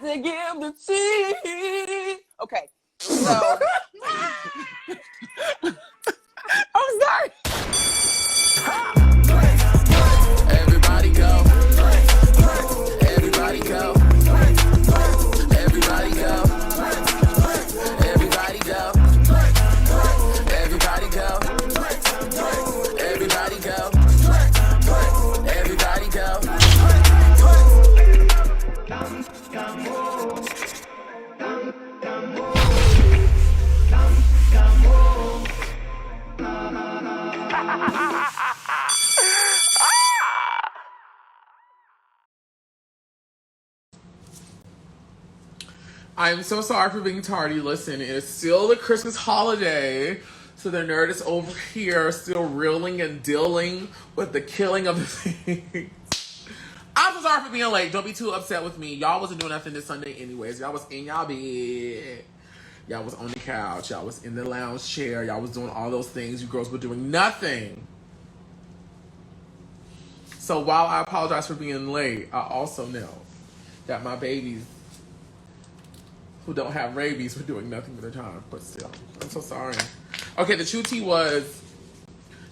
to give the tea. Okay, so I'm sorry. Everybody go. Everybody go. Everybody go. Everybody go. Everybody go. Everybody go. Everybody go. I'm so sorry for being tardy. Listen, it's still the Christmas holiday, so the nerd is over here still reeling and dealing with the killing of the things. I'm so sorry for being late. Don't be too upset with me. Y'all wasn't doing nothing this Sunday anyways. Y'all was in y'all bed. Y'all was on the couch. Y'all was in the lounge chair. Y'all was doing all those things. You girls were doing nothing. So while I apologize for being late, I also know that my babies who don't have rabies were doing nothing with their time. But still, I'm so sorry. Okay, the true tea was,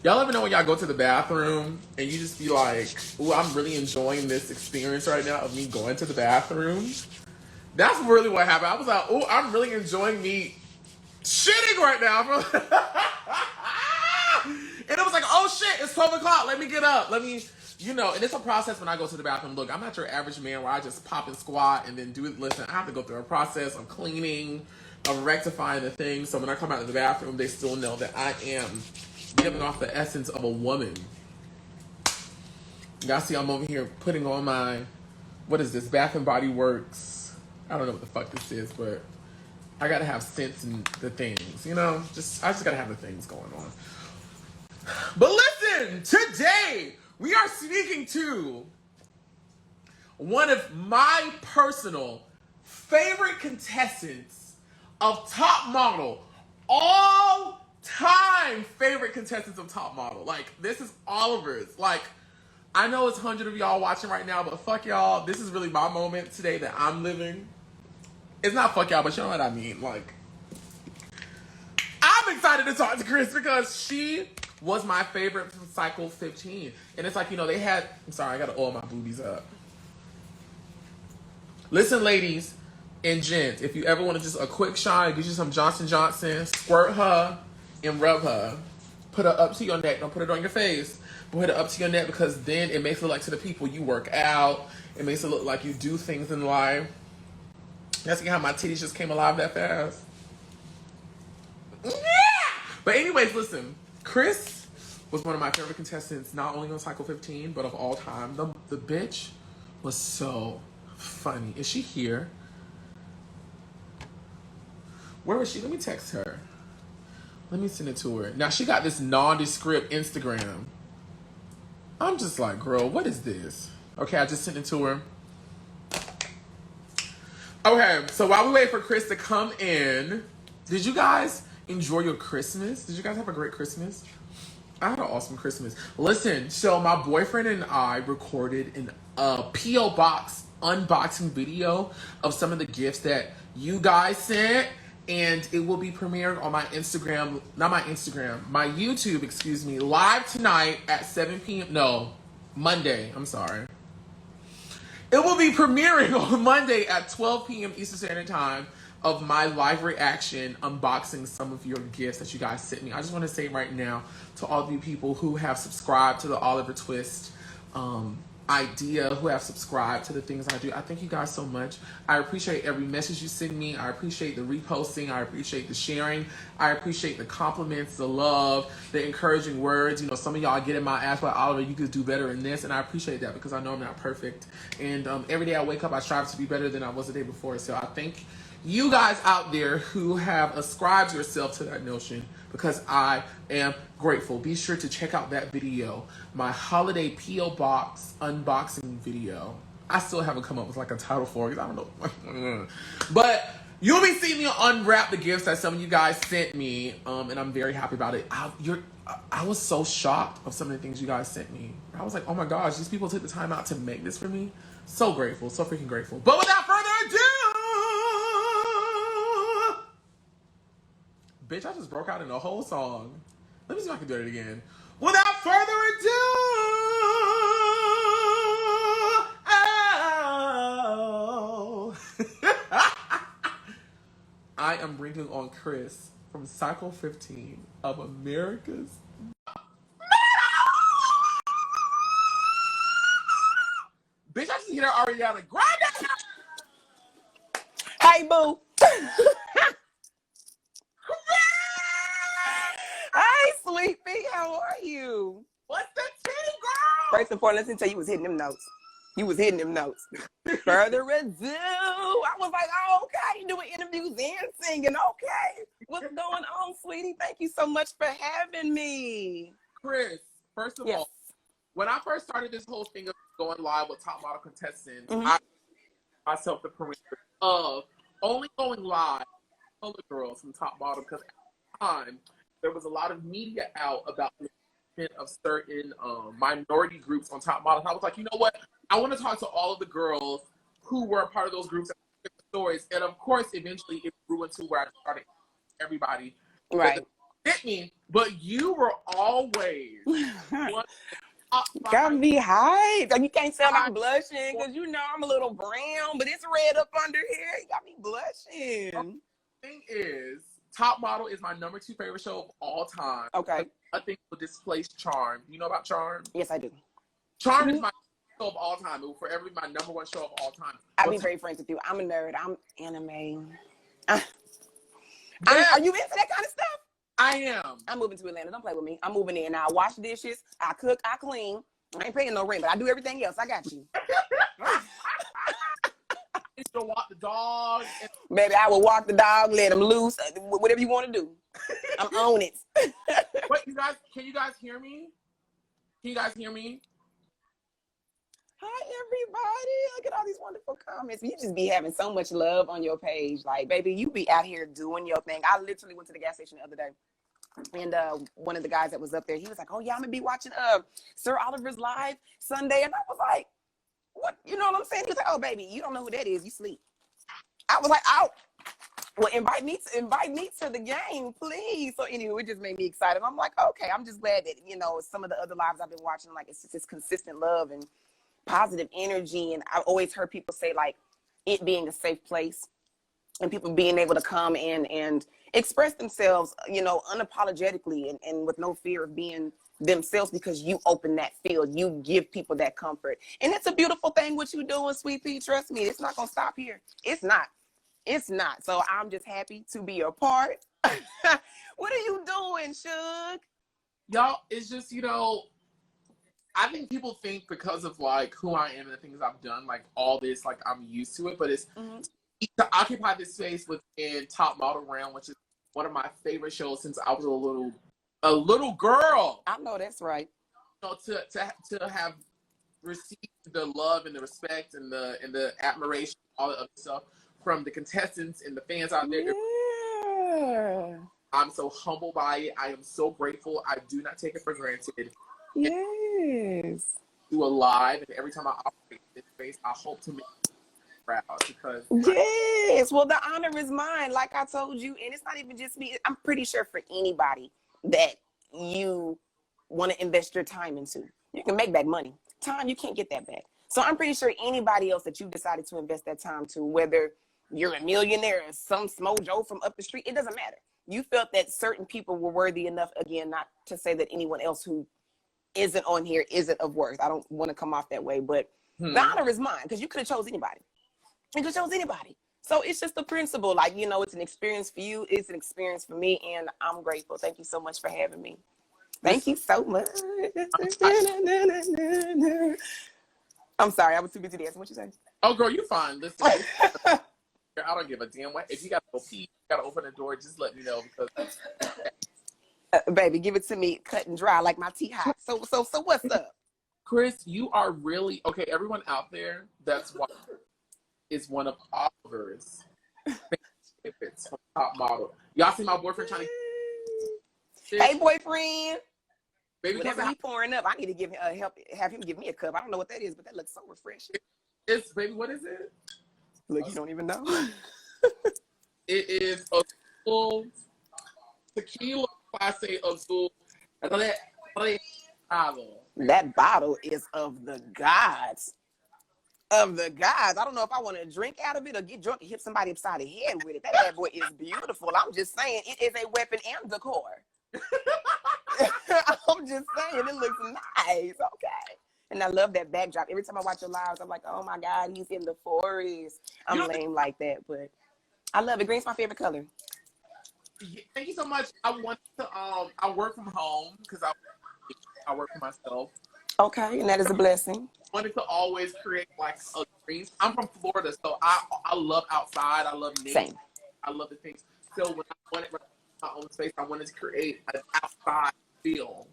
y'all ever know when y'all go to the bathroom and you just be like, ooh, I'm really enjoying this experience right now of me going to the bathroom? That's really what happened. I was like, ooh, I'm really enjoying me shitting right now. And it was like, oh shit, it's 12 o'clock. Let me get up. Let me, you know, and it's a process when I go to the bathroom. Look, I'm not your average man where I just pop and squat and then do it. Listen, I have to go through a process of cleaning, of rectifying the things. So when I come out of the bathroom, they still know that I am giving off the essence of a woman. Y'all see I'm over here putting on my, what is this, Bath and Body Works. I don't know what the fuck this is, but I gotta have sense in the things, you know? I just gotta have the things going on. But listen, today we are speaking to one of my personal favorite contestants of Top Model. All time favorite contestants of Top Model. Like, this is Oliver's. Like, I know it's 100 of y'all watching right now, but fuck y'all. This is really my moment today that I'm living. It's not fuck y'all, but you know what I mean. Like, I'm excited to talk to Chris because she was my favorite from Cycle 15. And it's like, you know, they had... I'm sorry, I gotta oil my boobies up. Listen, ladies and gents, if you ever want to just a quick shot, get you some Johnson & Johnson, squirt her and rub her. Put her up to your neck. Don't put it on your face. But put it up to your neck because then it makes it look like to the people you work out. It makes it look like you do things in life. That's how my titties just came alive that fast. Yeah! But anyways, listen. Chris was one of my favorite contestants, not only on Cycle 15, but of all time. The bitch was so funny. Is she here? Where is she? Let me text her. Let me send it to her. Now, she got this nondescript Instagram. I'm just like, girl, what is this? Okay, I just sent it to her. Okay, so while we wait for Chris to come in, did you guys enjoy your Christmas? Did you guys have a great Christmas? I had an awesome Christmas. Listen, so my boyfriend and I recorded a P.O. Box unboxing video of some of the gifts that you guys sent, and it will be premiered on my Instagram, my YouTube, excuse me, live tonight at 7 p.m. No, Monday, I'm sorry. It will be premiering on Monday at 12 p.m. Eastern Standard Time of my live reaction unboxing some of your gifts that you guys sent me. I just want to say right now to all of you people who have subscribed to the Oliver Twixt idea, who have subscribed to the things I do, I thank you guys so much. I appreciate every message you send me. I appreciate the reposting. I appreciate the sharing. I appreciate the compliments, the love, the encouraging words. You know, some of y'all get in my ass like, Oliver, you could do better in this, and I appreciate that because I know I'm not perfect. And every day I wake up, I strive to be better than I was the day before. So I thank you guys out there who have ascribed yourself to that notion because I am grateful. Be sure to check out that video, my holiday P.O. Box unboxing video. I still haven't come up with like a title for it. I don't know. But you'll be seeing me unwrap the gifts that some of you guys sent me, and I'm very happy about it. I was so shocked of some of the things you guys sent me. I was like, oh my gosh, these people took the time out to make this for me. So grateful, so freaking grateful. But without further ado, Bitch, I just broke out in a whole song. Let me see if I can do it again. Without further ado, oh. I am bringing on Chris from Cycle 15 of America's. Bitch, I just hear Ariana Grande. Hey, boo. Hey, sweetie. How are you? What's the tea, girl? First and foremost, let me tell you, you was hitting them notes. You was hitting them notes. Further ado, I was like, oh, okay, you doing interviews and singing. Okay. What's going on, sweetie? Thank you so much for having me. Chris, first of all, when I first started this whole thing of going live with top model contestants, I myself the perimeter of only going live with other girls from top model because at the time there was a lot of media out about the movement of certain minority groups on top model. And I was like, you know what? I want to talk to all of the girls who were a part of those groups and get the stories. And of course, eventually it grew into where I started everybody. Right. Hit me, but you were always one. Got me hyped. You can't tell I'm blushing because you know I'm a little brown, but it's red up under here. You got me blushing. The thing is, Top Model is my number 2 favorite show of all time. Okay. I think will displace Charm. You know about Charm? Yes, I do. Charm is my show of all time. It will forever be my number 1 show of all time. I'll be very frank with you. I'm a nerd. I'm anime. Yeah. Are you into that kind of stuff? I am. I'm moving to Atlanta. Don't play with me. I'm moving in. I wash dishes. I cook. I clean. I ain't paying no rent, but I do everything else. I got you. You can walk the dog. Baby, I will walk the dog, let him loose, whatever you want to do. I'm on it. Wait, you guys, can you guys hear me? Can you guys hear me? Hi, everybody. Look at all these wonderful comments. You just be having so much love on your page. Like, baby, you be out here doing your thing. I literally went to the gas station the other day. And one of the guys that was up there, he was like, oh, yeah, I'm going to be watching Sir Oliver's live Sunday. And I was like, what? You know what I'm saying? He was like, oh, baby, you don't know who that is. You sleep. I was like, oh, well, invite me to the game, please. So anyway, it just made me excited. I'm like, okay, I'm just glad that, you know, some of the other lives I've been watching, like, it's just this consistent love and positive energy. And I've always heard people say, like, it being a safe place and people being able to come in and express themselves, you know, unapologetically and with no fear of being themselves because you open that field. You give people that comfort. And it's a beautiful thing what you're doing, Sweet Pea. Trust me, it's not going to stop here. It's not. It's not. So I'm just happy to be a part. What are you doing, Suge? Y'all, it's just, you know, I think people think because of like who I am and the things I've done, like all this, like I'm used to it, but it's to occupy this space within Top Model Realm, which is one of my favorite shows since I was a little girl. I know that's right. You know, to have received the love and the respect and the admiration, all the other stuff from the contestants and the fans out there. Yeah. I'm so humbled by it. I am so grateful. I do not take it for granted. Yes. Do a live, and every time I operate in this space, I hope to make you proud because yes. Well, the honor is mine, like I told you, and it's not even just me. I'm pretty sure for anybody that you want to invest your time into, you can make back money. Time, you can't get that back. So I'm pretty sure anybody else that you decided to invest that time to, whether you're a millionaire or some Smojo from up the street, it doesn't matter. You felt that certain people were worthy enough, again, not to say that anyone else who isn't on here isn't of worth. I don't want to come off that way, but the honor is mine because you could have chose anybody. You could have chose anybody. So it's just the principle. Like, you know, it's an experience for you. It's an experience for me, and I'm grateful. Thank you so much for having me. Thank you so much. I'm sorry, I was too busy dancing. What you say? oh girl, you fine. Listen, I don't give a damn what. If you gotta go pee, you gotta open the door, just let me know because Baby, give it to me cut and dry like my tea hot. So what's up? Chris, you are really okay. Everyone out there, that's why is one of Oliver's favorites from Top Model. Y'all see my boyfriend trying to Hey, boyfriend. baby, Whatever he pouring up, I need to give him have him give me a cup. I don't know what that is, but that looks so refreshing. it's baby, what is it? Look, you don't even know. It is a full Tequila clase azul. That bottle is of the gods. Of the gods. I don't know if I want to drink out of it or get drunk and hit somebody upside the head with it. That bad boy is beautiful. I'm just saying, it is a weapon and decor. I'm just saying, it looks nice. Okay. And I love that backdrop. Every time I watch your lives, I'm like, oh my God, he's in the forest. I'm lame like that, but I love it. Green's my favorite color. Thank you so much. I want to I work from home because I work for myself. Okay, and that is a blessing. I wanted to always create like a green. I'm from Florida, so I love outside. I love nature. Same. I love the things. So when I wanted my own space, I wanted to create an outside feel.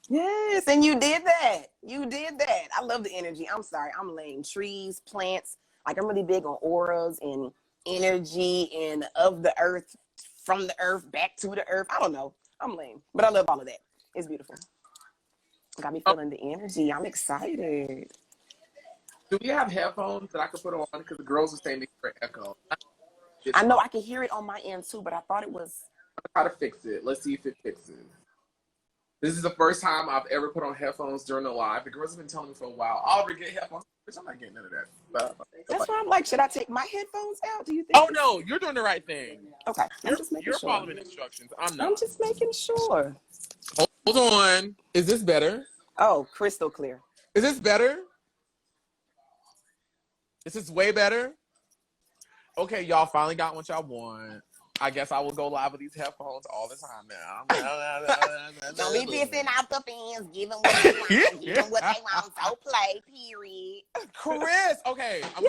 Yes, and you did that. You did that. I love the energy. I'm sorry, I'm lame. Trees, plants. Like, I'm really big on auras and energy and of the earth, from the earth, back to the earth. I don't know. I'm lame, but I love all of that. It's beautiful. Got me feeling the energy. I'm excited. Do we have headphones that I could put on? Because the girls are saying they hear echo. I know I can hear it on my end too, but I thought it was. I'm gonna try to fix it. Let's see if it fixes. This is the first time I've ever put on headphones during the live. The girls have been telling me for a while, Oliver, get headphones. I'm not getting none of that. That's why I'm like, should I take my headphones out? Do you think? Oh no, you're doing the right thing. Okay, I'm just making You're sure. following instructions. I'm not. I'm just making sure. Hold on. Is this better? Oh, crystal clear. Is this better? Is this way better? Okay, y'all finally got what y'all want. I guess I will go live with these headphones all the time now. Don't be pissing out the fans. Give them what they want. Give them what they want. So play, period. Chris, okay, I'm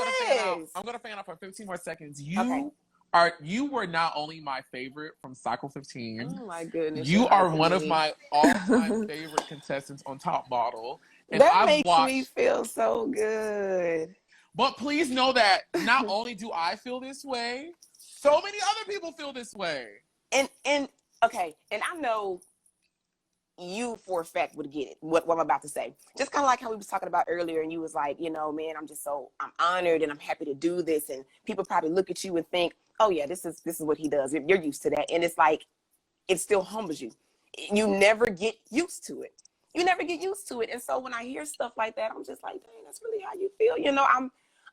gonna fan out for 15 more seconds. You were not only my favorite from Cycle 15. Oh my goodness. You are one of my all-time favorite contestants on Top Model. And that makes me feel so good. But please know that not only do I feel this way, so many other people feel this way. And okay, and I know you for a fact would get it, what I'm about to say. Just kind of like how we was talking about earlier, and you was like, you know, man, I'm honored and I'm happy to do this. And people probably look at you and think, oh yeah, this is what he does. You're used to that. And it's like, it still humbles you. You never get used to it. You never get used to it. And so when I hear stuff like that, I'm just like, dang, that's really how you feel. You know,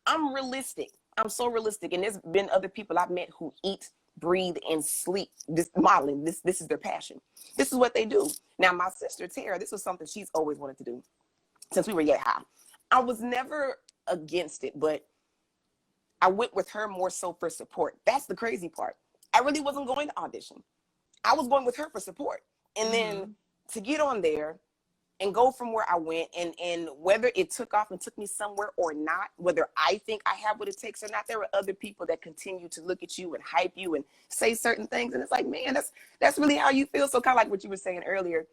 I'm realistic. I'm so realistic. And there's been other people I've met who eat, breathe, and sleep this modeling. This is their passion. This is what they do. Now, my sister, Terra, this was something she's always wanted to do since we were yet high. I was never against it, but I went with her more so for support. That's the crazy part. I really wasn't going to audition. I was going with her for support. And then to get on there and go from where I went, and whether it took off and took me somewhere or not, whether I think I have what it takes or not, there were other people that continue to look at you and hype you and say certain things. And it's like, man, that's really how you feel. So kind of like what you were saying earlier,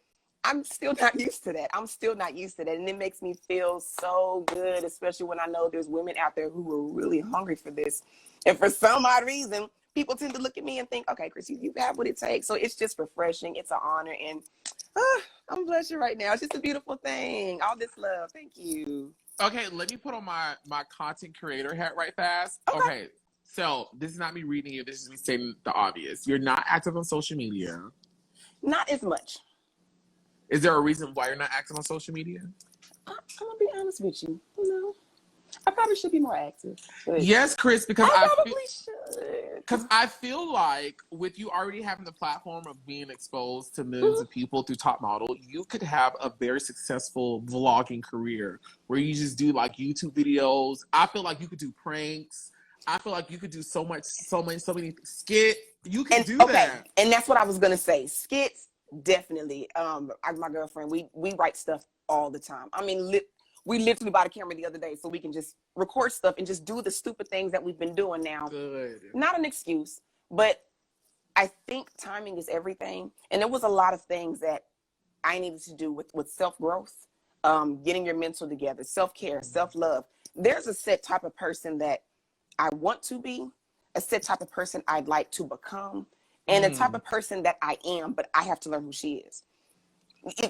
I'm still not used to that. I'm still not used to that. And it makes me feel so good, especially when I know there's women out there who are really hungry for this. And for some odd reason, people tend to look at me and think, okay, Chris, you have what it takes. So it's just refreshing. It's an honor. And I'm blushing right now. It's just a beautiful thing. All this love. Thank you. Okay, let me put on my content creator hat right fast. Okay, so this is not me reading you. This is me stating the obvious. You're not active on social media. Not as much. Is there a reason why you're not active on social media? I'm going to be honest with you. You know, I probably should be more active. Yes, Chris, because I probably should. Because I feel like with you already having the platform of being exposed to millions of people through Top Model, you could have a very successful vlogging career where you just do like YouTube videos. I feel like you could do pranks. I feel like you could do so many skits. You can do that. And that's what I was gonna say. Skits, definitely. My girlfriend, we write stuff all the time. I mean, we literally bought a camera the other day so we can just record stuff and just do the stupid things that we've been doing now. Good. Not an excuse, but I think timing is everything. And there was a lot of things that I needed to do with self-growth, getting your mental together, self-care, self-love. There's a set type of person that I want to be, a set type of person I'd like to become, and a type of person that I am, but I have to learn who she is.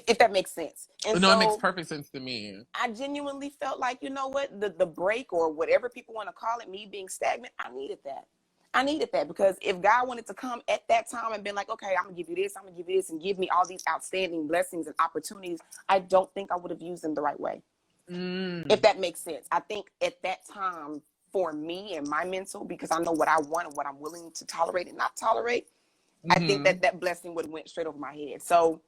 If that makes sense. And no, so, it makes perfect sense to me. I genuinely felt like, you know what, the break or whatever people want to call it, me being stagnant, I needed that. I needed that because if God wanted to come at that time and been like, okay, I'm gonna give you this, I'm gonna give you this, and give me all these outstanding blessings and opportunities, I don't think I would have used them the right way. If that makes sense. I think at that time, for me and my mental, because I know what I want and what I'm willing to tolerate and not tolerate, I think that blessing would have went straight over my head. So,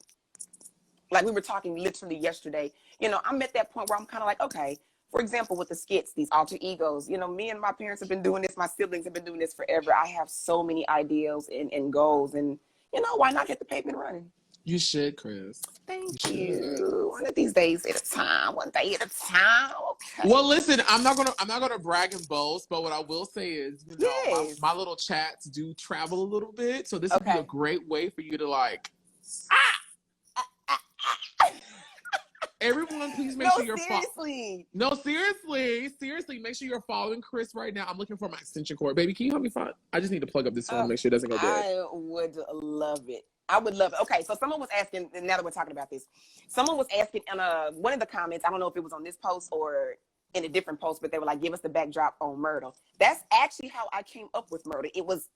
like we were talking literally yesterday, you know, I'm at that point where I'm kind of like, okay, for example, with the skits, these alter egos, you know, me and my parents have been doing this, my siblings have been doing this forever. I have so many ideals and goals, and, you know, why not hit the pavement running? You should, Chris. Thank you. One of these days at a time, one day at a time. Okay. Well, listen, I'm not gonna brag and boast, but what I will say is, you know, Yes. my little chats do travel a little bit, so this would be a great way for you to like. Everyone, please make sure you're seriously. Seriously, make sure you're following Chris right now. I'm looking for my extension cord, baby. Can you help me find? I just need to plug up this phone to make sure it doesn't go dead. I would love it. I would love it. Okay, so someone was asking, and now that we're talking about this, someone was asking in one of the comments, I don't know if it was on this post or in a different post, but they were like, give us the backdrop on Myrtle. That's actually how I came up with Myrtle. It was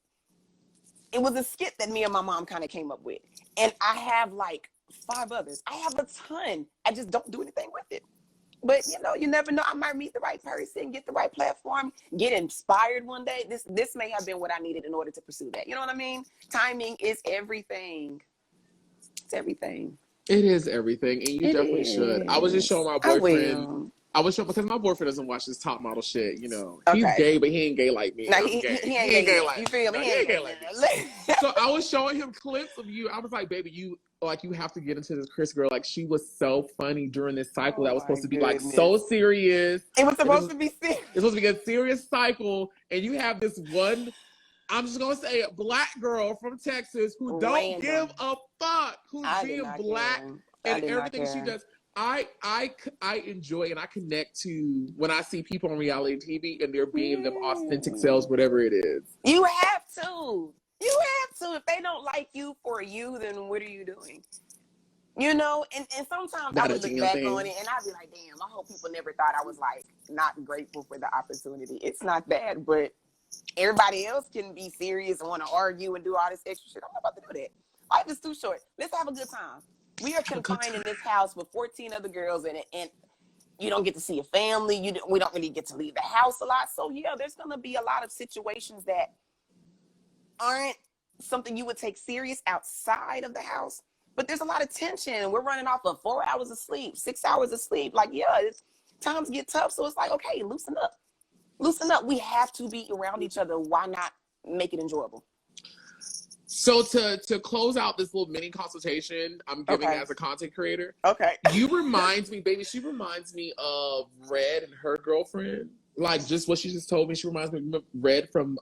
a skit that me and my mom kind of came up with. And I have like 5 others. I have a ton. I just don't do anything with it. But, you know, you never know. I might meet the right person, get the right platform, get inspired one day. This may have been what I needed in order to pursue that. You know what I mean? Timing is everything. It's everything. It is everything, and you definitely should. I was just showing my boyfriend. I was showing because my boyfriend doesn't watch this top model shit. You know, he's gay, but he ain't gay like me. No, he ain't gay like me. You feel me? He ain't gay like me. So I was showing him clips of you. I was like, baby, you have to get into this Chris girl. Like, she was so funny during this cycle that was supposed to be like so serious. It was supposed to be serious. It's supposed to be a serious cycle, and you have this one. I'm just gonna say a black girl from Texas who don't give a fuck, who's being black and everything she does. I enjoy and I connect to when I see people on reality TV and they're being them authentic selves, whatever it is. You have to. You have to. If they don't like you for you, then what are you doing? You know, and sometimes I would look back on it and I'd be like, damn, I hope people never thought I was like not grateful for the opportunity. It's not bad, but everybody else can be serious and want to argue and do all this extra shit. I'm not about to do that. Life is too short. Let's have a good time. We are confined in this house with 14 other girls in it, and you don't get to see your family. We don't really get to leave the house a lot. So, yeah, there's going to be a lot of situations that aren't something you would take serious outside of the house. But there's a lot of tension. We're running off of 4 hours of sleep, 6 hours of sleep. Like, yeah, times get tough. So it's like, okay, loosen up. Loosen up. We have to be around each other. Why not make it enjoyable? So to close out this little mini consultation I'm giving as a content creator. Okay. You remind me, baby, she reminds me of Red and her girlfriend. Like just what she just told me. She reminds me of Red from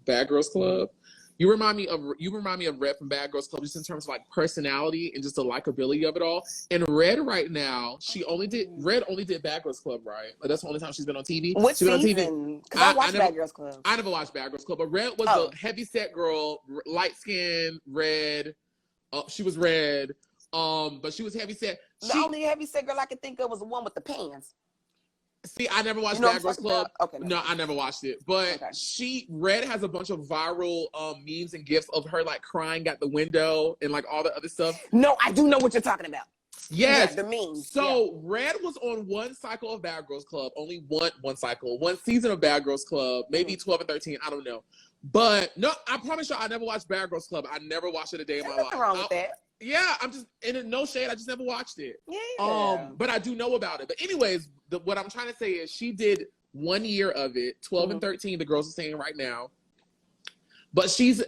Bad Girls Club. You remind me of Red from Bad Girls Club just in terms of like personality and just the likability of it all. And Red right now, Red only did Bad Girls Club, right? Like, that's the only time she's been on TV. What season? Because I watched Bad Girls Club. I never watched Bad Girls Club, but Red was the heavy set girl, light skin, red. She was red, but she was heavy set. The only heavy set girl I could think of was the one with the pants. See, I never watched Bad Girls Club. Okay, no, I never watched it. But Red has a bunch of viral memes and gifs of her like crying at the window and like all the other stuff. No, I do know what you're talking about. Yes, the memes. So Red was on one cycle of Bad Girls Club, only one season of Bad Girls Club, maybe 12 and 13, I don't know. But no, I promise you, I never watched Bad Girls Club. I never watched it a day in my life. Nothing wrong with that. Yeah, I'm just no shade. I just never watched it. Yeah. But I do know about it. But anyways, what I'm trying to say is she did 1 year of it, 12 and 13. The girls are saying right now. But she's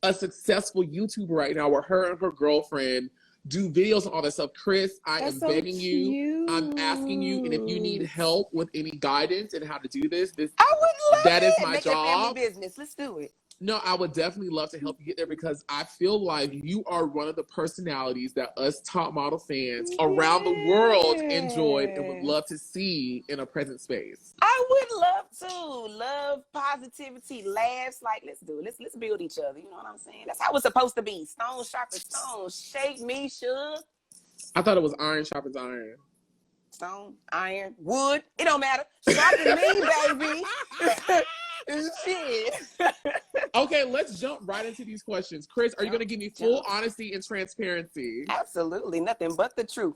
a successful YouTuber right now, where her and her girlfriend do videos and all that stuff. Chris, I am begging you. I'm asking you, and if you need help with any guidance and how to do this, I would love that it. is my Make job. A family business. Let's do it. No, I would definitely love to help you get there because I feel like you are one of the personalities that us top model fans around the world enjoyed and would love to see in a present space. I would love to. Love, positivity, laughs. Like, let's do it. Let's build each other. You know what I'm saying? That's how it's supposed to be. Stone sharpens stone. Shake me, sugar. I thought it was iron sharpens iron. Stone, iron, wood. It don't matter. Sharpen me, baby. Shit. Okay, let's jump right into these questions. Chris, are you going to give me full honesty and transparency? Absolutely, nothing but the truth.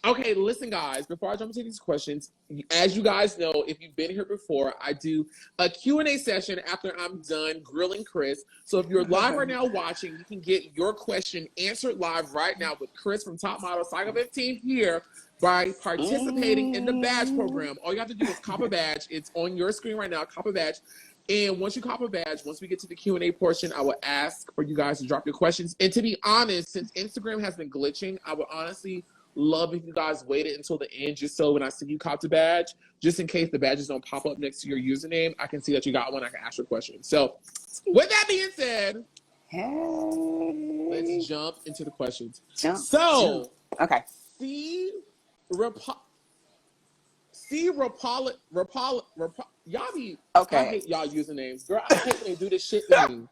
Okay, listen, guys, before I jump into these questions, as you guys know, if you've been here before, I do a Q&A session after I'm done grilling Chris. So if you're live right now watching, you can get your question answered live right now with Chris from Top Model Cycle 15 here by participating in the badge program. All you have to do is cop a badge. It's on your screen right now, cop a badge. And once you cop a badge, once we get to the Q&A portion, I will ask for you guys to drop your questions. And to be honest, since Instagram has been glitching, I would honestly love if you guys waited until the end, just so when I see you cop the badge, just in case the badges don't pop up next to your username, I can see that you got one. I can ask your question. So with that being said, let's jump into the questions. Okay. Y'all be, okay. I hate y'all usernames. Girl, I hate when they do this shit to me.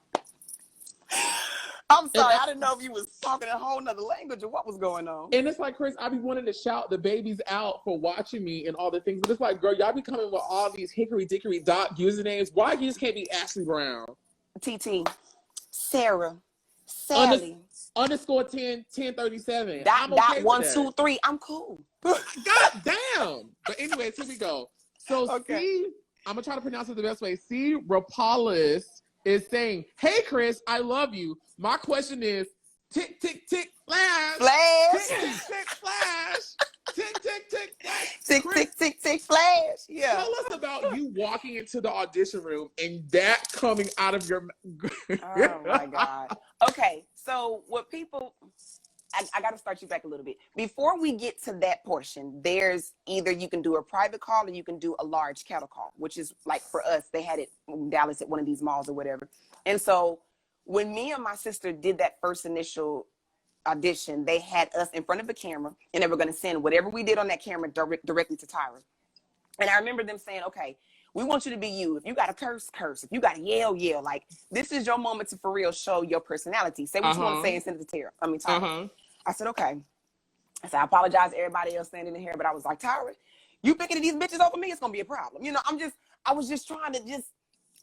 I'm sorry, I didn't know if you was talking a whole nother language or what was going on. And it's like, Chris, I be wanting to shout the babies out for watching me and all the things. But it's like, girl, y'all be coming with all these hickory dickory dot usernames. Why you just can't be Ashley Brown? TT, Sarah, Sally. Underscore 1037. Dot 1 2 3. I'm cool. God damn. But anyways, here we go. So C, I'm going to try to pronounce it the best way. C. Rapalis is saying, hey, Chris, I love you. My question is, tick, tick, tick, flash. Flash. Tick, tick, tick, flash. Tick, tick, tick, flash. Tick, tick, tick, tick, flash. Yeah. Tell us about you walking into the audition room and that coming out of your... Oh, my God. Okay, so what people... I got to start you back a little bit. Before we get to that portion, there's either you can do a private call or you can do a large cattle call, which is like for us, they had it in Dallas at one of these malls or whatever. And so when me and my sister did that first initial audition, they had us in front of a camera and they were going to send whatever we did on that camera directly to Tyra. And I remember them saying, okay, we want you to be you. If you got to curse, curse. If you got to yell, yell. Like, this is your moment to for real show your personality. Say what you want to say and send it to Terra. Tyra. I said, okay. I said, I apologize to everybody else standing in here, but I was like, Tyra, you picking these bitches over me, it's going to be a problem. You know, I was just trying to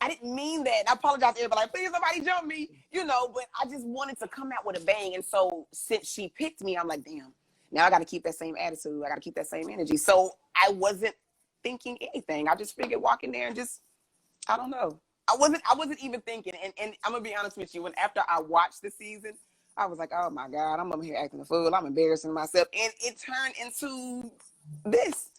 I didn't mean that. I apologize to everybody. Like, please, somebody jump me, you know, but I just wanted to come out with a bang. And so since she picked me, I'm like, damn, now I got to keep that same attitude. I got to keep that same energy. So I wasn't thinking anything. I just figured walk in there and just, I don't know. I wasn't even thinking. And I'm going to be honest with you. When after I watched the season, I was like, oh my God, I'm over here acting a fool. I'm embarrassing myself. And it turned into this.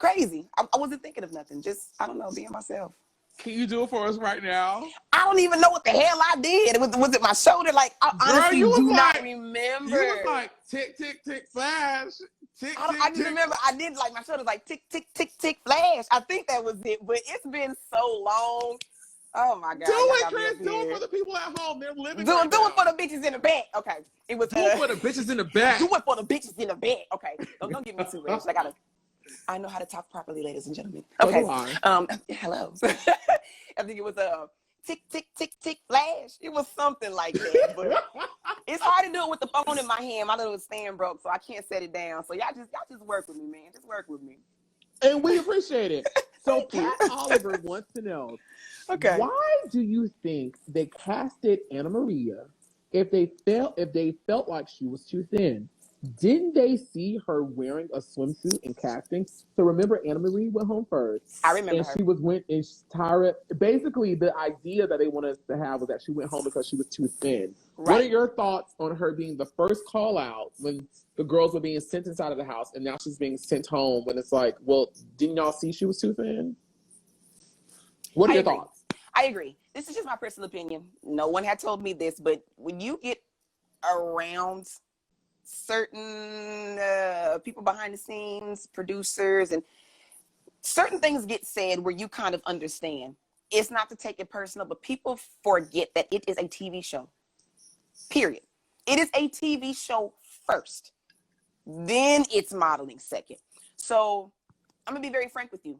Crazy. I wasn't thinking of nothing. Just, I don't know, being myself. Can you do it for us right now? I don't even know what the hell I did. Was it my shoulder? Like, I honestly do not remember. You was like, tick, tick, tick, flash. Tick, I just remember I did like my shoulders like tick, tick, tick, tick, flash. I think that was it. But it's been so long. Oh my God. Do it, Chris. Do it for the people at home. They're living. Do it for the bitches in the back. Okay. It was do it for the bitches in the back. Do it for the bitches in the back. Okay. Don't get me too rich. I know how to talk properly, ladies and gentlemen. Okay. Hello. I think it was a tick, tick, tick, tick, flash. It was something like that. But it's hard to do it with the phone in my hand. My little stand broke, so I can't set it down. So y'all just work with me, man. Just work with me. And we appreciate it. So Pat Oliver wants to know, why do you think they casted Anna Maria if they felt like she was too thin? Didn't they see her wearing a swimsuit in casting? So remember, Anna Marie went home first. I remember and her. She went and Tyra. Basically, the idea that they wanted us to have was that she went home because she was too thin. Right. What are your thoughts on her being the first call out when the girls were being sent inside of the house, and now she's being sent home? When it's like, well, didn't y'all see she was too thin? What are your thoughts? I agree. This is just my personal opinion. No one had told me this, but when you get around certain people behind the scenes, producers, and certain things get said where you kind of understand. It's not to take it personal, but people forget that it is a TV show. Period. It is a TV show first. Then it's modeling second. So I'm going to be very frank with you.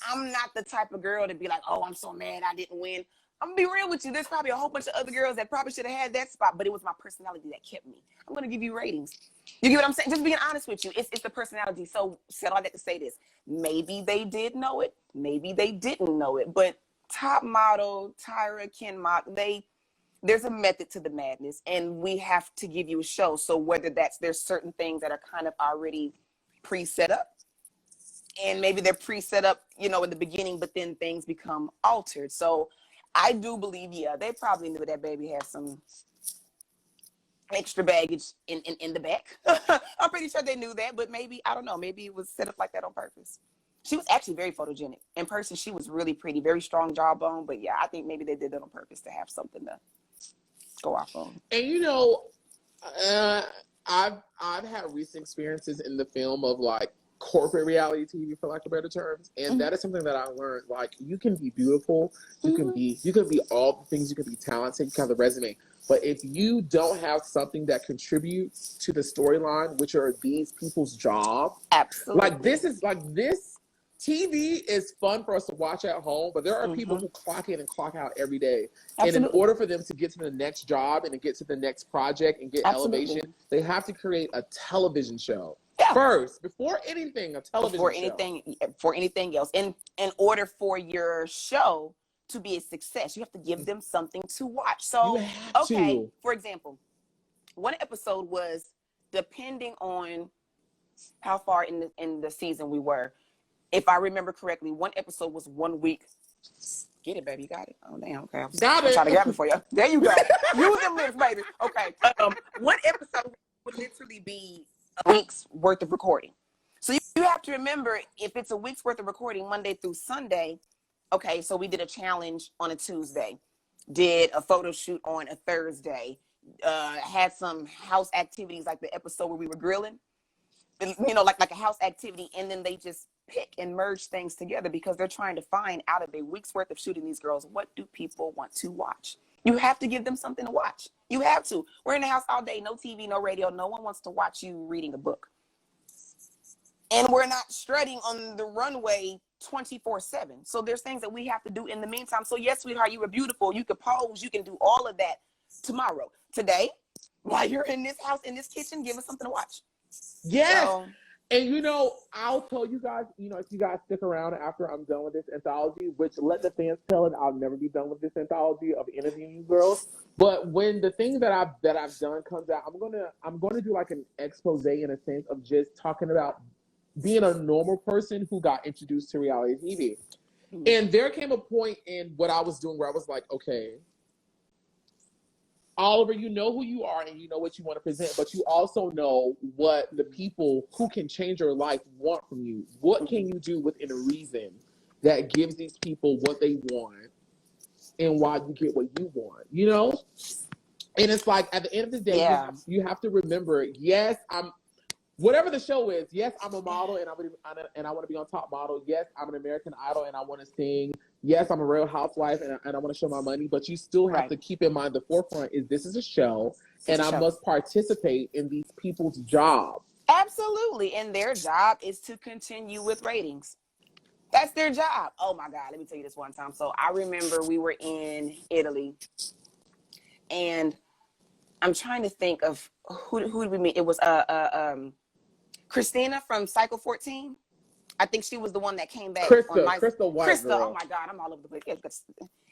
I'm not the type of girl to be like, oh, I'm so mad I didn't win. I'm going to be real with you. There's probably a whole bunch of other girls that probably should have had that spot, but it was my personality that kept me. I'm going to give you ratings. You get what I'm saying? Just being honest with you. It's the personality. So said all that to say this. Maybe they did know it. Maybe they didn't know it. But Top model, Tyra, Ken Mock, there's a method to the madness, and we have to give you a show. So whether there's certain things that are kind of already pre-set up, and maybe they're pre-set up, in the beginning, but then things become altered. So I do believe, yeah, they probably knew that baby had some extra baggage in the back. I'm pretty sure they knew that, but maybe, I don't know, maybe it was set up like that on purpose. She was actually very photogenic. In person, she was really pretty, very strong jawbone. But yeah, I think maybe they did that on purpose to have something to go off on. And I've had recent experiences in the film of like corporate reality TV, for lack of better terms, and that is something that I learned. Like, you can be beautiful, you can be all the things, you can be talented, you can have the resume, but if you don't have something that contributes to the storyline, which are these people's job, absolutely, this TV is fun for us to watch at home, but there are people who clock in and clock out every day. Absolutely. And in order for them to get to the next job and to get to the next project and get elevation, they have to create a television show. Yeah. First, before anything, a television show. Before anything else. In order for your show to be a success, you have to give them something to watch. So, for example, one episode was, depending on how far in the season we were, if I remember correctly, one episode was 1 week. Get it, baby. You got it. Oh, damn. Okay. I'm trying to grab it for you. There you go. Use them lips, baby. Okay. One episode would literally be a week's worth of recording. So you have to remember, if it's a week's worth of recording, Monday through Sunday, okay, so we did a challenge on a Tuesday, did a photo shoot on a Thursday, had some house activities like the episode where we were grilling, like a house activity, and then they just pick and merge things together because they're trying to find, out of a week's worth of shooting these girls, what do people want to watch? You have to give them something to watch. You have to. We're in the house all day, no TV, no radio. No one wants to watch you reading a book. And we're not strutting on the runway 24/7. So there's things that we have to do in the meantime. So yes, sweetheart, you were beautiful. You could pose. You can do all of that tomorrow. Today, while you're in this house, in this kitchen, give us something to watch. Yes. So, and I'll tell you guys, if you guys stick around after I'm done with this anthology, which let the fans tell it, I'll never be done with this anthology of interviewing you girls. But when the thing that I've done comes out, I'm gonna do like an expose in a sense of just talking about being a normal person who got introduced to reality TV. And there came a point in what I was doing where I was like, okay, Oliver, you know who you are and you know what you want to present, but you also know what the people who can change your life want from you. What can you do within a reason that gives these people what they want and why you get what you want, And it's like, at the end of the day, you have to remember, yes, whatever the show is, yes, I'm a model and I want to be on Top Model. Yes, I'm an American Idol and I want to sing. Yes, I'm a Real Housewife and I want to show my money. But you still have to keep in mind, the forefront is this is a show, and I must participate in these people's job. Absolutely. And their job is to continue with ratings. That's their job. Oh my God, let me tell you this one time. So I remember we were in Italy, and I'm trying to think of who did we meet. It was Christina from Cycle 14. I think she was the one that came back. Krista White. Krista, girl. Oh my God, I'm all over the place.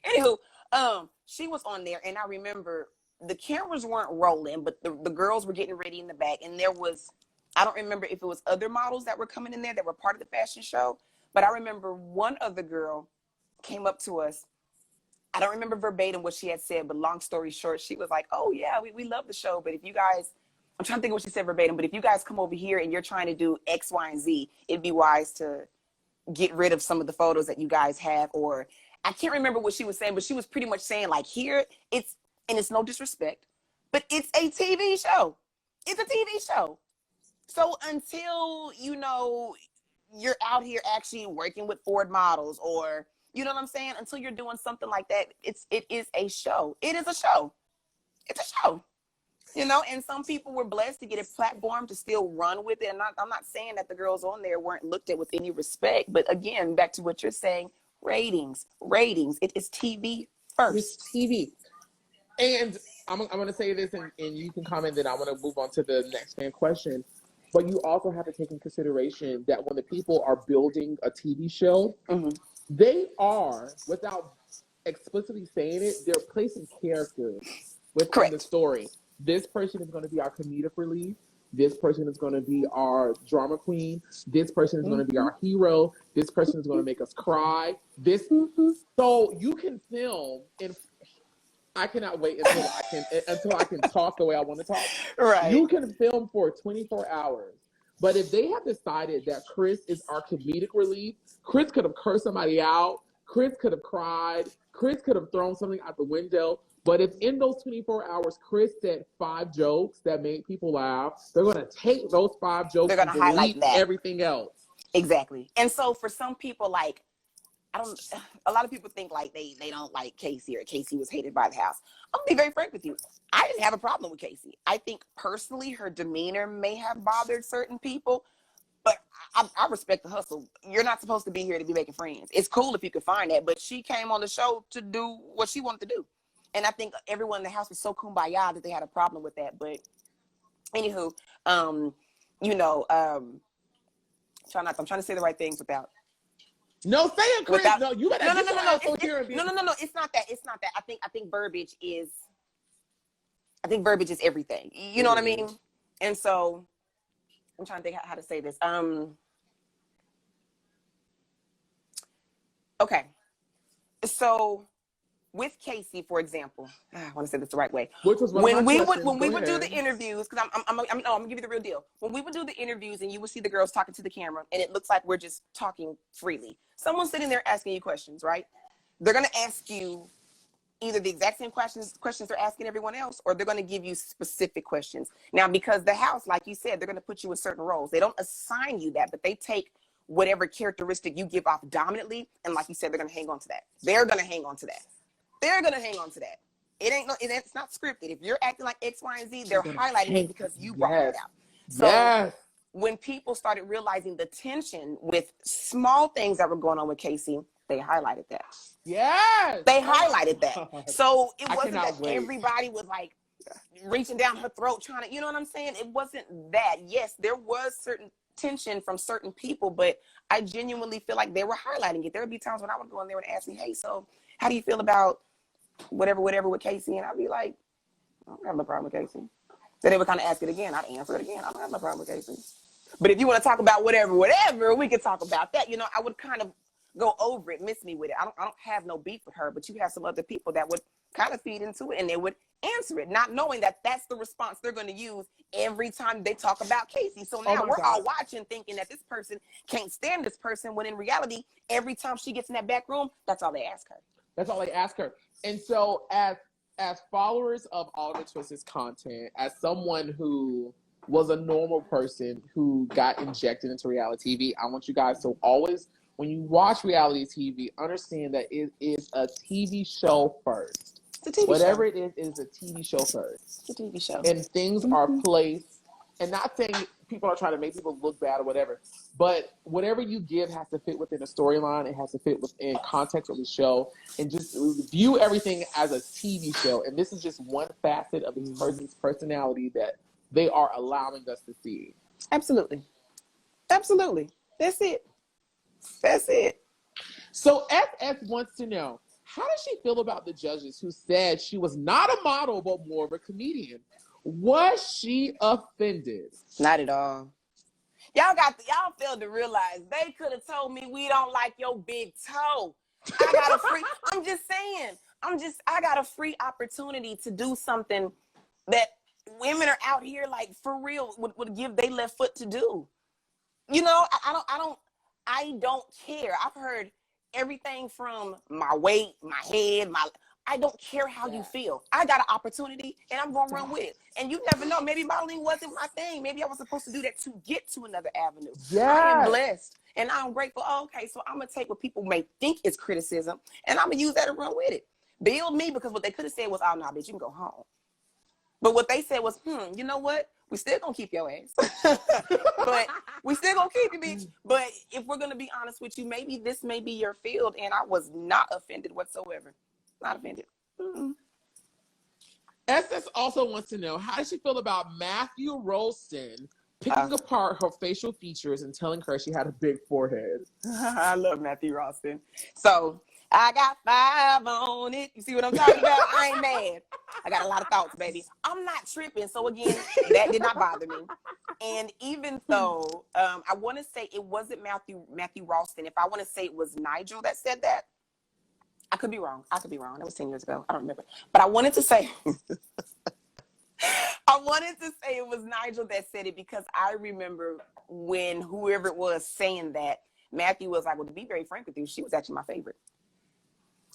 Anywho, she was on there, and I remember the cameras weren't rolling, but the girls were getting ready in the back, and there was, I don't remember if it was other models that were coming in there that were part of the fashion show, but I remember one other girl came up to us. I don't remember verbatim what she had said, but long story short, she was like, oh yeah, we love the show, but if you guys, I'm trying to think of what she said verbatim, but if you guys come over here and you're trying to do X, Y, and Z, it'd be wise to get rid of some of the photos that you guys have. Or I can't remember what she was saying, but she was pretty much saying, like, here, it's no disrespect, but it's a TV show. It's a TV show. So until, you're out here actually working with Ford models, or, you know what I'm saying? Until you're doing something like that, it is a show. It is a show. It's a show. And some people were blessed to get a platform to still run with it. And I'm not saying that the girls on there weren't looked at with any respect, but again, back to what you're saying, ratings. It is TV first. It's TV. And I'm going to say this, and you can comment, then I want to move on to the next fan question. But you also have to take in consideration that when the people are building a TV show, they are, without explicitly saying it, they're placing characters within the Correct. story. This person is going to be our comedic relief. This person is going to be our drama queen. This person is going to be Mm-hmm. our hero. This person is going to make us cry. This, Mm-hmm. so you can film in. I cannot wait until I can talk the way I want to talk. Right. You can film for 24 hours. But if they have decided that Chris is our comedic relief, Chris could have cursed somebody out, Chris could have cried, Chris could have thrown something out the window. But if in those 24 hours Chris said 5 jokes that made people laugh, they're going to take those 5 jokes They're going and to highlight delete that. everything else. Exactly. And so for some people, like, a lot of people think like they don't like Casey, or Casey was hated by the house. I'm gonna be very frank with you. I didn't have a problem with Casey. I think personally her demeanor may have bothered certain people, but I respect the hustle. You're not supposed to be here to be making friends. It's cool if you could find that, but she came on the show to do what she wanted to do. And I think everyone in the house was so kumbaya that they had a problem with that. But anywho, you know, I'm trying to say the right things without. No, say it, Chris. Without, no, you better. no. No. It's not that. It's not that. I think verbiage is. I think verbiage is everything. You know what I mean? And so, I'm trying to think how to say this. Okay. So, with Casey, for example, I want to say this the right way. Which was when we would do the interviews, because I'm gonna give you the real deal. When we would do the interviews and you would see the girls talking to the camera, and it looks like we're just talking freely. Someone's sitting there asking you questions, right? They're gonna ask you either the exact same questions they're asking everyone else, or they're gonna give you specific questions. Now, because the house, like you said, they're gonna put you in certain roles. They don't assign you that, but they take whatever characteristic you give off dominantly, and like you said, they're gonna hang on to that. They're gonna hang on to that. It's not scripted. If you're acting like X, Y, and Z, they're highlighting it because you brought that out. So when people started realizing the tension with small things that were going on with Casey, they highlighted that. Yes. They highlighted that. So it wasn't that wait. everybody was like reaching down her throat trying to, you know what I'm saying? It wasn't that. Yes, there was certain tension from certain people, but I genuinely feel like they were highlighting it. There would be times when I would go in there and ask me, hey, so how do you feel about whatever with Casey? And I'd be like, I don't have no problem with Casey. So they would kind of ask it again. I'd answer it again. I don't have no problem with Casey. But if you want to talk about whatever, we could talk about that. You know, I would kind of go over it, miss me with it. I don't have no beef with her, but you have some other people that would kind of feed into it and they would answer it, not knowing that that's the response they're going to use every time they talk about Casey. So now we're all watching thinking that this person can't stand this person, when in reality, every time she gets in that back room, that's all they ask her. That's all they ask her. And so as followers of Oliver Twist's content, as someone who was a normal person who got injected into reality TV, I want you guys to always, when you watch reality TV, understand that it is a TV show first. It's a TV Whatever show. it is a TV show first. It's a TV show. And things are placed, and not saying people are trying to make people look bad or whatever, but whatever you give has to fit within a storyline. It has to fit within context of the show, and just view everything as a TV show. And this is just one facet of this person's personality that they are allowing us to see. Absolutely. Absolutely. That's it. That's it. So FS wants to know, how does she feel about the judges who said she was not a model but more of a comedian? Was she offended? Not at all. Y'all failed to realize they could have told me we don't like your big toe. I got a free, I'm just saying, I got a free opportunity to do something that women are out here like for real would give their left foot to do. You know, I don't care. I've heard everything from my weight, my head, I don't care how you feel. I got an opportunity and I'm going to run with it. And you never know. Maybe modeling wasn't my thing. Maybe I was supposed to do that to get to another avenue. I am blessed and I'm grateful. Oh, okay, so I'm going to take what people may think is criticism and I'm going to use that and run with it. Build me, because what they could have said was, oh, no, bitch, you can go home. But what they said was, you know what? We still going to keep your ass. But we still going to keep you, bitch. But if we're going to be honest with you, maybe this may be your field. And I was not offended whatsoever. Not offended. SS also wants to know, how does she feel about Matthew Rosen picking apart her facial features and telling her she had a big forehead. I love Matthew Ralston. So I got 5 on it. You see what I'm talking about? I ain't mad. I got a lot of thoughts, baby. I'm not tripping. So again, that did not bother me. And even though I want to say it wasn't Matthew Ralston, if I want to say it was Nigel that said that, I could be wrong. That was 10 years ago. I don't remember. But I wanted to say it was Nigel that said it, because I remember when whoever it was saying that, Matthew was like, well, to be very frank with you, she was actually my favorite.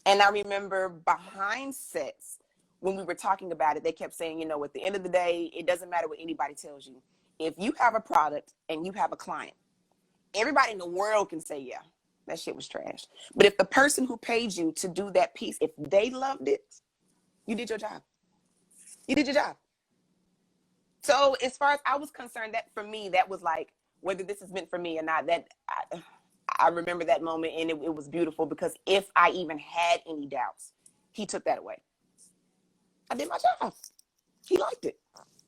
And I remember behind sets, when we were talking about it, they kept saying, at the end of the day, it doesn't matter what anybody tells you. If you have a product and you have a client, everybody in the world can say, yeah, that shit was trash. But if the person who paid you to do that piece, if they loved it, you did your job. You did your job. So as far as I was concerned, that for me, that was like, whether this is meant for me or not, that I remember that moment, and it was beautiful, because if I even had any doubts, he took that away. I did my job. He liked it.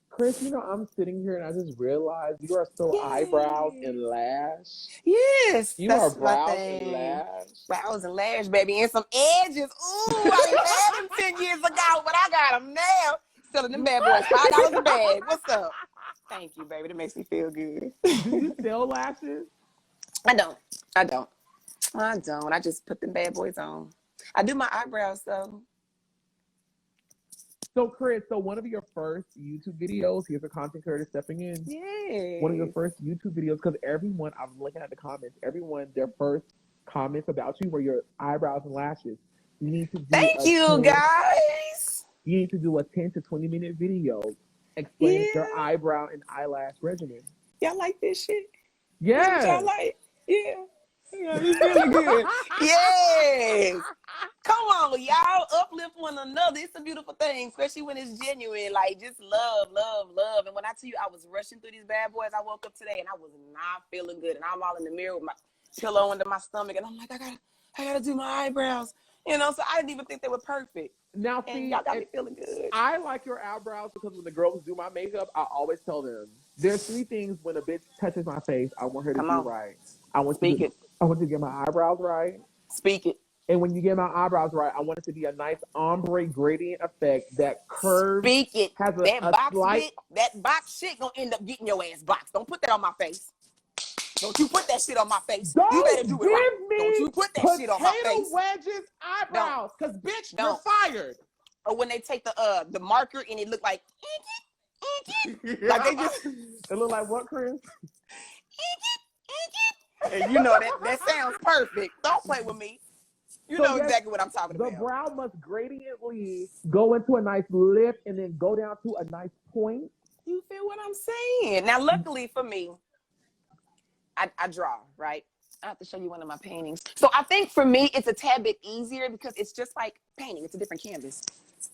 Chris, I'm sitting here and I just realized you are so eyebrows and lash. Yes, You that's are brows my and thing. lash. Brows and lash, baby, and some edges. Ooh, I didn't have them 10 years ago, but I got them now. Selling them bad boys, $5 a bag. What's up? Thank you, baby. That makes me feel good. Do you sell lashes? I don't. I just put them bad boys on. I do my eyebrows though. So, Chris, one of your first YouTube videos, here's a content creator stepping in. Yeah. One of your first YouTube videos, because everyone, I'm looking at the comments, their first comments about you were your eyebrows and lashes. You need to do Thank you, guys. You need to do a 10 to 20-minute video explaining your eyebrow and eyelash regimen. Y'all like this shit? Yeah. Y'all like? Yeah. It's really good. Yes. Come on, y'all. Uplift one another. It's a beautiful thing, especially when it's genuine. Like, just love, love, love. And when I tell you I was rushing through these bad boys, I woke up today and I was not feeling good. And I'm all in the mirror with my pillow under my stomach. And I'm like, I gotta do my eyebrows. So I didn't even think they were perfect. Now, and y'all got me feeling good. I like your eyebrows because when the girls do my makeup, I always tell them, there's 3 things when a bitch touches my face, I want her to do right. I want you to get my eyebrows right. Speak it. And when you get my eyebrows right, I want it to be a nice ombre gradient effect that curves. Speak it. Has that box shit gonna end up getting your ass boxed. Don't put that on my face. Don't you put that shit on my face. You better do it right. Don't you put that shit on my face. Wedges eyebrows, because bitch, you're fired. Or when they take the marker and it look like like they just it look like what, Chris? And that sounds perfect. Don't play with me. You know exactly what I'm talking about. The brow must gradiently go into a nice lip and then go down to a nice point. You feel what I'm saying? Now, luckily for me, I draw, right? I have to show you one of my paintings. So I think for me, it's a tad bit easier because it's just like painting. It's a different canvas.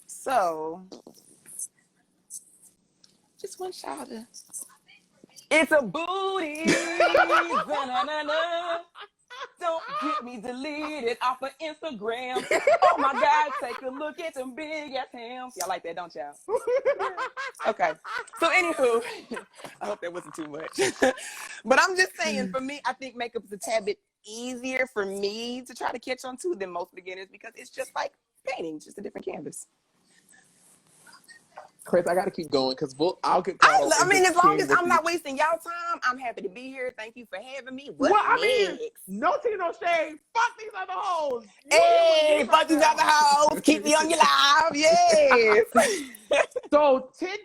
So, just one shoulder. It's a booty. Don't get me deleted off of Instagram. Oh my God, take a look at them big ass hams. Y'all like that, don't y'all? Okay. So anywho, I hope that wasn't too much. But I'm just saying, for me, I think makeup is a tad bit easier for me to try to catch on to than most beginners because it's just like painting, just a different canvas. Chris, I gotta keep going because I'll get caught up. I mean, as long as I'm not wasting y'all time, I'm happy to be here. Thank you for having me. No tea, no shade. Fuck these other hoes. Hey, fuck these other hoes. Keep me on your live. Yes. So, tick,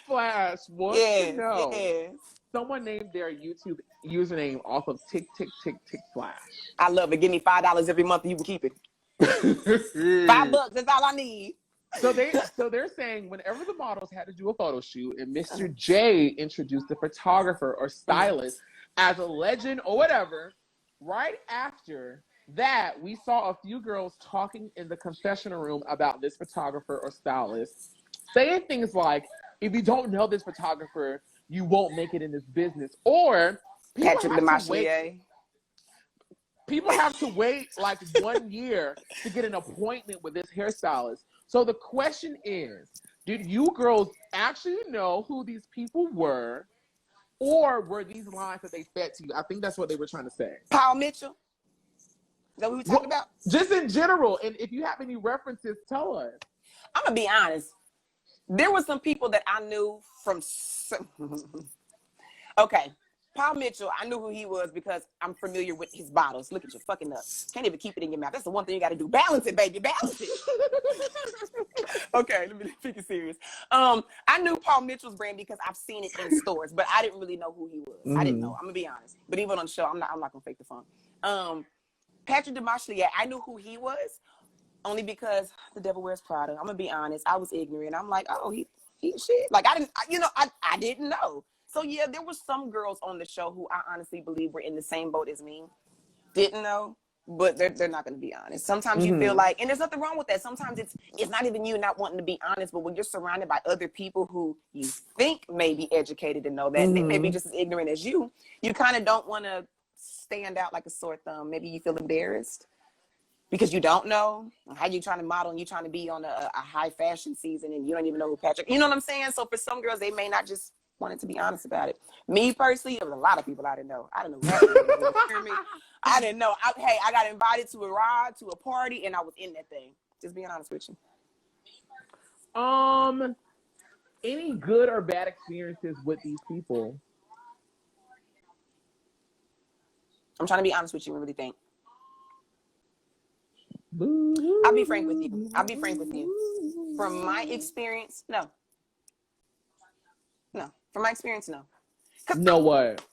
flash. What you know? Yes. Someone named their YouTube username off of tick, flash. I love it. Give me $5 every month and you can keep it. $5, that's all I need. So they're saying whenever the models had to do a photo shoot and Mr. J introduced the photographer or stylist as a legend or whatever, right after that, we saw a few girls talking in the confessional room about this photographer or stylist, saying things like, if you don't know this photographer, you won't make it in this business. Or people have to wait like 1 year to get an appointment with this hairstylist. So the question is, did you girls actually know who these people were? Or were these lines that they fed to you? I think that's what they were trying to say. Paul Mitchell? Is that what we were talking about? Just in general. And if you have any references, tell us. I'm going to be honest. There were some people that I knew from... Okay. Paul Mitchell, I knew who he was because I'm familiar with his bottles. Look at you, fucking up. Can't even keep it in your mouth. That's the one thing you got to do. Balance it, baby. Balance it. Okay, let me take it serious. I knew Paul Mitchell's brand because I've seen it in stores, but I didn't really know who he was. I didn't know. I'm gonna be honest. But even on the show, I'm not gonna fake the fun. Patrick DeMarchelier, I knew who he was only because The Devil Wears Prada. I'm gonna be honest. I was ignorant. I'm like, oh, he shit. Like I didn't know. So yeah, there were some girls on the show who I honestly believe were in the same boat as me. Didn't know, but they're not going to be honest. Sometimes you feel like, and there's nothing wrong with that. Sometimes it's not even you not wanting to be honest, but when you're surrounded by other people who you think may be educated and know that they may be just as ignorant as you kind of don't want to stand out like a sore thumb. Maybe you feel embarrassed because you don't know how you trying to model and you trying to be on a high fashion season and you don't even know who Patrick. You know what I'm saying? So for some girls, they may not just wanted to be honest about it. Me personally, there was a lot of people I didn't know. I didn't know who hear me. I didn't know. I got invited to a ride, to a party, and I was in that thing. Just being honest with you. Any good or bad experiences with these people? I'm trying to be honest with you and really think. I'll be frank with you. From my experience, no. No. From my experience, no. No what?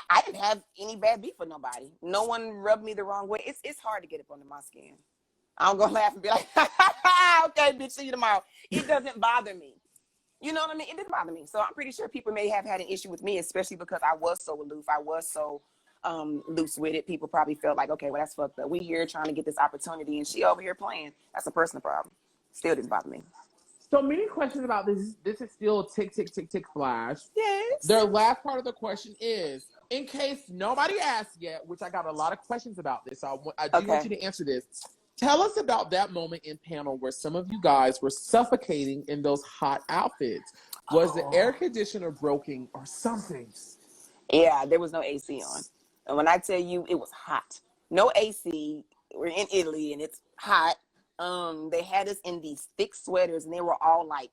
I didn't have any bad beef with nobody. No one rubbed me the wrong way. It's hard to get up under my skin. I'm going to laugh and be like, okay, bitch, see you tomorrow. It doesn't bother me. You know what I mean? It didn't bother me. So I'm pretty sure people may have had an issue with me, especially because I was so aloof. I was so loose with it. People probably felt like, okay, well, that's fucked up. We here trying to get this opportunity and she over here playing. That's a personal problem. Still didn't bother me. So many questions about this. This is still tick, tick, tick, tick, flash. Yes. Their last part of the question is, in case nobody asked yet, which I got a lot of questions about this, so I do want you to answer this. Tell us about that moment in panel where some of you guys were suffocating in those hot outfits. Was the air conditioner broken or something? Yeah, there was no AC on. And when I tell you it was hot, no AC, we're in Italy and it's hot. They had us in these thick sweaters and they were all like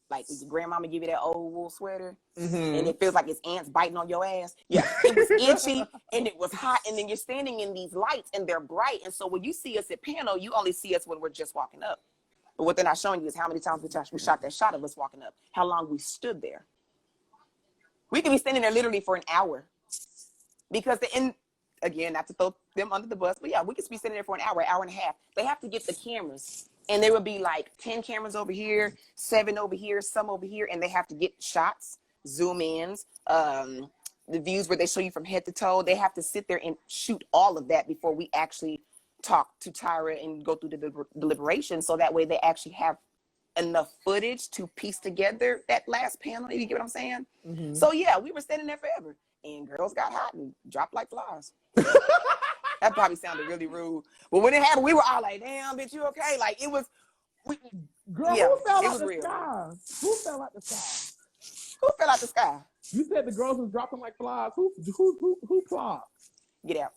your grandmama give you that old wool sweater and it feels like it's ants biting on your ass. Yeah, it was itchy and it was hot. And then you're standing in these lights and they're bright. And so when you see us at panel, you only see us when we're just walking up. But what they're not showing you is how many times we shot that shot of us walking up, how long we stood there. We could be standing there literally for an hour because again, not to throw them under the bus, but yeah, we could be sitting there for an hour and a half. They have to get the cameras, and there would be like 10 cameras over here, 7 over here, some over here, and they have to get shots, zoom ins, the views where they show you from head to toe. They have to sit there and shoot all of that before we actually talk to Tyra and go through the deliberation, so that way they actually have enough footage to piece together that last panel. You get what I'm saying? So yeah, we were standing there forever. And girls got hot and dropped like flies. That probably sounded really rude. But when it happened, we were all like, damn, bitch, you okay? Like, it was... Girl, yeah, who fell out the real. sky? Who fell out the sky? Who fell out the sky? You said the girls was dropping like flies. Who flopped? Get out.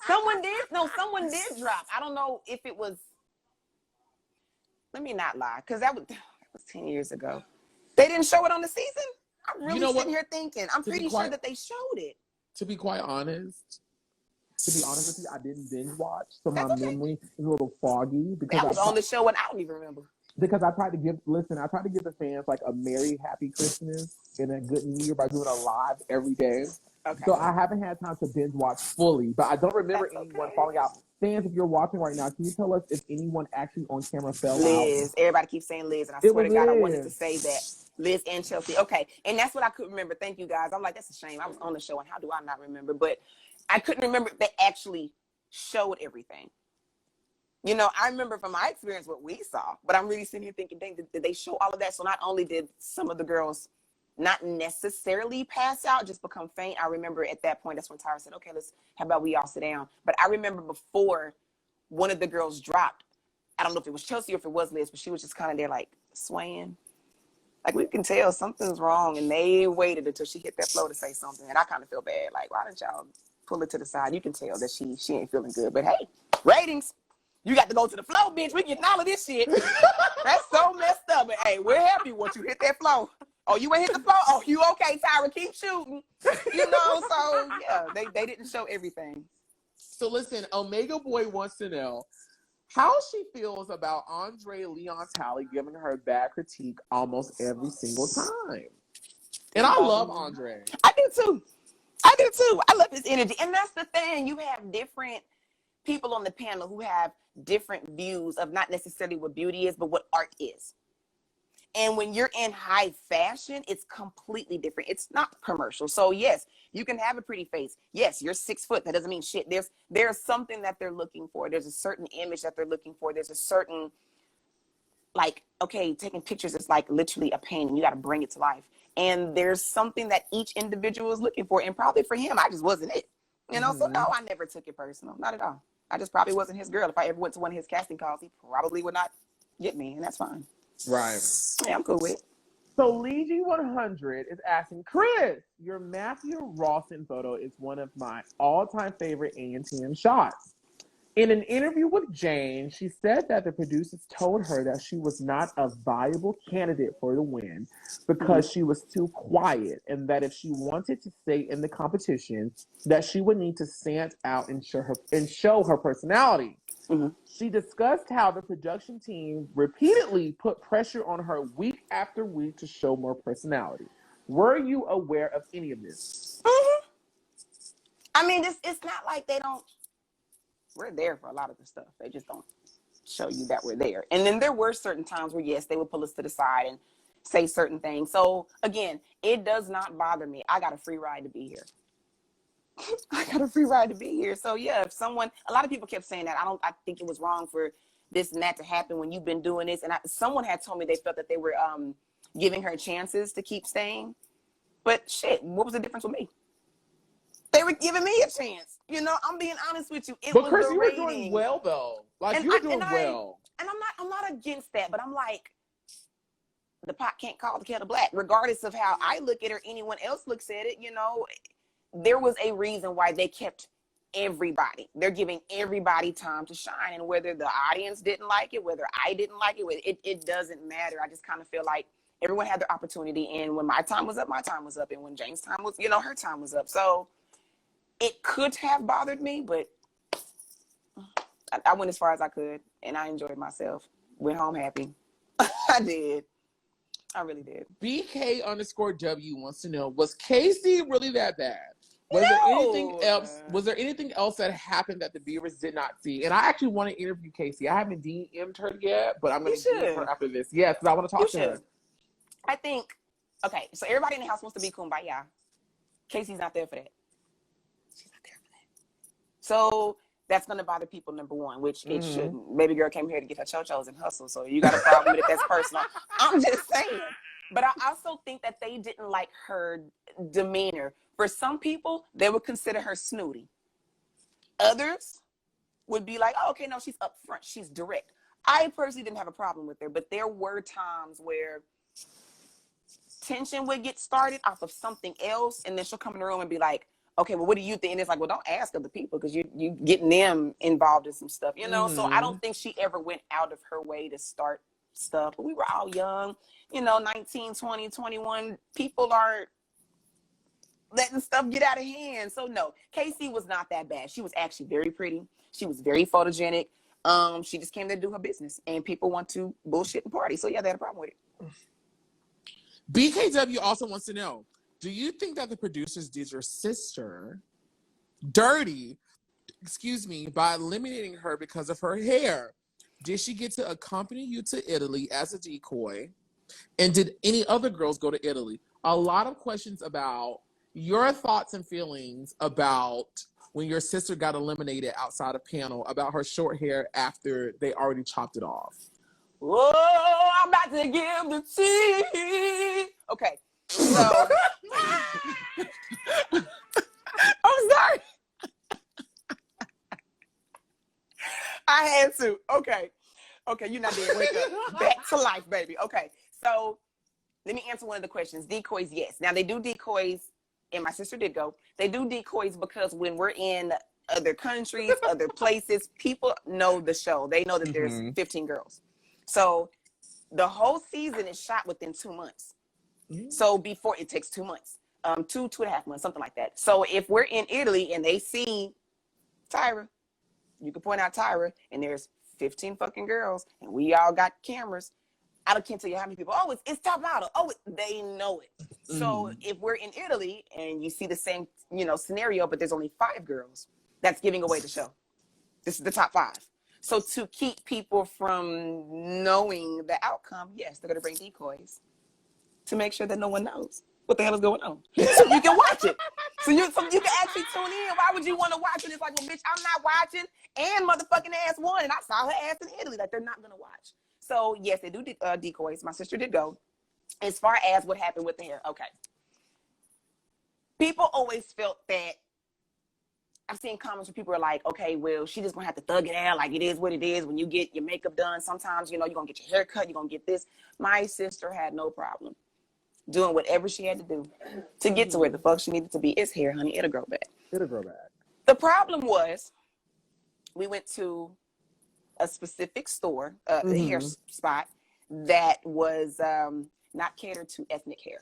Someone did drop. I don't know if it was... Let me not lie, because that was 10 years ago. They didn't show it on the season? I'm really sitting here thinking. I'm pretty sure that they showed it. To be quite honest with you, I didn't binge watch, so my memory is a little foggy. Because that was on the show and I don't even remember. Because I tried to give the fans like a merry, happy Christmas and a good New Year by doing a live every day. Okay. So I haven't had time to binge watch fully, but I don't remember anyone falling out. Fans, if you're watching right now, can you tell us if anyone actually on camera fell out? Liz. Everybody keeps saying Liz, and I swear to God, I wanted to say that. Liz and Chelsea. Okay. And that's what I couldn't remember. Thank you, guys. I'm like, that's a shame. I was on the show, and how do I not remember? But I couldn't remember if they actually showed everything. You know, I remember from my experience what we saw, but I'm really sitting here thinking, dang, did they show all of that? So not only did some of the girls not necessarily pass out, just become faint. I remember at that point, that's when Tyra said, okay, how about we all sit down? But I remember before one of the girls dropped, I don't know if it was Chelsea or if it was Liz, but she was just kind of there like swaying. Like, we can tell something's wrong, and they waited until she hit that floor to say something. And I kind of feel bad. Like, why didn't y'all pull it to the side? You can tell that she ain't feeling good. But hey, ratings. You got to go to the floor, bitch. We getting all of this shit. That's so messed up. But hey, we're happy once you hit that floor. Oh, you ain't hit the floor? Oh, you okay, Tyra? Keep shooting. You know, so yeah, they didn't show everything. So listen, Omega Boy wants to know how she feels about Andre Leon Talley giving her bad critique almost every single time. And I love Andre. I do too. I love his energy. And that's the thing. You have different people on the panel who have different views of not necessarily what beauty is, but what art is. And when you're in high fashion, it's completely different. It's not commercial. So yes, you can have a pretty face. Yes, you're 6 foot. That doesn't mean shit. There's something that they're looking for. There's a certain image that they're looking for. There's a certain, like, okay, taking pictures is like literally a painting. You got to bring it to life. And there's something that each individual is looking for. And probably for him, I just wasn't it. You know, so no, I never took it personal. Not at all. I just probably wasn't his girl. If I ever went to one of his casting calls, he probably would not get me. And that's fine. Right. Yeah, I'm cool with it. So Legie100 is asking, Chris, your Matthew Rosen photo is one of my all-time favorite A&TM shots. In an interview with Jane, she said that the producers told her that she was not a viable candidate for the win because she was too quiet, and that if she wanted to stay in the competition, that she would need to stand out and show her personality. She discussed how the production team repeatedly put pressure on her week after week to show more personality. Were you aware of any of this? I mean, it's not like they don't. We're there for a lot of the stuff. They just don't show you that we're there. And then there were certain times where, yes, they would pull us to the side and say certain things. So again, it does not bother me. I got a free ride to be here. I got a free ride to be here. So yeah, if someone, a lot of people kept saying that. I think it was wrong for this and that to happen when you've been doing this. And someone had told me they felt that they were giving her chances to keep staying. But shit, what was the difference with me? They were giving me a chance. You know, I'm being honest with you. But Chris, you were doing well though. Like, you were doing well. And I'm not against that, but I'm like, the pot can't call the kettle black, regardless of how I look at it or anyone else looks at it. You know, there was a reason why they kept everybody. They're giving everybody time to shine. And whether the audience didn't like it, whether I didn't like it, it doesn't matter. I just kind of feel like everyone had their opportunity. And when my time was up, my time was up. And when Jane's time was, you know, her time was up. So it could have bothered me, but I went as far as I could, and I enjoyed myself. Went home happy. I did. I really did. BK_W wants to know, was Casey really that bad? Was there anything else? Was there anything else that happened that the viewers did not see? And I actually want to interview Casey. I haven't DM'd her yet, but I'm going to DM her after this. Yes, because I want to talk to her. I think, okay, so everybody in the house wants to be kumbaya. Casey's not there for that. She's not there for that. So that's going to bother people, number one, which it shouldn't. Baby girl came here to get her cho-chos and hustle, so you got a problem with it. That's personal. I'm just saying. But I also think that they didn't like her demeanor. For some people, they would consider her snooty. Others would be like, oh, okay, no, she's upfront. She's direct. I personally didn't have a problem with her, but there were times where tension would get started off of something else, and then she'll come in the room and be like, okay, well, what do you think? And it's like, well, don't ask other people because you getting them involved in some stuff, you know? So I don't think she ever went out of her way to start stuff. But we were all young, you know, 19, 20, 21. People are letting stuff get out of hand. So no, Casey was not that bad. She was actually very pretty. She was very photogenic. She just came there to do her business, and people want to bullshit and party. So yeah, they had a problem with it. BKW also wants to know, do you think that the producers did your sister dirty, by eliminating her because of her hair? Did she get to accompany you to Italy as a decoy? And did any other girls go to Italy? A lot of questions about your thoughts and feelings about when your sister got eliminated outside a panel, about her short hair after they already chopped it off. Whoa, I'm about to give the tea. Okay, so I'm sorry. I had to. Okay, you're not dead. Wake up. Back to life, baby. Okay, so let me answer one of the questions. Decoys, yes. Now they do decoys, and my sister did go. They do decoys because when we're in other countries, other places, people know the show. They know that there's 15 girls. So the whole season is shot within 2 months. So before it takes 2 months, 2.5 months, something like that. So if we're in Italy and they see Tyra, you can point out Tyra, and there's 15 fucking girls, and we all got cameras. I can't tell you how many people. Oh, it's top model. Oh, they know it. So if we're in Italy and you see the same, scenario, but there's only 5 girls, that's giving away the show. This is the top 5. So to keep people from knowing the outcome, yes, they're gonna bring decoys to make sure that no one knows what the hell is going on. So you can watch it. So you can actually tune in. Why would you want to watch it? It's like, well, bitch, I'm not watching, and motherfucking ass won, and I saw her ass in Italy. Like, they're not gonna watch. So yes, they do decoys. My sister did go. As far as what happened with the hair, okay. People always felt that. I've seen comments where people are like, okay, well, she just gonna have to thug it out. Like, it is what it is. When you get your makeup done, sometimes, you're gonna get your hair cut, you're gonna get this. My sister had no problem doing whatever she had to do to get to where the fuck she needed to be. It's hair, honey. It'll grow back. It'll grow back. The problem was, we went to a specific store, the hair spot, that was not catered to ethnic hair.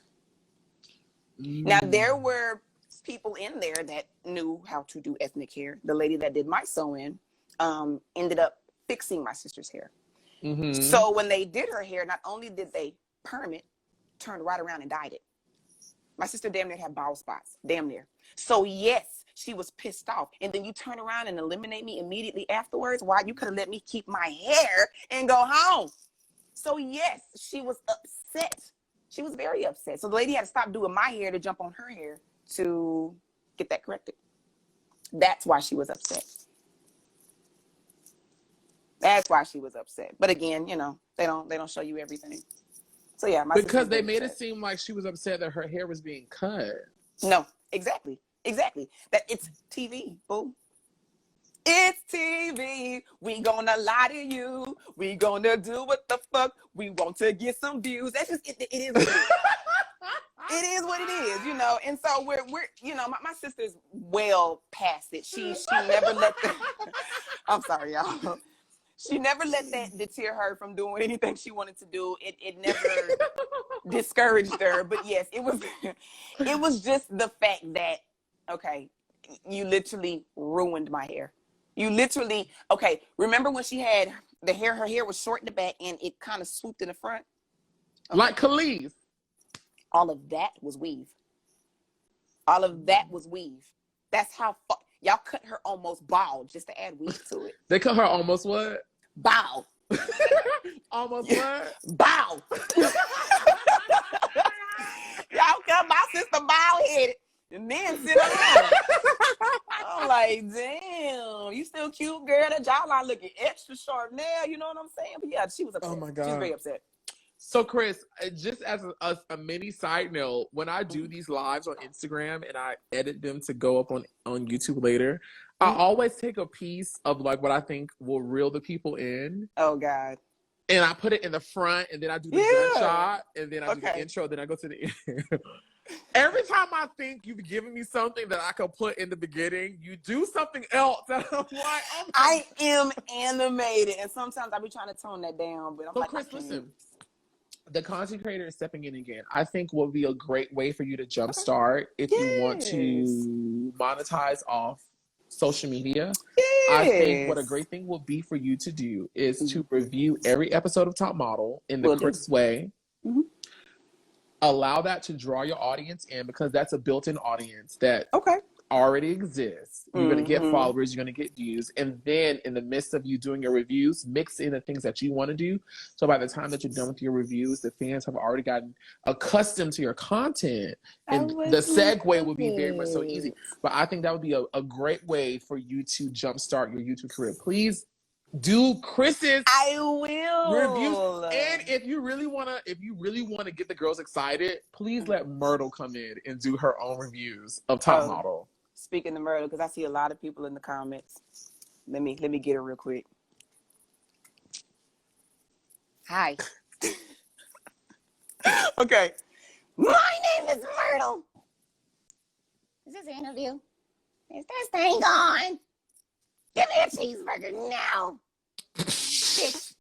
Now, there were people in there that knew how to do ethnic hair. The lady that did my sew-in ended up fixing my sister's hair. So when they did her hair, not only did they perm it, turned right around and dyed it. My sister damn near had bald spots. Damn near. So yes, she was pissed off. And then you turn around and eliminate me immediately afterwards. Why? You could have let me keep my hair and go home. So yes, she was upset. She was very upset. So the lady had to stop doing my hair to jump on her hair to get that corrected. That's why she was upset. That's why she was upset. But again, they don't show you everything. So yeah, because they made it seem like she was upset that her hair was being cut. No, exactly. That it's TV, boo. It's TV. We gonna lie to you. We gonna do what the fuck we want to get some views. That's just it is what it is. It is what it is, And so we're my sister's well past it. She never let the I'm sorry, y'all. She never let that deter her from doing anything she wanted to do. It never discouraged her. But yes, it was just the fact that, okay, you literally ruined my hair. You literally, okay, remember when she had her hair was short in the back and it kind of swooped in the front? Okay. Like Khalees. All of that was weave. That's how y'all cut her almost bald just to add weave to it. They cut her almost what? Bald. Almost what? Bald. Y'all cut my sister bald-headed and then sit around. I'm like, damn, you still cute, girl. That jawline looking extra sharp now. You know what I'm saying? But yeah, she was upset. Oh my God. She was very upset. So Chris, just as a mini side note, when I do these lives on Instagram and I edit them to go up on YouTube later, I always take a piece of like what I think will reel the people in. Oh God. And I put it in the front, and then I do the gunshot, and then I do the intro, then I go to the end. Every time I think you've given me something that I can put in the beginning, you do something else. And I'm like, oh I am animated, and sometimes I be trying to tone that down. But I'm so like, Chris, listen. The content creator is stepping in again. I think will be a great way for you to jumpstart if you want to monetize off social media. I think what a great thing will be for you to do is to review every episode of Top Model in the Chris way. Allow that to draw your audience in, because that's a built-in audience that already exists. You're going to get followers, you're going to get views, and then in the midst of you doing your reviews, mix in the things that you want to do. So by the time that you're done with your reviews, the fans have already gotten accustomed to your content, and the segue will be very much so easy. But I think that would be a great way for you to jumpstart your YouTube career. Please do Chris's reviews, and if you really want to get the girls excited, please let Myrtle come in and do her own reviews of Top Model. Speaking to Myrtle, because I see a lot of people in the comments. Let me get her real quick. Hi. Okay. My name is Myrtle. Is this an interview? Is this thing on? Give me a cheeseburger now. Bitch.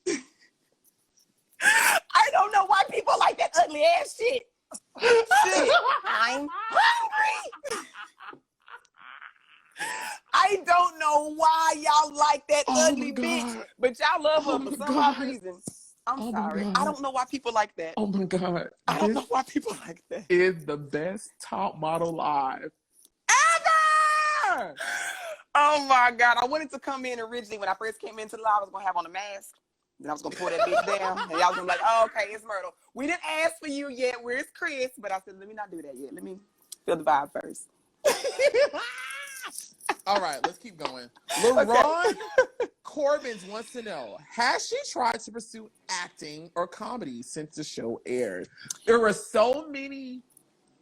I don't know why people like that ugly ass shit. Shit. I'm hungry. I don't know why y'all like that ugly bitch, but y'all love her for some odd reason. I'm sorry. I don't know why people like that. Oh my God. I don't know why people like that. Is the best top model live ever. Oh my God. I wanted to come in originally when I first came into the live. I was going to have on a mask. Then I was going to pull that bitch down. And y'all was going to be like, oh, okay, it's Myrtle. We didn't ask for you yet. Where's Chris? But I said, let me not do that yet. Let me feel the vibe first. All right, let's keep going. LaRon Corbins wants to know, has she tried to pursue acting or comedy since the show aired? There were so many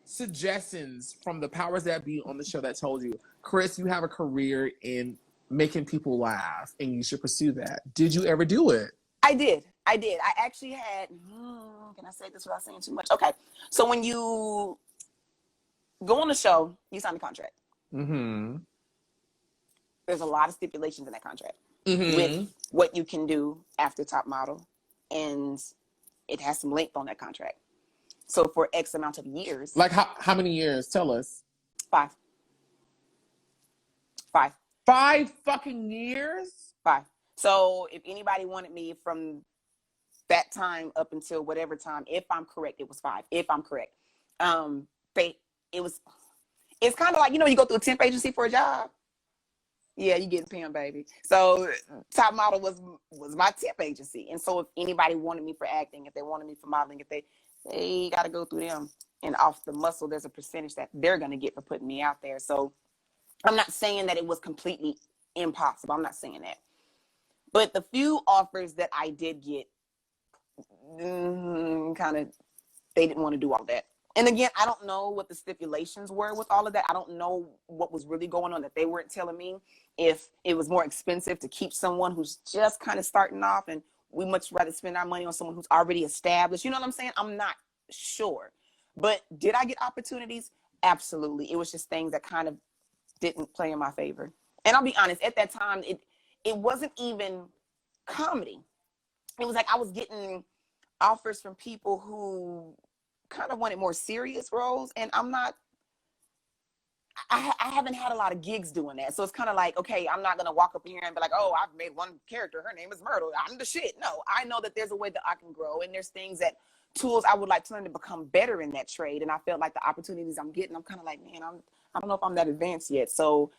suggestions from the powers that be on the show that told you, Chris, you have a career in making people laugh and you should pursue that. Did you ever do it? I did. I actually had, can I say this without saying too much? Okay. So when you go on the show, you sign a contract. Mm-hmm. There's a lot of stipulations in that contract Mm-hmm. with what you can do after top model. And it has some length on that contract. So for X amount of years. Like how many years? Tell us. 5. 5 fucking years? 5. So if anybody wanted me from that time up until whatever time, if I'm correct, it was 5. If I'm correct. It's kind of like, you go through a temp agency for a job. Yeah, you getting pimped, baby. So Top Model was my temp agency. And so if anybody wanted me for acting, if they wanted me for modeling, if they got to go through them. And off the muscle, there's a percentage that they're going to get for putting me out there. So I'm not saying that it was completely impossible. I'm not saying that. But the few offers that I did get, they didn't want to do all that. And again, I don't know what the stipulations were with all of that. I don't know what was really going on that they weren't telling me. If it was more expensive to keep someone who's just kind of starting off, and we much rather spend our money on someone who's already established. You know what I'm saying? I'm not sure. But did I get opportunities? Absolutely. It was just things that kind of didn't play in my favor. And I'll be honest, at that time, it wasn't even comedy. It was like I was getting offers from people who kind of wanted more serious roles, and I haven't had a lot of gigs doing that. So it's kind of like, okay, I'm not going to walk up here and be like, oh, I've made one character. Her name is Myrtle. I'm the shit. No, I know that there's a way that I can grow, and there's tools I would like to learn to become better in that trade. And I felt like the opportunities I'm getting, I'm kind of like, man, I don't know if I'm that advanced yet. So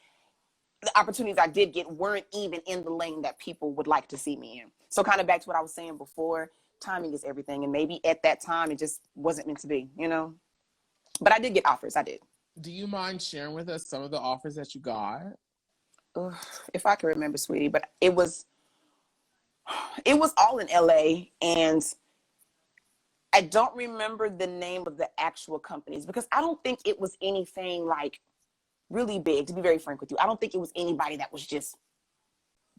the opportunities I did get weren't even in the lane that people would like to see me in. So kind of back to what I was saying before, timing is everything. And maybe at that time, it just wasn't meant to be, But I did get offers. I did. Do you mind sharing with us some of the offers that you got? If I can remember, sweetie, but it was all in LA, and I don't remember the name of the actual companies because I don't think it was anything like really big, to be very frank with you. I don't think it was anybody that was just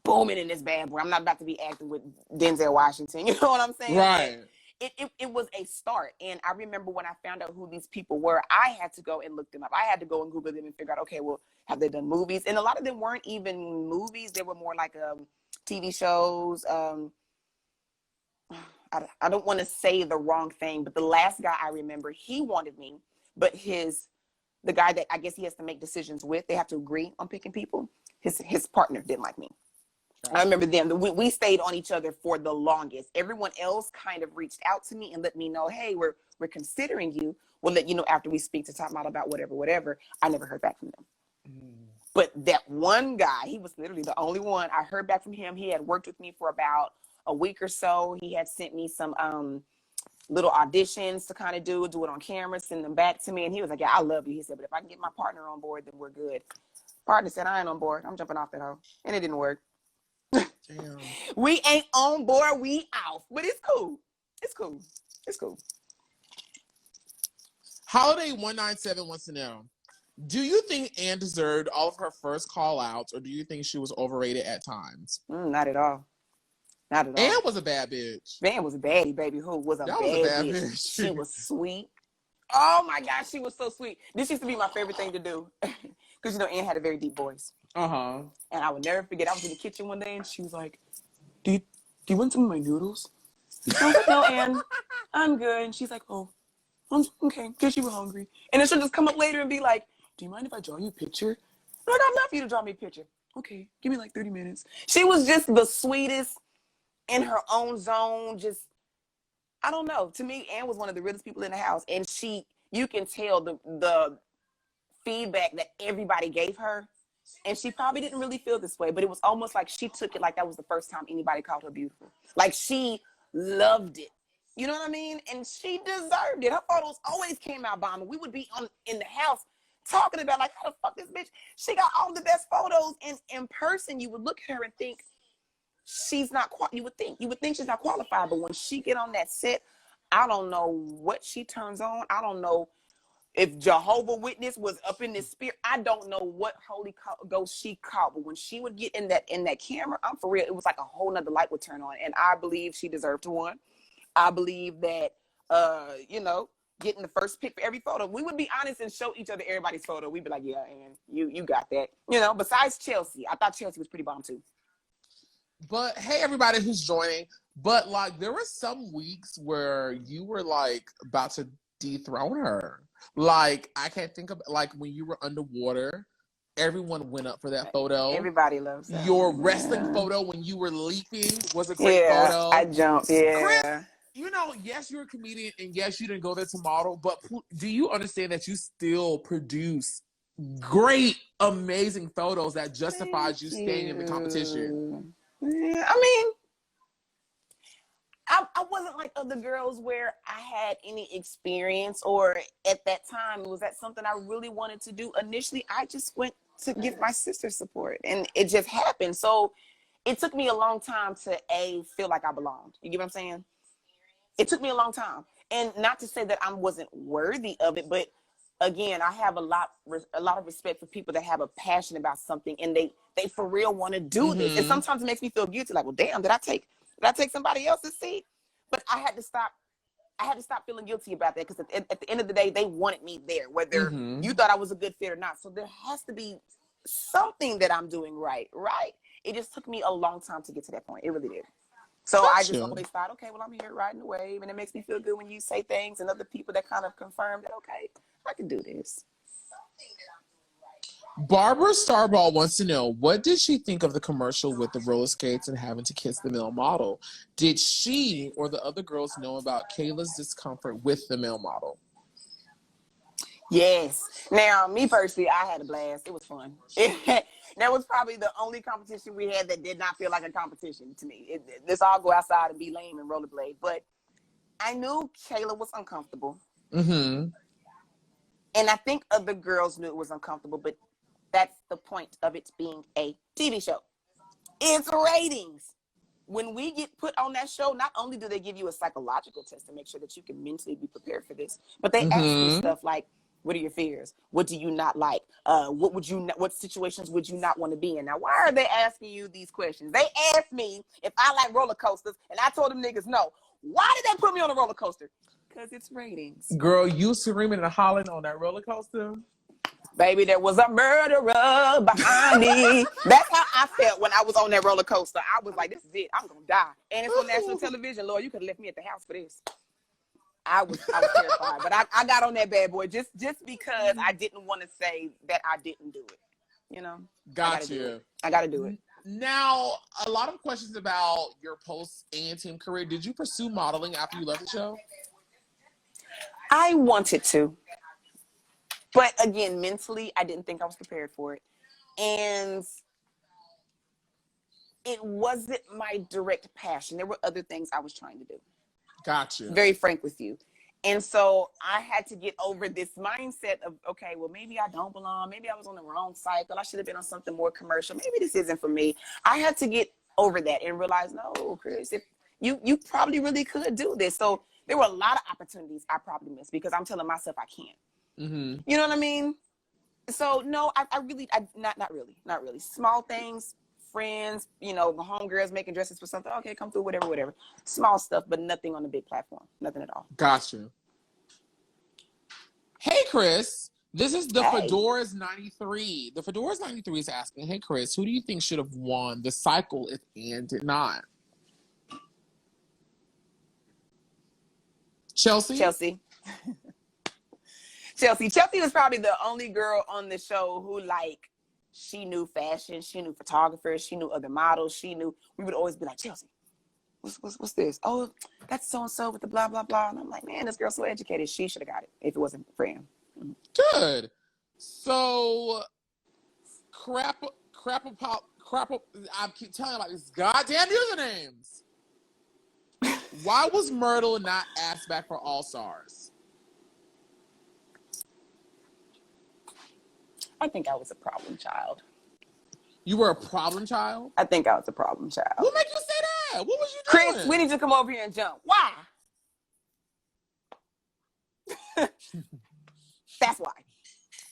booming in this bad boy. I'm not about to be acting with Denzel Washington. You know what I'm saying? Right. It was a start. And I remember when I found out who these people were, I had to go and look them up. I had to go and Google them and figure out, okay, well, have they done movies? And a lot of them weren't even movies. They were more like TV shows. I don't want to say the wrong thing, but the last guy I remember, he wanted me, but the guy that I guess he has to make decisions with, they have to agree on picking people. His partner didn't like me. I remember them. We stayed on each other for the longest. Everyone else kind of reached out to me and let me know, hey, we're considering you. We'll let you know after we speak to Top Model about whatever. I never heard back from them. But that one guy, he was literally the only one. I heard back from him. He had worked with me for about a week or so. He had sent me some little auditions to kind of do it on camera, send them back to me. And he was like, yeah, I love you. He said, but if I can get my partner on board, then we're good. Partner said, I ain't on board. I'm jumping off that hoe. And it didn't work. Damn. We ain't on board, we off. But it's cool. It's cool. Holiday 197 wants to know, do you think Anne deserved all of her first call outs, or do you think she was overrated at times? Not at all. Not at Anne all. was a bad bitch. Van was a baddie, baby. Who was a That was a bad bad bitch. bitch. She was sweet. Oh my gosh, she was so sweet. This used to be my favorite thing to do. Because, you know, Anne had a very deep voice. Uh-huh. And I would never forget, I was in the kitchen one day and she was like, do you want some of my noodles? I was like, no, Anne, I'm good. And she's like, oh, okay, guess you were hungry. And then she'll just come up later and be like, do you mind if I draw you a picture? I'm like, I'd love for you to draw me a picture. Okay, give me like 30 minutes. She was just the sweetest in her own zone. Just, I don't know. To me, Anne was one of the realest people in the house. And you can tell the feedback that everybody gave her. And she probably didn't really feel this way, but it was almost like she took it like that was the first time anybody called her beautiful. Like she loved it. You know what I mean? And she deserved it. Her photos always came out bombing. We would be in the house talking about like, how the fuck this bitch? She got all the best photos. And in person, you would look at her and think she's not. You would think she's not qualified. But when she get on that set, I don't know what she turns on. I don't know if Jehovah Witness was up in this spirit. I don't know what Holy Ghost she caught, but when she would get in that camera, I'm for real, it was like a whole nother light would turn on. And I believe she deserved to win. I believe that, you know, getting the first pick for every photo, we would be honest and show each other everybody's photo. We'd be like, yeah, and you got that. You know, besides Chelsea, I thought Chelsea was pretty bomb too. But hey, everybody who's joining. But like, there were some weeks where you were like about to dethrone her. Like, I can't think of, like, when you were underwater, everyone went up for that photo. Everybody loves that. Your wrestling photo when you were leaping was a great photo. I jumped. Yeah. Chris, you know, yes, you're a comedian, and yes, you didn't go there to model, but do you understand that you still produce great, amazing photos that justifies you staying in the competition? Yeah, I mean, I wasn't like other girls where I had any experience, or at that time, was that something I really wanted to do? Initially, I just went to give my sister support, and it just happened. So it took me a long time to feel like I belonged. You get what I'm saying? It took me a long time. And not to say that I wasn't worthy of it, but again, I have a lot of respect for people that have a passion about something and they for real want to do this. And sometimes it makes me feel guilty, like, well, damn, did I take somebody else's seat? But I had to stop feeling guilty about that, because at the end of the day, they wanted me there, whether you thought I was a good fit or not. So there has to be something that I'm doing right? It just took me a long time to get to that point. It really did. So I just always thought, okay, well, I'm here riding the wave, and it makes me feel good when you say things and other people that kind of confirm that, okay, I can do this. Barbara Starball wants to know, what did she think of the commercial with the roller skates and having to kiss the male model? Did she or the other girls know about Kayla's discomfort with the male model? Yes. Now, me personally, I had a blast. It was fun. That was probably the only competition we had that did not feel like a competition to me. Let's all go outside and be lame and rollerblade. But I knew Kayla was uncomfortable. And I think other girls knew it was uncomfortable, but that's the point of it being a TV show. It's ratings. When we get put on that show, not only do they give you a psychological test to make sure that you can mentally be prepared for this, but they ask you stuff like, what are your fears? What do you not like? What situations would you not want to be in? Now, why are they asking you these questions? They asked me if I like roller coasters, and I told them niggas no. Why did they put me on a roller coaster? Because it's ratings. Girl, you screaming and hollering on that roller coaster? Baby, there was a murderer behind me. That's how I felt when I was on that roller coaster. I was like, this is it. I'm going to die. And it's on national television. Lord, you could have left me at the house for this. I was terrified. But I got on that bad boy just because I didn't want to say that I didn't do it. You know? Got you. I got to do it. Now, a lot of questions about your post-A&T career. Did you pursue modeling after you left the show? I wanted to. But again, mentally, I didn't think I was prepared for it. And it wasn't my direct passion. There were other things I was trying to do. Gotcha. Very frank with you. And so I had to get over this mindset of, okay, well, maybe I don't belong. Maybe I was on the wrong cycle. I should have been on something more commercial. Maybe this isn't for me. I had to get over that and realize, no, Chris, if you probably really could do this. So there were a lot of opportunities I probably missed because I'm telling myself I can't. You know what I mean? So no, not really. Small things, friends, you know, the homegirls making dresses for something. Okay, come through, whatever. Small stuff, but nothing on the big platform. Nothing at all. Gotcha. Hey, Chris. This is the Hey. Fedora's 93. The Fedora's 93 is asking, hey, Chris, who do you think should have won the cycle if Anne did not? Chelsea? Chelsea. Chelsea was probably the only girl on the show who, like, she knew fashion, she knew photographers, she knew other models, she knew. We would always be like, Chelsea, what's this? Oh, that's so-and-so with the blah, blah, blah. And I'm like, man, this girl's so educated. She should have got it if it wasn't for him. Good. So, crap, I keep telling you about these goddamn usernames. Why was Myrtle not asked back for All Stars? I think I was a problem child. You were a problem child? I think I was a problem child. What made you say that? What was you doing? Chris, we need to come over here and jump. Why? That's why.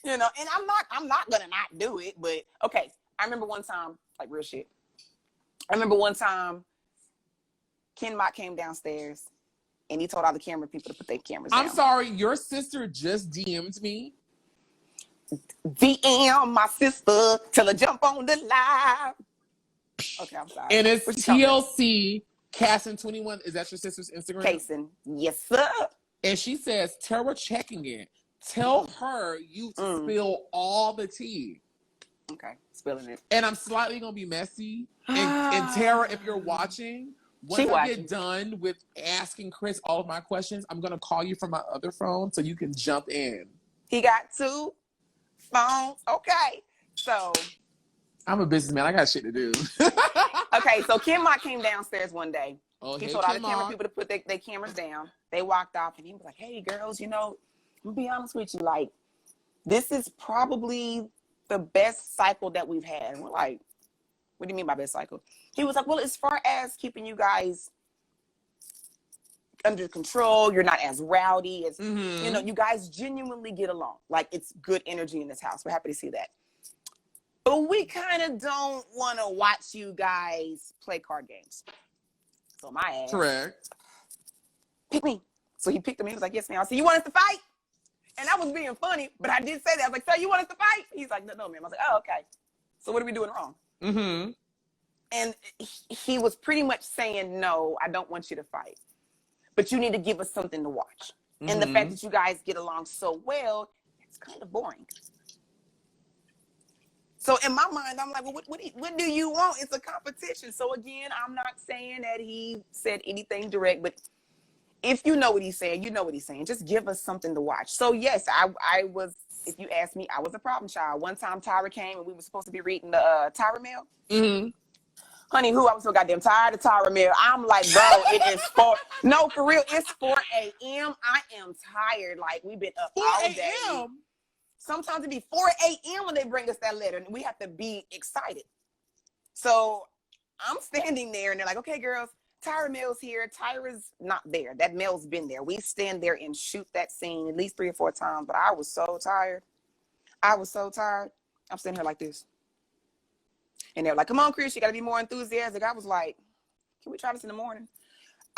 You know, and I'm not gonna not do it, but okay. I remember one time, like real shit. I remember one time Ken Mott came downstairs and he told all the camera people to put their cameras down. I'm sorry, your sister just DM'd me. DM my sister, tell her jump on the live. Okay, I'm sorry. And it's What you talking about? TLC Cassin 21. Is that your sister's Instagram? Cason. Yes, sir. And she says, Terra checking it. Tell her you spill all the tea. Okay, spilling it. And I'm slightly going to be messy. And Terra, if you're watching, once I get done with asking Chris all of my questions, I'm going to call you from my other phone so you can jump in. He got 2 phones. Okay, so. I'm a businessman. I got shit to do. Okay, so Ken Mott came downstairs one day. Oh, he hey, told all the Kim camera Mott. people to put their cameras down. They walked off, and he was like, hey, girls, you know, I'm going to be honest with you. Like, this is probably the best cycle that we've had. And we're like, what do you mean by best cycle? He was like, well, as far as keeping you guys under control, you're not as rowdy as, you know, you guys genuinely get along. Like, it's good energy in this house. We're happy to see that. But we kind of don't want to watch you guys play card games. So my ass. Correct. Pick me. So he picked him. He was like, yes, ma'am. I said, you want us to fight? And I was being funny, but I did say that. I was like, sir, you want us to fight? He's like, no, ma'am. I was like, oh, okay. So what are we doing wrong? Mm-hmm. And he was pretty much saying, no, I don't want you to fight. But you need to give us something to watch. Mm-hmm. And the fact that you guys get along so well, it's kind of boring. So in my mind, I'm like, well, what do you want? It's a competition. So again, I'm not saying that he said anything direct, but if you know what he's saying, you know what he's saying. Just give us something to watch. So yes, I was, if you ask me, I was a problem child. One time Tyra came and we were supposed to be reading the Tyra mail. Mm-hmm. Honey, I was so goddamn tired of Tyra mail. I'm like, bro, it is no, for real, it's 4 a.m. I am tired. Like, we've been up all day. Sometimes it be 4 a.m. when they bring us that letter, and we have to be excited. So I'm standing there, and they're like, okay, girls, Tyra mail's here. Tyra's not there. That mail's been there. We stand there and shoot that scene at least 3 or 4 times, but I was so tired. I'm sitting here like this. And they're like, come on, Chris, you got to be more enthusiastic. I was like, can we try this in the morning?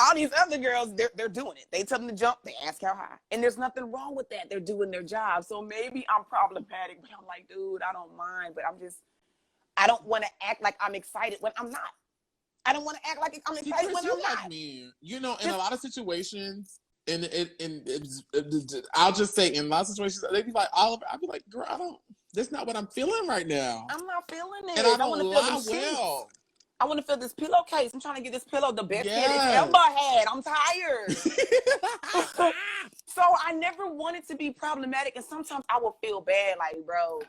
All these other girls, they're doing it. They tell them to jump. They ask how high. And there's nothing wrong with that. They're doing their job. So maybe I'm problematic, but I'm like, dude, I don't mind. But I don't want to act like I'm excited when I'm not. I don't want to act like I'm excited when I'm not. Like me. You know, in a lot of situations, I'll just say in a lot of situations, they'd be like, Oliver, I'd be like, girl, that's not what I'm feeling right now. I'm not feeling it. And I don't want to feel them well. I want to feel this pillowcase. I'm trying to get this pillow the best fit it's ever had. I'm tired. So I never wanted to be problematic. And sometimes I will feel bad. Like, bro,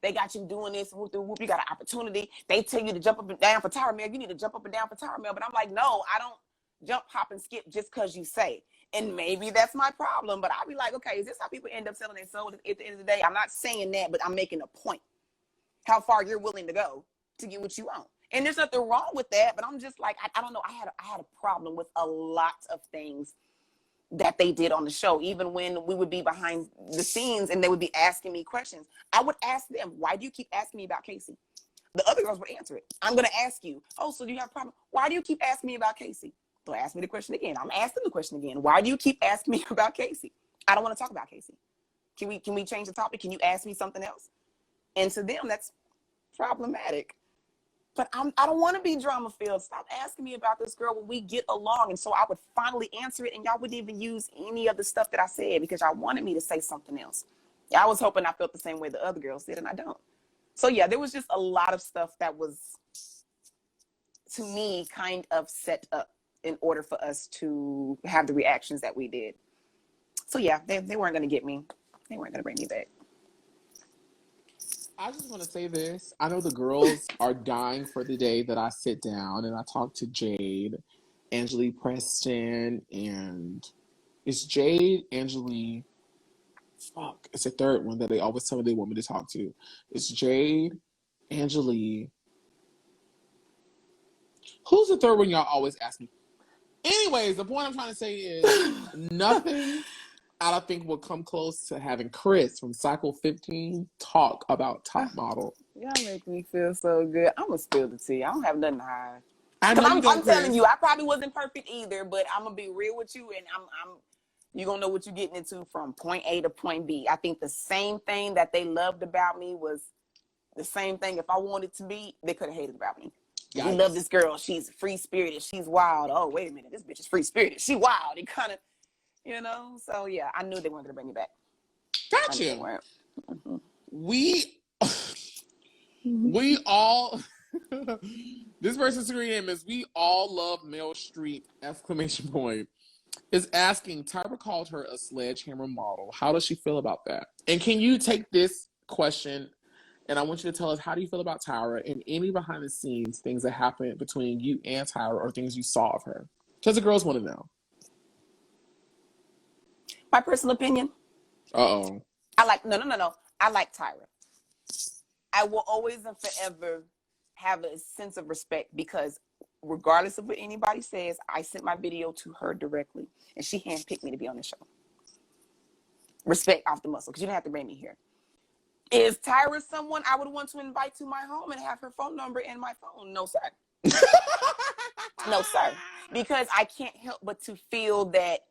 they got you doing this. Whoop, whoop, you got an opportunity. They tell you to jump up and down for Tyra mail. You need to jump up and down for Tyra mail. But I'm like, no, I don't jump, hop, and skip just because you say. And maybe that's my problem. But I'll be like, okay, is this how people end up selling their soul at the end of the day? I'm not saying that, but I'm making a point. How far you're willing to go to get what you want. And there's nothing wrong with that, but I'm just like, I don't know. I had a problem with a lot of things that they did on the show. Even when we would be behind the scenes and they would be asking me questions, I would ask them, why do you keep asking me about Casey? the other girls would answer it. I'm going to ask you, oh, so do you have a problem? Why do you keep asking me about Casey? So ask me the question again. I'm asking the question again. Why do you keep asking me about Casey? I don't want to talk about Casey. Can we change the topic? Can you ask me something else? And to them, that's problematic. But I don't want to be drama filled. Stop asking me about this girl when we get along. And so I would finally answer it, and y'all wouldn't even use any of the stuff that I said because y'all wanted me to say something else. Yeah, I was hoping I felt the same way the other girls did, and I don't. So yeah, there was just a lot of stuff that was, to me, kind of set up in order for us to have the reactions that we did. So yeah, they weren't going to get me. They weren't going to bring me back. I just want to say this. I know the girls are dying for the day that I sit down and I talk to Jade, Angelique Preston, and it's Jade, Angelique. Fuck, it's a third one that they always tell me they want me to talk to. It's Jade, Angelique. Who's the third one y'all always ask me? Anyways, the point I'm trying to say is nothing I don't think will come close to having Chris from Cycle 15 talk about Top Model. Y'all make me feel so good. I'm going to spill the tea. I don't have nothing to hide. I know you don't, I'm telling you, I probably wasn't perfect either, but I'm going to be real with you, and you're going to know what you're getting into from point A to point B. I think the same thing that they loved about me was the same thing if I wanted to be, they could have hated about me. Yikes. We love this girl. She's free-spirited. She's wild. Oh, wait a minute. This bitch is free-spirited. She wild. It kind of, you know? So, yeah, I knew they weren't going to bring me back. Got you. Mm-hmm. We all, this person's name is We All Love Mel Street, ! Is asking, Tyra called her a sledgehammer model. How does she feel about that? And can you take this question, and I want you to tell us, how do you feel about Tyra and any behind the scenes things that happened between you and Tyra or things you saw of her? Because the girls want to know. My personal opinion? Uh-oh. No. I like Tyra. I will always and forever have a sense of respect because regardless of what anybody says, I sent my video to her directly, and she handpicked me to be on the show. Respect off the muscle, because you didn't have to bring me here. Is Tyra someone I would want to invite to my home and have her phone number in my phone? No, sir. No, sir. Because I can't help but to feel that,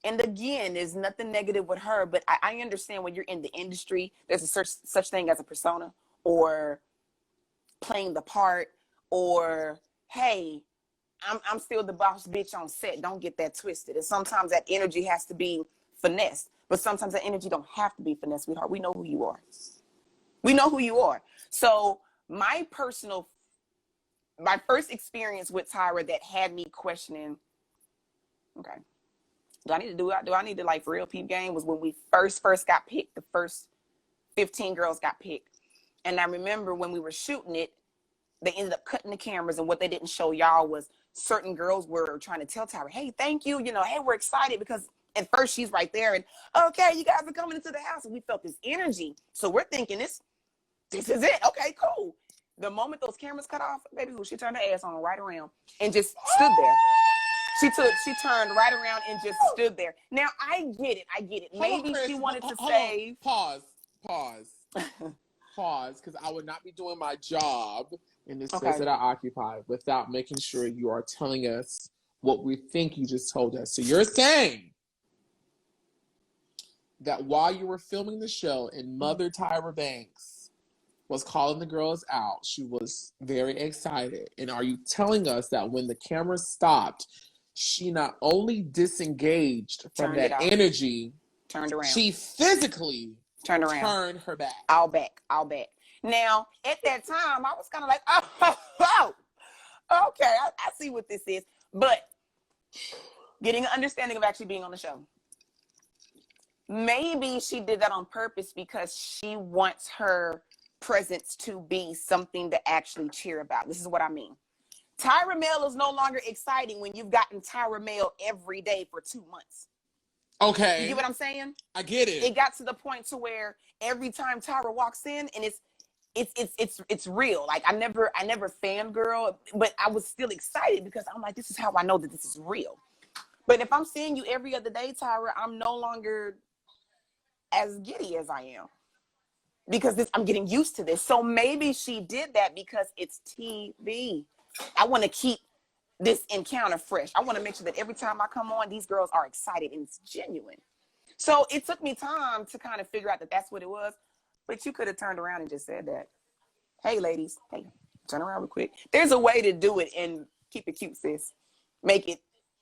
and again, there's nothing negative with her, but I understand when you're in the industry, there's a such thing as a persona or playing the part or, hey, I'm still the boss bitch on set. Don't get that twisted. And sometimes that energy has to be finessed, but sometimes that energy don't have to be finessed, sweetheart. We know who you are. We know who you are. So my first experience with Tyra that had me questioning, okay, do I need to like for real peep game was when we first got picked. The first 15 girls got picked. And I remember when we were shooting it, they ended up cutting the cameras, and what they didn't show y'all was certain girls were trying to tell Tyra, hey, thank you. You know, hey, we're excited because at first she's right there and, okay, you guys are coming into the house. And we felt this energy. So we're thinking this is it. Okay, cool. The moment those cameras cut off, baby, she turned her ass on right around and just stood there. She turned right around and just stood there. Now, I get it. Maybe she wanted to save. Pause, because I would not be doing my job in this space that I occupy without making sure you are telling us what we think you just told us. So you're saying that while you were filming the show and Mother Tyra Banks was calling the girls out, she was very excited. And are you telling us that when the camera stopped, she not only disengaged from that energy, turned around, she physically turned her back? I'll back. Now, at that time, I was kind of like, oh, okay, I see what this is. But getting an understanding of actually being on the show. Maybe she did that on purpose because she wants her presence to be something to actually cheer about. This is what I mean. Tyra Mail is no longer exciting when you've gotten Tyra Mail every day for 2 months. Okay. You get what I'm saying? I get it. It got to the point to where every time Tyra walks in, and it's real. Like I never fangirl, but I was still excited because I'm like, this is how I know that this is real. But if I'm seeing you every other day, Tyra, I'm no longer as giddy as I am. because I'm getting used to this. So maybe she did that because it's TV. I want to keep this encounter fresh. I want to make sure that every time I come on, these girls are excited and it's genuine. So it took me time to kind of figure out that that's what it was. But you could have turned around and just said that. Hey, ladies, hey, turn around real quick. There's a way to do it and keep it cute, sis. Make it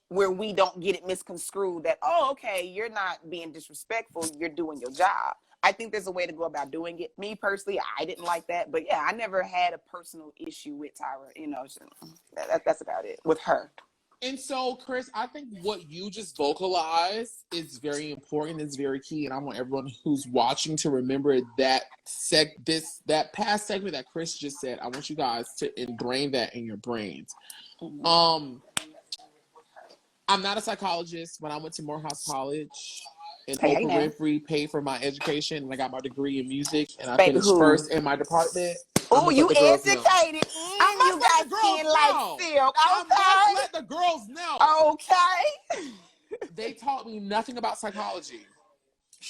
where we don't get it misconstrued that, oh, okay, you're not being disrespectful. You're doing your job. I think there's a way to go about doing it. Me personally, I didn't like that. But yeah, I never had a personal issue with Tyra. You know, that's about it with her. And so, Chris, I think what you just vocalized is very important. It's very key, and I want everyone who's watching to remember that that past segment that Chris just said. I want you guys to ingrain that in your brains. Mm-hmm. I'm not a psychologist. When I went to Morehouse College, and Oprah Winfrey paid for my education, and I got my degree in music, and I finished first in my department. Oh, you educated, and you got skin like silk. I must let the girls know. Okay. They taught me nothing about psychology.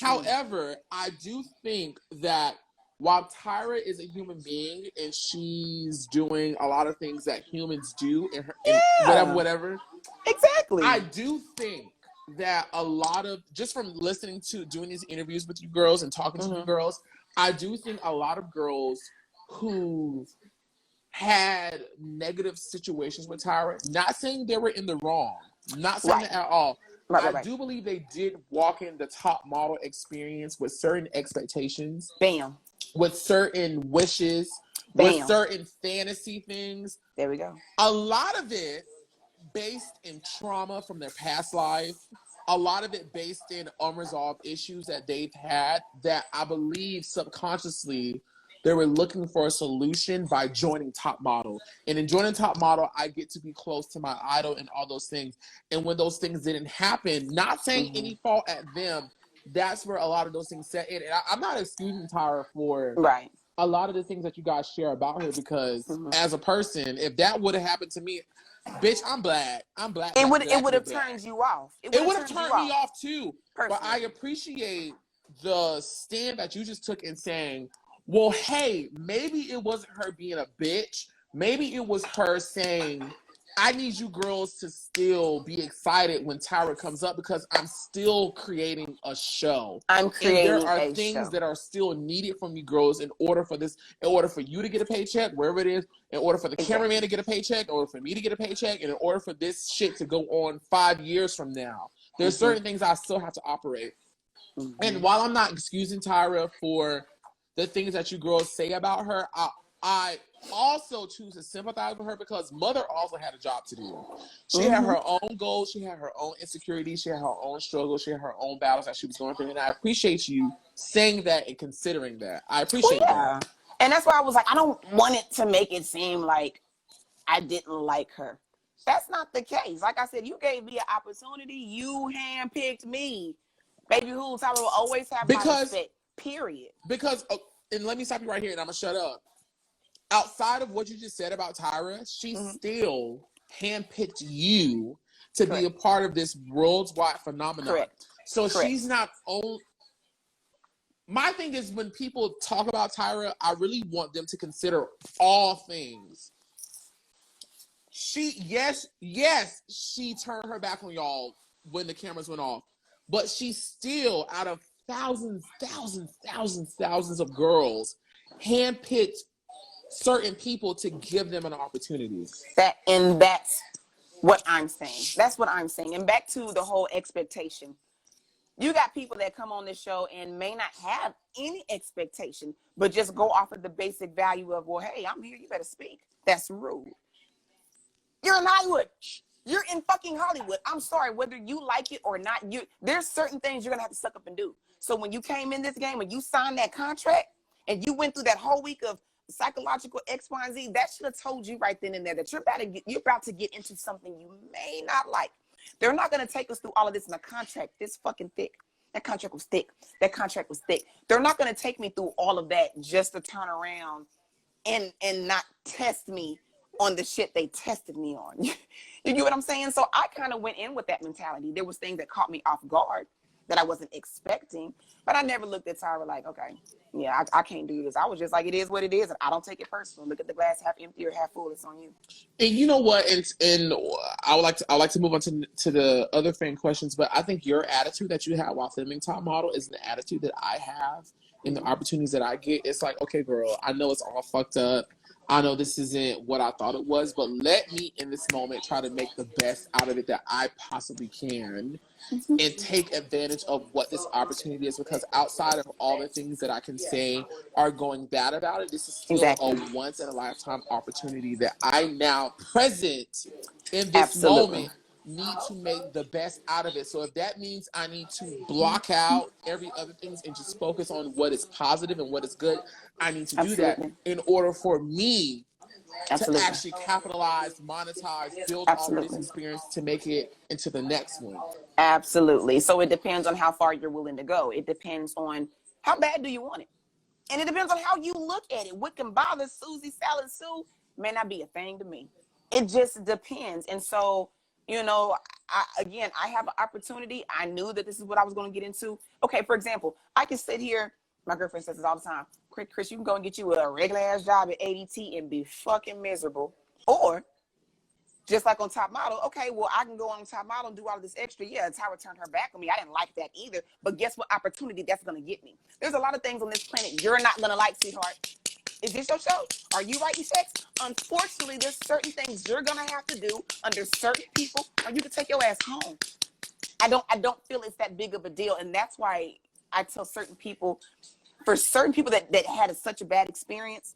However, I do think that while Tyra is a human being and she's doing a lot of things that humans do in whatever. Exactly. I do think that a lot of, just from listening to doing these interviews with you girls and talking to you girls, I do think a lot of girls who had negative situations with Tyra, not saying they were in the wrong, not saying that at all. I do believe they did walk in the top model experience with certain expectations. Bam. With certain wishes. Bam. With certain fantasy things. There we go. A lot of it based in trauma from their past life. A lot of it based in unresolved issues that they've had that I believe subconsciously they were looking for a solution by joining Top Model. And in joining Top Model, I get to be close to my idol and all those things. And when those things didn't happen, not saying any fault at them, that's where a lot of those things set in. And I'm not excusing Tyra for a lot of the things that you guys share about her because as a person, if that would have happened to me, bitch, I'm black. I'm black. It would have turned you off. It would have turned me off too. Personally. But I appreciate the stand that you just took in saying, well, hey, maybe it wasn't her being a bitch. Maybe it was her saying, I need you girls to still be excited when Tyra comes up because I'm still creating a show. I'm creating and there are things that are still needed from you girls in order for you to get a paycheck, wherever it is, in order for the cameraman to get a paycheck, in order for me to get a paycheck, and in order for this shit to go on 5 years from now. There's certain things I still have to operate. And while I'm not excusing Tyra for the things that you girls say about her, I also choose to sympathize with her because Mother also had a job to do. She had her own goals, she had her own insecurities, she had her own struggles, she had her own battles that she was going through. And I appreciate you saying that and considering that. I appreciate that. And that's why I was like, I don't want it to make it seem like I didn't like her. That's not the case. Like I said, you gave me an opportunity. You handpicked me. Baby Who Tyra will always have my respect. Period. Because, and let me stop you right here and I'm going to shut up. Outside of what you just said about Tyra, she still handpicked you to be a part of this worldwide phenomenon. So she's not only... My thing is when people talk about Tyra, I really want them to consider all things. She turned her back on y'all when the cameras went off. But she still, out of thousands of girls, handpicked certain people to give them an opportunity. That's what I'm saying. That's what I'm saying. And back to the whole expectation. You got people that come on this show and may not have any expectation, but just go off of the basic value of, well, hey, I'm here, you better speak. That's rude. You're in Hollywood. You're in fucking Hollywood. I'm sorry, whether you like it or not, there's certain things you're going to have to suck up and do. So when you came in this game, when you signed that contract and you went through that whole week of psychological X, Y, and Z, that should have told you right then and there that you're about to get into something you may not like. They're not going to take us through all of this in a contract this fucking thick. That contract was thick. That contract was thick. They're not going to take me through all of that just to turn around and not test me on the shit they tested me on. You get what I'm saying? So I kind of went in with that mentality. There was things that caught me off guard, that I wasn't expecting. But I never looked at Tyra like, okay, yeah, I can't do this. I was just like, it is what it is, and I don't take it personal. Look at the glass half empty or half full. It's on you. And you know what? And I would like to move on to the other fan questions, but I think your attitude that you have while filming Top Model is the attitude that I have in the opportunities that I get. It's like, okay, girl, I know it's all fucked up. I know this isn't what I thought it was, but let me in this moment try to make the best out of it that I possibly can and take advantage of what this opportunity is, because outside of all the things that I can say are going bad about it, this is still a once in a lifetime opportunity that I now present in this moment need to make the best out of it. So if that means I need to block out every other things and just focus on what is positive and what is good, I need to do that in order for me to actually capitalize, monetize, build off of this experience to make it into the next one. Absolutely. So it depends on how far you're willing to go. It depends on how bad do you want it. And it depends on how you look at it. What can bother Susie Salad Sue may not be a thing to me. It just depends. And so, you know, I have an opportunity. I knew that this is what I was going to get into. Okay, for example, I can sit here. My girlfriend says this all the time. Chris, you can go and get you a regular ass job at ADT and be fucking miserable. Or just like on Top Model, okay, well, I can go on Top Model and do all of this extra. Yeah, Tyra turned her back on me. I didn't like that either. But guess what opportunity that's going to get me? There's a lot of things on this planet you're not going to like, sweetheart. Is this your show? Are you writing checks? Unfortunately, there's certain things you're going to have to do under certain people, or you can take your ass home. I don't feel it's that big of a deal. And that's why I tell certain people, for certain people that had such a bad experience,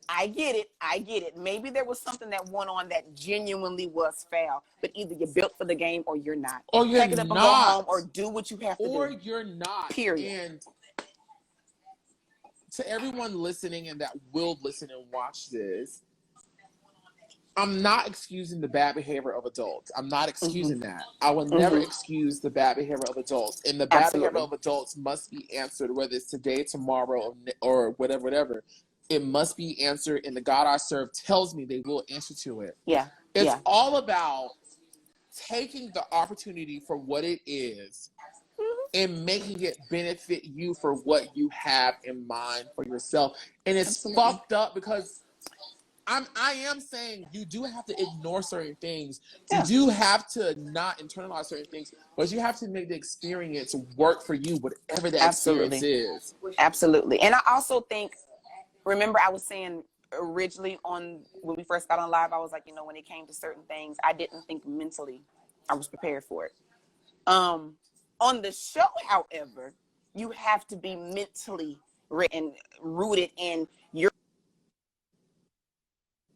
I get it. Maybe there was something that went on that genuinely was foul, but either you're built for the game or you're not. Or you're Pack it up and go home, or do what you have to do. Or you're not. Period. And to everyone listening and that will listen and watch this, I'm not excusing the bad behavior of adults. I'm not excusing that. I will never excuse the bad behavior of adults. And the bad behavior of adults must be answered, whether it's today, tomorrow, or whatever. It must be answered, and the God I serve tells me they will answer to it. Yeah. It's all about taking the opportunity for what it is and making it benefit you for what you have in mind for yourself. And it's fucked up because I am saying you do have to ignore certain things. You do have to not internalize certain things, but you have to make the experience work for you, whatever that experience is. Absolutely. And I also think, remember I was saying originally when we first got on live, I was like, you know, when it came to certain things, I didn't think mentally I was prepared for it. On the show, however, you have to be mentally rooted in your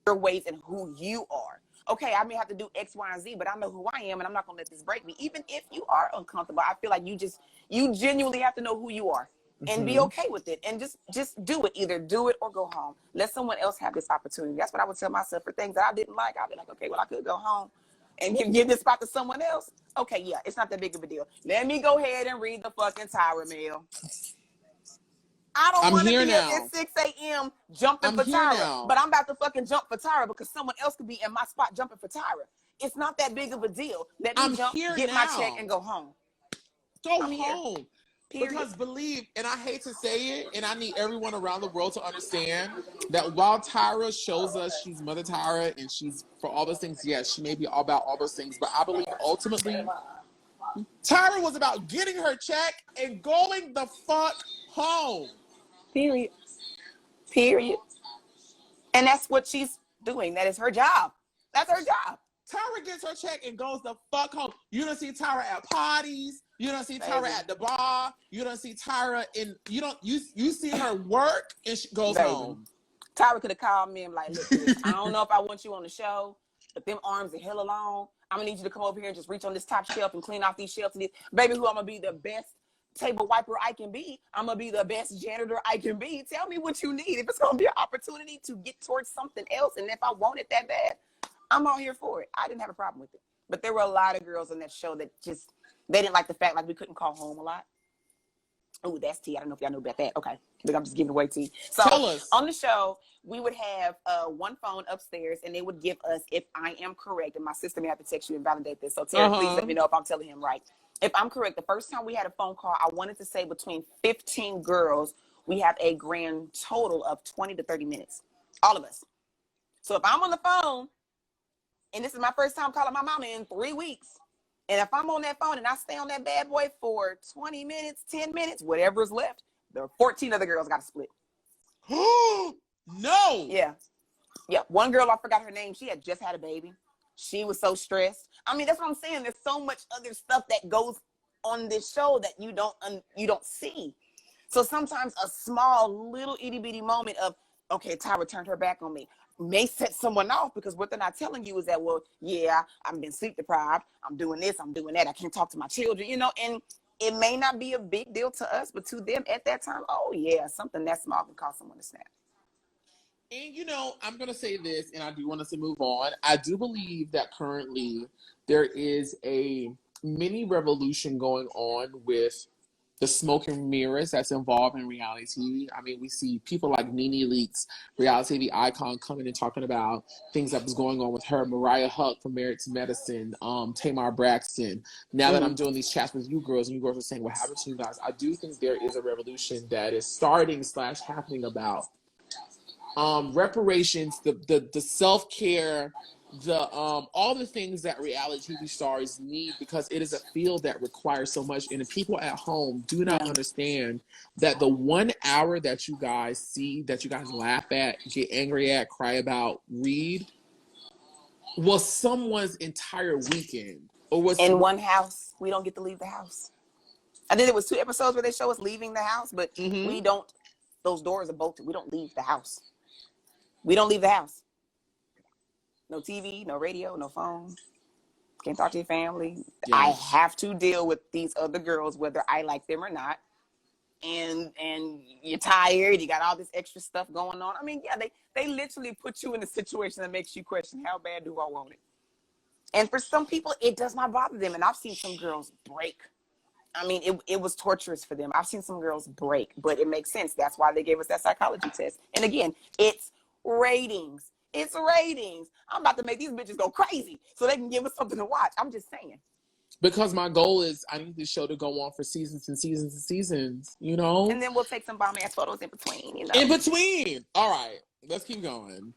ways and who you are. Okay, I may have to do X, Y, and Z, but I know who I am, and I'm not gonna let this break me. Even if you are uncomfortable, I feel like you genuinely have to know who you are and be okay with it, and just do it. Either do it or go home. Let someone else have this opportunity. That's what I would tell myself. For things that I didn't like, I'd be like, okay, well, I could go home and give this spot to someone else. Okay, yeah, it's not that big of a deal. Let me go ahead and read the fucking Tyra mail. I don't want to be up at 6 a.m. jumping for Tyra, but I'm about to fucking jump for Tyra because someone else could be in my spot jumping for Tyra. It's not that big of a deal. Let me jump, get my check, and go home. Go home. Because believe, and I hate to say it, and I need everyone around the world to understand that while Tyra shows us she's Mother Tyra and she's for all those things, yes, she may be all about all those things, but I believe ultimately Tyra was about getting her check and going the fuck home. Period. And that's what she's doing. That is her job. That's her job. Tyra gets her check and goes the fuck home. You don't see Tyra at parties. You don't see Tyra at the bar. You don't see Tyra you see her work and she goes home. Tyra could have called me and like, look, I don't know if I want you on the show, but them arms are hella long. I'm gonna need you to come over here and just reach on this top shelf and clean off these shelves. Baby, who I'm gonna be the best table wiper I can be. I'm gonna be the best janitor I can be. Tell me what you need. If it's gonna be an opportunity to get towards something else, and if I want it that bad, I'm all here for it. I didn't have a problem with it. But there were a lot of girls on that show that they didn't like the fact like we couldn't call home a lot. Oh, that's tea. I don't know if y'all know about that. Okay, but I'm just giving away tea. So tell us. On the show, we would have one phone upstairs, and they would give us, if I am correct, and my sister may have to text you and validate this. So Terra, please let me know if I'm telling him right. if I'm correct, the first time we had a phone call, I wanted to say between 15 girls, we have a grand total of 20 to 30 minutes. All of us. So if I'm on the phone, and this is my first time calling my mama in 3 weeks, and if I'm on that phone and I stay on that bad boy for 20 minutes, 10 minutes, whatever's left, the 14 other girls got to split. No. Yeah. Yeah. One girl, I forgot her name. She had just had a baby. She was so stressed. I mean, that's what I'm saying. There's so much other stuff that goes on this show that you don't see. So sometimes a small little itty bitty moment of, okay, Tyra turned her back on me, may set someone off, because what they're not telling you is that, well, yeah, I've been sleep deprived. I'm doing this, I'm doing that. I can't talk to my children, and it may not be a big deal to us, but to them at that time, oh yeah, something that small can cause someone to snap. And I'm going to say this, and I do want us to move on. I do believe that currently there is a mini revolution going on with the smoke and mirrors that's involved in reality TV. I mean, we see people like Nene Leakes, reality TV icon, coming and talking about things that was going on with her, Mariah Huck from Married to Medicine, Tamar Braxton. Now that I'm doing these chats with you girls, and you girls are saying, what happened to you guys? I do think there is a revolution that is starting / happening about reparations, the self-care, the all the things that reality TV stars need, because it is a field that requires so much, and the people at home do not understand that the 1 hour that you guys see, that you guys laugh at, get angry at, cry about, read, was someone's entire weekend. Or was in one house. We don't get to leave the house. I think there was 2 episodes where they show us leaving the house, but we don't. Those doors are bolted. We don't leave the house. We don't leave the house. No TV, no radio, no phone. Can't talk to your family. Yes. I have to deal with these other girls, whether I like them or not. And you're tired. You got all this extra stuff going on. I mean, yeah, they literally put you in a situation that makes you question, how bad do I want it? And for some people, it does not bother them. And I've seen some girls break. I mean, it was torturous for them. I've seen some girls break, but it makes sense. That's why they gave us that psychology test. And again, it's ratings. It's ratings. I'm about to make these bitches go crazy so they can give us something to watch. I'm just saying. Because my goal is I need this show to go on for seasons and seasons and seasons, And then we'll take some bomb-ass photos in between, In between. All right. Let's keep going.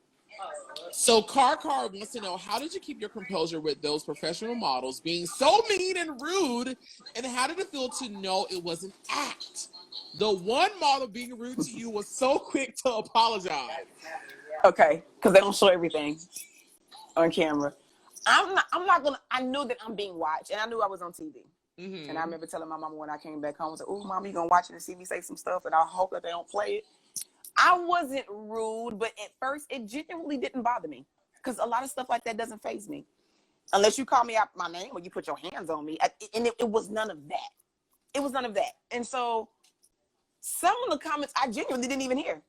So Car wants to know, how did you keep your composure with those professional models being so mean and rude? And how did it feel to know it was an act? The one model being rude to you was so quick to apologize. Okay, because they don't show everything on camera. I'm not gonna. I knew that I'm being watched, and I knew I was on TV. And I remember telling my mama when I came back home, I was like, "Oh, mama, you gonna watch it and see me say some stuff, and I hope that they don't play it." I wasn't rude, but at first it genuinely didn't bother me, because a lot of stuff like that doesn't faze me, unless you call me out my name or you put your hands on me. And it was none of that. It was none of that. And so some of the comments I genuinely didn't even hear.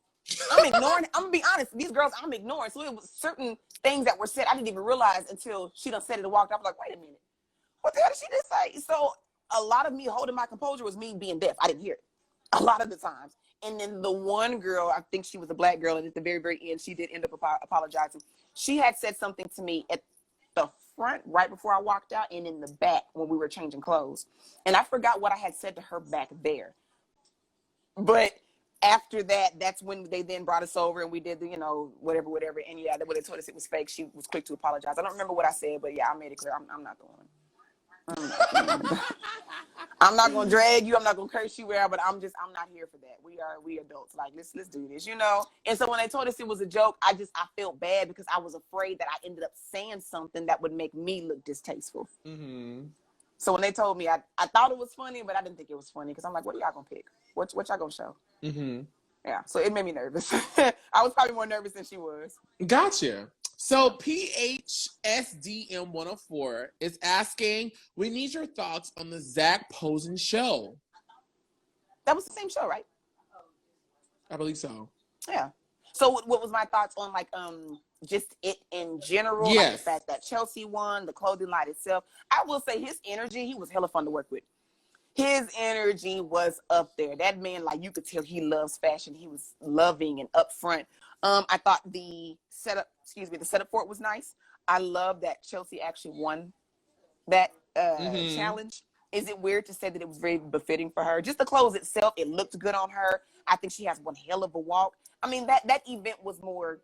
I'm ignoring. I'm gonna be honest. These girls, I'm ignoring. So it was certain things that were said I didn't even realize until she done said it and walked up. I was like, wait a minute, what the hell did she just say? So a lot of me holding my composure was me being deaf. I didn't hear it a lot of the times. And then the one girl, I think she was a black girl, and at the very, very end, she did end up apologizing. She had said something to me at the front right before I walked out, and in the back when we were changing clothes. And I forgot what I had said to her back there. But after that, that's when they then brought us over and we did the, whatever. And yeah, when they told us it was fake, she was quick to apologize. I don't remember what I said, but yeah, I made it clear. I'm not the one. I'm not gonna drag you. I'm not gonna curse you out, but I'm not here for that. We adults. Like, let's do this, And so when they told us it was a joke, I felt bad because I was afraid that I ended up saying something that would make me look distasteful. So when they told me, I thought it was funny, but I didn't think it was funny because I'm like, what are y'all gonna pick? What y'all gonna show? Yeah, so it made me nervous. I was probably more nervous than she was. Gotcha. So PHSDM104 is asking, we need your thoughts on the Zach Posen show. That was the same show, right? I believe so. Yeah. So what was my thoughts on just it in general? Yes. Like the fact that Chelsea won, the clothing line itself. I will say his energy, he was hella fun to work with. His energy was up there. That man, like, you could tell he loves fashion. He was loving and upfront. I thought the setup for it was nice. I love that Chelsea actually won that challenge. is it weird to say that it was very befitting for her? Just the clothes itself, it looked good on her. I think she has one hell of a walk. I mean, that event was more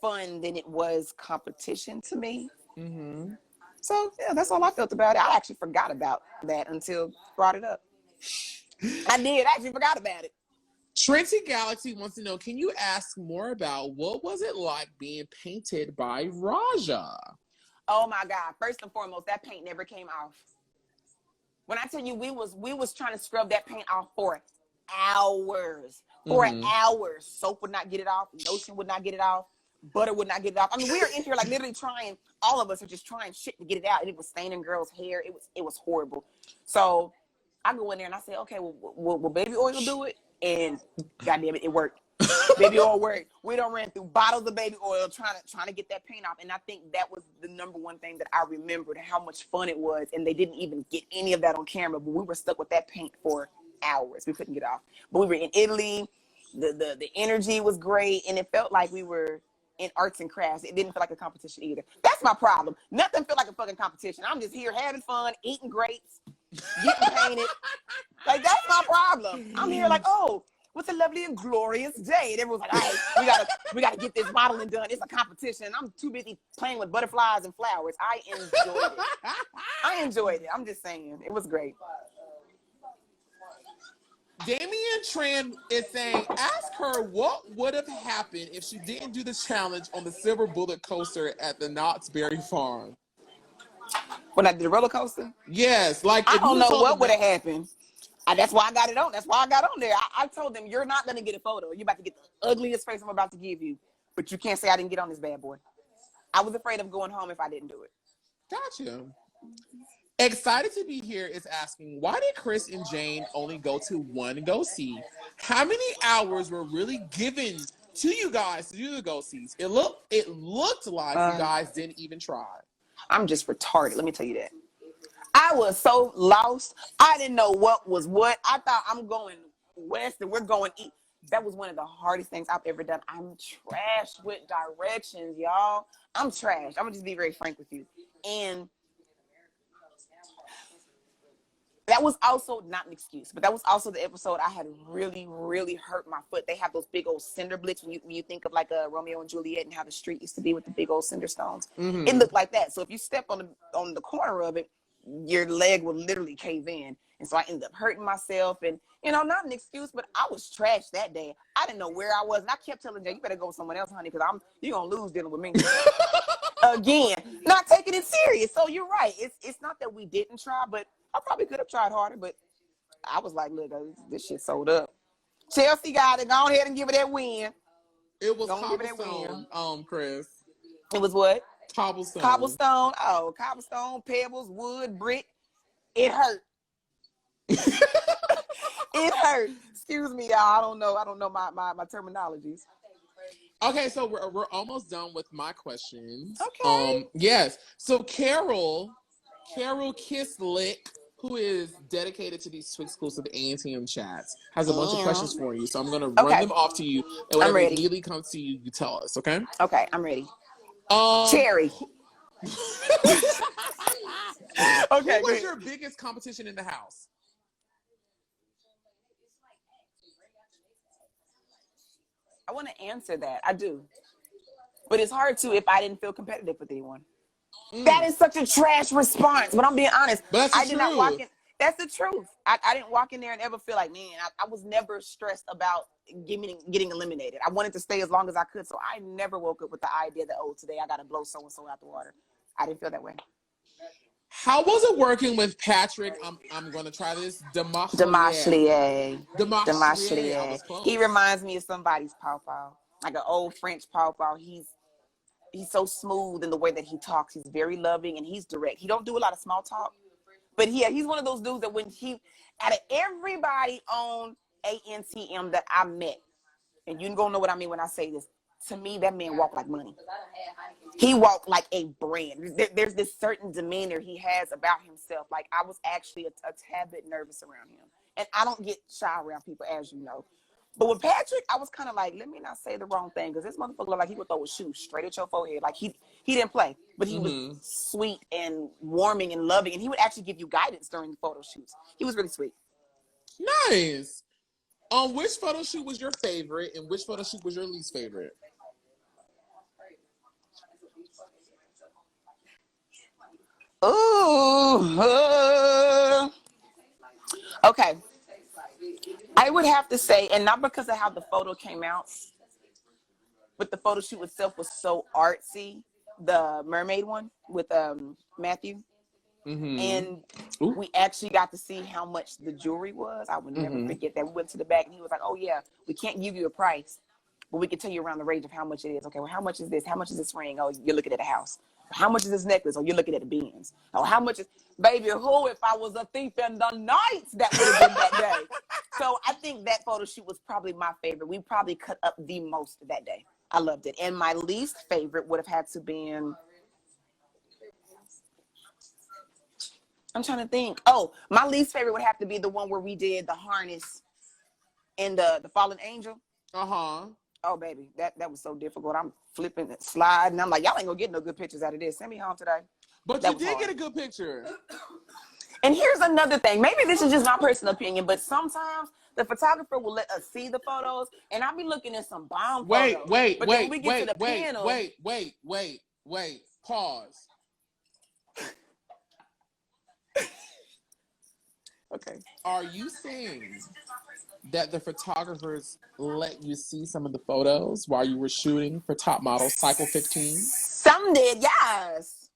fun than it was competition to me. Mm-hmm. So yeah, that's all I felt about it. I actually forgot about that until brought it up. I did. I actually forgot about it. Trinity Galaxy wants to know, can you ask more about what was it like being painted by Raja? Oh my God. First and foremost, that paint never came off. When I tell you we was trying to scrub that paint off for hours. For hours. Soap would not get it off. Lotion would not get it off. Butter would not get it off. I mean, we were in here like literally trying, all of us are just trying shit to get it out. And it was staining girls' hair. It was horrible. So I go in there and I say, okay, will baby oil do it? And goddamn it, it worked. Baby oil worked. We done ran through bottles of baby oil trying to get that paint off. And I think that was the number one thing that I remembered, how much fun it was. And they didn't even get any of that on camera, but we were stuck with that paint for hours. We couldn't get off. But we were in Italy. The energy was great, and it felt like we were in arts and crafts. It didn't feel like a competition either. That's my problem. Nothing felt like a fucking competition. I'm just here having fun, eating grapes, getting painted. Like, that's my problem. I'm here like, oh, what's a lovely and glorious day? And everyone's like, all right, we gotta get this modeling done. It's a competition. I'm too busy playing with butterflies and flowers. I enjoyed it. I'm just saying, it was great. Damian Tran is saying, ask her what would have happened if she didn't do the challenge on the Silver Bullet coaster at the Knott's Berry Farm. When I did the roller coaster? Yes. Like, I don't know what would have happened. That's why I got it on. That's why I got on there. I told them, you're not going to get a photo. You're about to get the ugliest face I'm about to give you. But you can't say I didn't get on this bad boy. I was afraid of going home if I didn't do it. Gotcha. Excited to be here is asking, why did Chris and Jane only go to one go-see? How many hours were really given to you guys to do the go-sees? It looked like you guys didn't even try. I'm just retarded. Let me tell you that. I was so lost. I didn't know what was what. I thought I'm going west and we're going east. That was one of the hardest things I've ever done. I'm trash with directions, y'all. I'm trash. I'm going to just be very frank with you. And that was also not an excuse, but that was also the episode I had really, really hurt my foot. They have those big old cinder blitz when you think of like a Romeo and Juliet and how the street used to be with the big old cinder stones. Mm-hmm. It looked like that. So if you step on the corner of it, your leg will literally cave in. And so I ended up hurting myself, and not an excuse, but I was trashed that day. I didn't know where I was, and I kept telling Jay, you better go with someone else, honey, because you're gonna lose dealing with me. Again, not taking it serious. So you're right. It's not that we didn't try, but I probably could have tried harder, but I was like, look, this shit sold up. Chelsea got it. Go ahead and give it that win. It was cobblestone, Chris. It was what? Cobblestone. Cobblestone. Oh, cobblestone, pebbles, wood, brick. It hurt. It hurt. Excuse me, y'all. I don't know my terminologies. Okay, so we're almost done with my questions. Okay. Yes. So Carol Kisslick, who is dedicated to these exclusive ANTM chats, has a bunch of questions for you. So I'm going to run them off to you. And whenever it immediately comes to you, you tell us, okay? Okay, I'm ready. Okay. Cherry. Okay. What was your biggest competition in the house? I want to answer that. I do. But it's hard to if I didn't feel competitive with anyone. That is such a trash response, but I'm being honest. But I did not walk in. That's the truth. I didn't walk in there and ever feel like, man, I was never stressed about getting eliminated. I wanted to stay as long as I could, so I never woke up with the idea that, oh, today I got to blow so-and-so out the water. I didn't feel that way. How was it working with Patrick? I'm going to try this. Demashlier. I was close. He reminds me of somebody's pawpaw, like an old French pawpaw. He's so smooth in the way that he talks. He's very loving and he's direct. He don't do a lot of small talk, but he's one of those dudes that when out of everybody on ANTM that I met, and you're gonna know what I mean when I say this, to me, that man walked like money. He walked like a brand. There's this certain demeanor he has about himself. Like, I was actually a tad bit nervous around him. And I don't get shy around people, as you know. But with Patrick, I was kind of like, let me not say the wrong thing, because this motherfucker looked like he would throw a shoe straight at your forehead. Like he didn't play, but he was sweet and warming and loving, and he would actually give you guidance during the photo shoots. He was really sweet. Nice. Which photo shoot was your favorite, and which photo shoot was your least favorite? Ooh. Okay. I would have to say, and not because of how the photo came out, but the photo shoot itself was so artsy. The mermaid one with Matthew. And we actually got to see how much the jewelry was. I would never forget that. We went to the back and he was like, oh yeah, we can't give you a price, but we can tell you around the range of how much it is. Okay, well, how much is this? How much is this ring? Oh, you're looking at a house. How much is this necklace? Oh, you're looking at the Benz. Oh, how much is, baby, who, if I was a thief in the night, that would have been that day. So I think that photo shoot was probably my favorite. We probably cut up the most that day. I loved it. And my least favorite would have had to been, I'm trying to think. Oh, my least favorite would have to be the one where we did the harness and the fallen angel. Oh, baby, that was so difficult. I'm flipping, sliding. I'm like, y'all ain't gonna get no good pictures out of this. Send me home today. But you did get a good picture. And here's another thing. Maybe this is just my personal opinion, but sometimes the photographer will let us see the photos, and I'll be looking at some bomb photos. Wait. Pause. Okay. Are you saying that the photographers let you see some of the photos while you were shooting for Top Model Cycle 15? Some did, yes.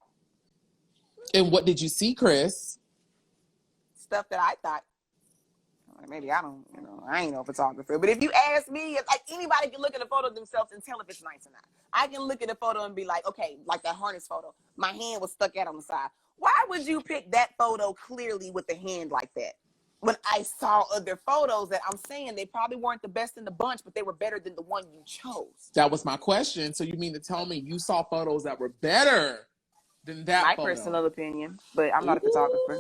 And what did you see, Chris? Stuff that I thought, maybe I don't, I ain't no photographer. But if you ask me, it's like anybody can look at a photo themselves and tell if it's nice or not. I can look at a photo and be like, okay, like that harness photo, my hand was stuck out on the side. Why would you pick that photo clearly with the hand like that? When I saw other photos that I'm saying they probably weren't the best in the bunch, but they were better than the one you chose. That was my question. So you mean to tell me you saw photos that were better than that My photo? personal opinion, but I'm not a photographer.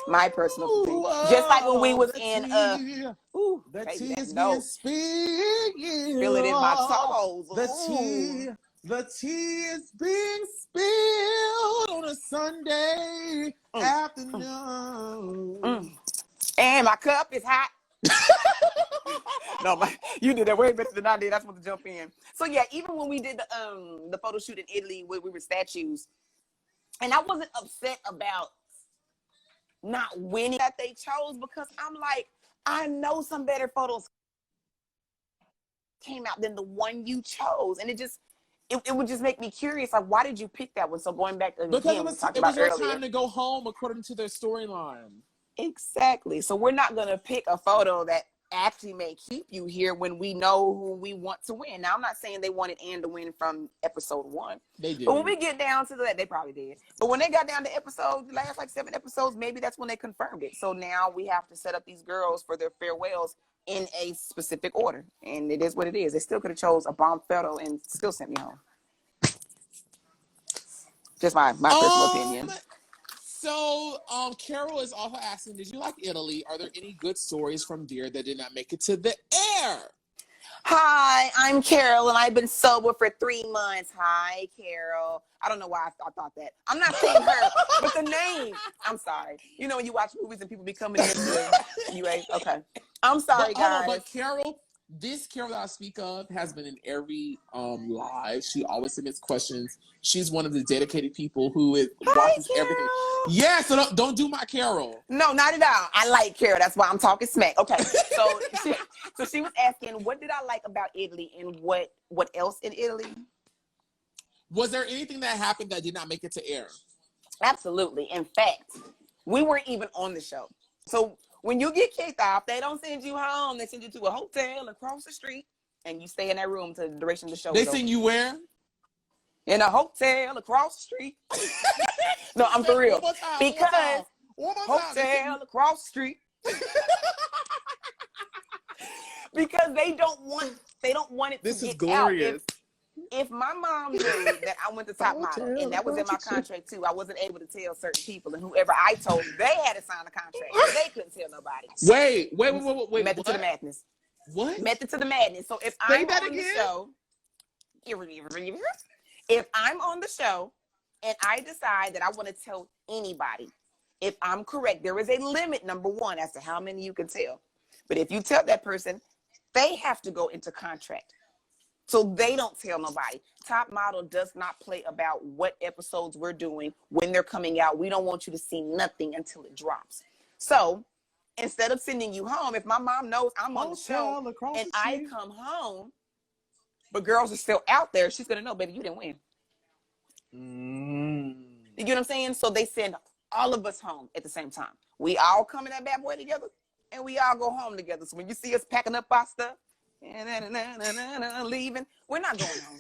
My personal opinion. Just like when we was in the tea is being spilled. Feel it in my toes. The tea is being spilled on a Sunday afternoon. And my cup is hot. No, you did that way better than I did. I just want to jump in. So yeah, even when we did the photo shoot in Italy where we were statues, and I wasn't upset about not winning that they chose, because I'm like, I know some better photos came out than the one you chose, and it would just make me curious, like, why did you pick that one? So going back to because it was your time to go home according to their storyline. Exactly. So we're not gonna pick a photo that actually may keep you here when we know who we want to win. Now, I'm not saying they wanted Anne to win from episode 1. They did. But when we get down to that, they probably did. But when they got down to the last like 7 episodes, maybe that's when they confirmed it. So now we have to set up these girls for their farewells in a specific order. And it is what it is. They still could have chose a bomb photo and still sent me home. Just my personal opinion. So, Carol is also asking, did you like Italy? Are there any good stories from Dear that did not make it to the air? Hi, I'm Carol, and I've been sober for 3 months. Hi, Carol. I don't know why I thought that. I'm not saying her, but the name. I'm sorry. You know when you watch movies and people be coming in to you ain't okay. I'm sorry, guys. But Carol, this Carol that I speak of has been in every live. She always submits questions. She's one of the dedicated people who watches everything. Yeah, so don't do my Carol. No, not at all. I like Carol. That's why I'm talking smack. Okay, so she was asking, what did I like about Italy, and what else in Italy? Was there anything that happened that did not make it to air? Absolutely. In fact, we weren't even on the show. So when you get kicked off, they don't send you home. They send you to a hotel across the street, and you stay in that room till the duration of the show. They send you where? In a hotel across the street. No, I'm for real. Because hotel across the street. Because they don't want it this to is get glorious. out. If my mom knew that I went to Top Model, and that was in my contract too, I wasn't able to tell certain people, and whoever I told, they had to sign a contract. They couldn't tell nobody. Wait. Method to the madness. What? Method to the madness. So if Say I'm that on the again? show, if I'm on the show and I decide that I want to tell anybody, if I'm correct, there is a limit, number one, as to how many you can tell. But if you tell that person, they have to go into contract. So they don't tell nobody. Top Model does not play about what episodes we're doing, when they're coming out. We don't want you to see nothing until it drops. So instead of sending you home, if my mom knows I'm on the show and I come home, but girls are still out there, she's going to know, baby, you didn't win. You get what I'm saying? So they send all of us home at the same time. We all come in that bad boy together, and we all go home together. So when you see us packing up our stuff and leaving, we're not going home.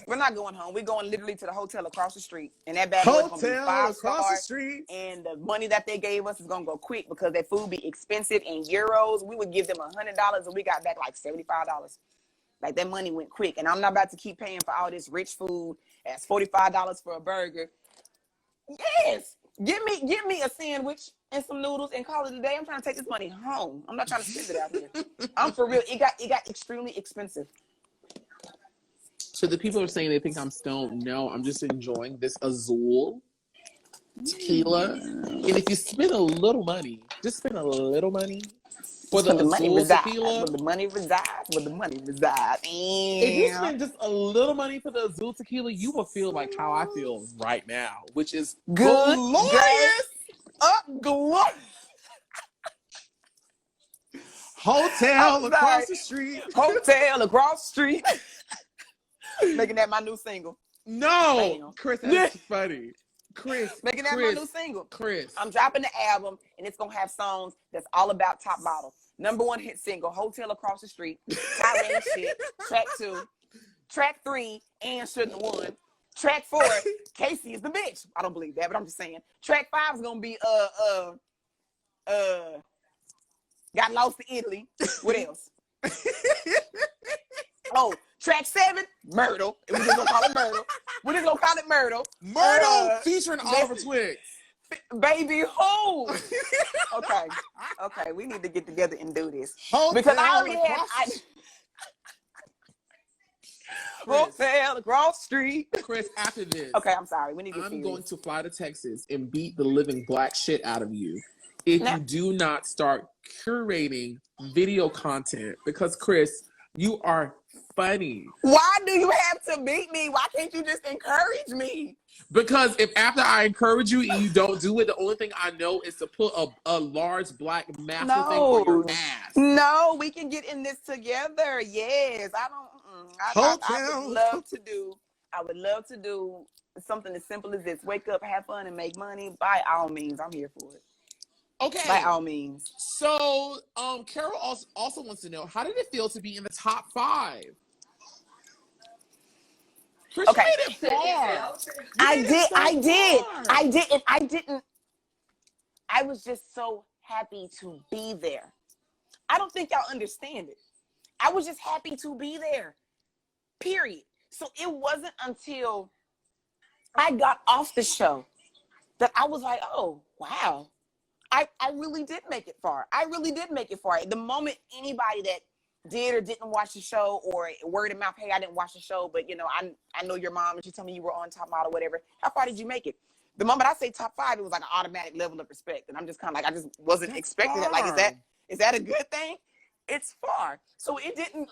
We're not going home. We're going literally to the hotel across the street, and that bad boy's going to be 5 stars. And the money that they gave us is going to go quick because that food be expensive in euros. We would give them $100, and we got back like $75. Like that money went quick, and I'm not about to keep paying for all this rich food. That's $45 for a burger. Yes, give me a sandwich and some noodles and call it a day. I'm trying to take this money home. I'm not trying to spend it out here. I'm for real. It got extremely expensive. So the people are saying they think I'm stoned. No, I'm just enjoying this Azul tequila. And if you spend a little money, just spend a little money for the Azul tequila. Where the money resides. Where the money resides. If you spend just a little money for the Azul tequila, you will feel like how I feel right now, which is good, glorious. Glorious. Hotel across the street. Hotel across the street. Making that my new single. No, Bam. Chris, that's funny. Chris, making that my new single. Chris, I'm dropping the album, and it's gonna have songs that's all about Top Model. #1 hit single, Hotel Across the Street, Tyra and Shit, track 2, track 3, and Shouldn't Have Won. Track 4, Casey is the bitch. I don't believe that, but I'm just saying. Track 5 is gonna be Got Lost to Italy. What else? Oh, track 7, Myrtle. We just gonna call it Myrtle. We're just gonna call it Myrtle. Myrtle featuring Oliver Twixt. Baby, who? Okay. We need to get together and do this Hotel because I already had Hotel across the street. Chris, after this, okay, I'm sorry. We need to. I'm going to fly to Texas and beat the living black shit out of you if you do not start curating video content. Because Chris, you are funny. Why do you have to beat me? Why can't you just encourage me? Because if after I encourage you and you don't do it, the only thing I know is to put a large black massive thing on your ass. No, we can get in this together. Yes, I would love to do something as simple as this. Wake up, have fun, and make money. By all means, I'm here for it. Okay. By all means. So, Carol also wants to know, how did it feel to be in the top 5? Chris, okay. You made it far. I didn't. I was just so happy to be there. I don't think y'all understand it. I was just happy to be there. Period. So it wasn't until I got off the show that I was like, oh, wow. I really did make it far. The moment anybody that did or didn't watch the show, or word of mouth, hey, I didn't watch the show, but I know your mom and she told me you were on Top Model, whatever. How far did you make it? The moment I say top 5, it was like an automatic level of respect. And I'm just kind of like, I just wasn't expecting it. Like, is that a good thing? It's far. So it didn't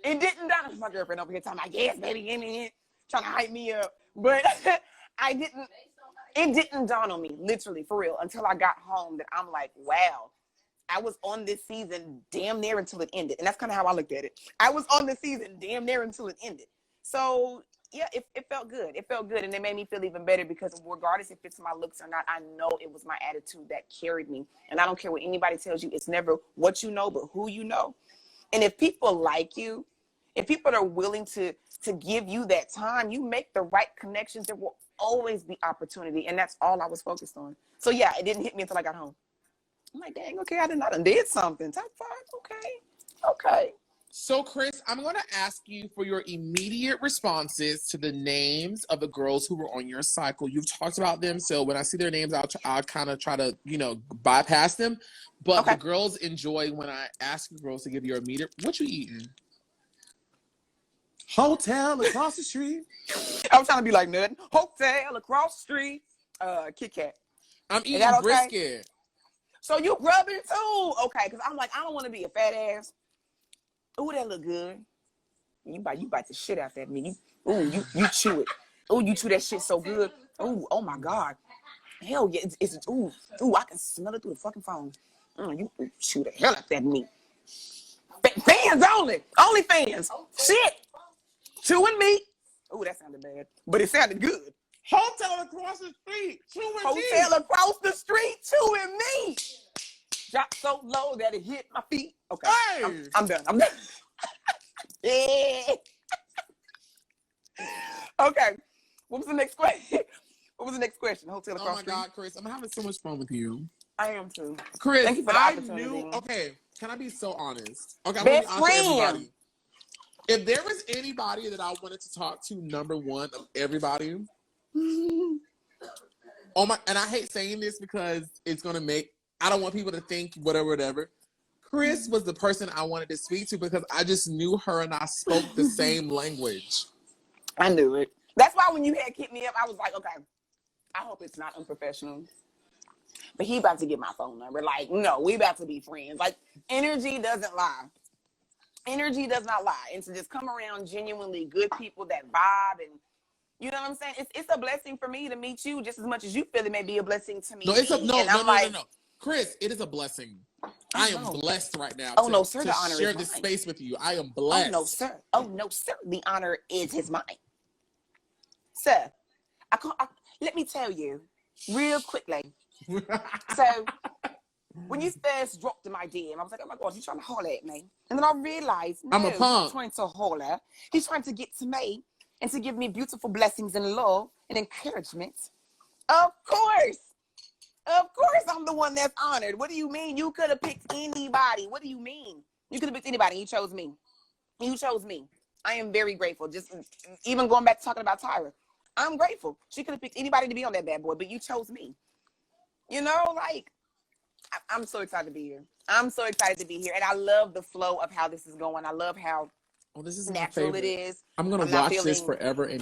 dawn. My girlfriend over here talking about, yes, baby, give me it, trying to hype me up. But it didn't dawn on me, literally, for real, until I got home that I'm like, wow, I was on this season damn near until it ended. And that's kind of how I looked at it. I was on the season damn near until it ended. So, yeah, it felt good. It felt good. And it made me feel even better because regardless if it's my looks or not, I know it was my attitude that carried me. And I don't care what anybody tells you. It's never what you know, but who you know. And if people like you, if people are willing to give you that time, you make the right connections, there will always be opportunity. And that's all I was focused on. So, yeah, it didn't hit me until I got home. I'm like, dang, okay, I did something. Top 5, okay. So, Chris, I'm going to ask you for your immediate responses to the names of the girls who were on your cycle. You've talked about them, so when I see their names, I'll kind of try to, bypass them. But the girls enjoy when I ask the girls to give your immediate. What you eating? Hotel across the street. I'm trying to be like nothing. Hotel across the street. Kit Kat. I'm eating brisket. Okay? So you grubbing too? Okay, because I'm like, I don't want to be a fat ass. Ooh, that look good. You bite the shit out that meat. You chew it. Ooh, you chew that shit so good. Ooh, oh my God. Hell yeah, it's I can smell it through the fucking phone. You chew the hell out that meat. Fans only fans. Shit, chewing meat. Ooh, that sounded bad, but it sounded good. Hotel across the street, chewing Hotel across the street, chewing meat. Dropped so low that it hit my feet. Okay, hey. I'm done. Yeah. Okay. What was the next question? Hotel across the street. Oh my God, Chris, I'm having so much fun with you. I am too. Chris, thank you for the opportunity. Okay, can I be so honest? Okay, I'm best gonna be honest friend. with everybody. If there was anybody that I wanted to talk to, number one of everybody. And I hate saying this because it's gonna make. I don't want people to think whatever. Chris was the person I wanted to speak to because I just knew her and I spoke the same language. I knew it. That's why when you had hit me up, I was like, okay, I hope it's not unprofessional. But he about to get my phone number. Like, no, we about to be friends. Like, energy doesn't lie. Energy does not lie. And to just come around genuinely good people that vibe and, you know what I'm saying? It's a blessing for me to meet you just as much as you feel it may be a blessing to me. No. Chris, it is a blessing. I am blessed right now to share this space with you. I am blessed. Oh, no, sir. The honor is mine. Sir, let me tell you real quickly. So, when you first dropped in my DM, I was like, oh my God, he's trying to holler at me. And then I realized, no, I'm a punk. He's trying to holler. He's trying to get to me and to give me beautiful blessings and love and encouragement. Of course, I'm the one that's honored. What do you mean? You could have picked anybody. What do you mean? You could have picked anybody. You chose me. I am very grateful. Just even going back to talking about Tyra, I'm grateful. She could have picked anybody to be on that bad boy, but you chose me. I'm so excited to be here. And I love the flow of how this is going. I love how this is natural it is. I'm going to watch this forever and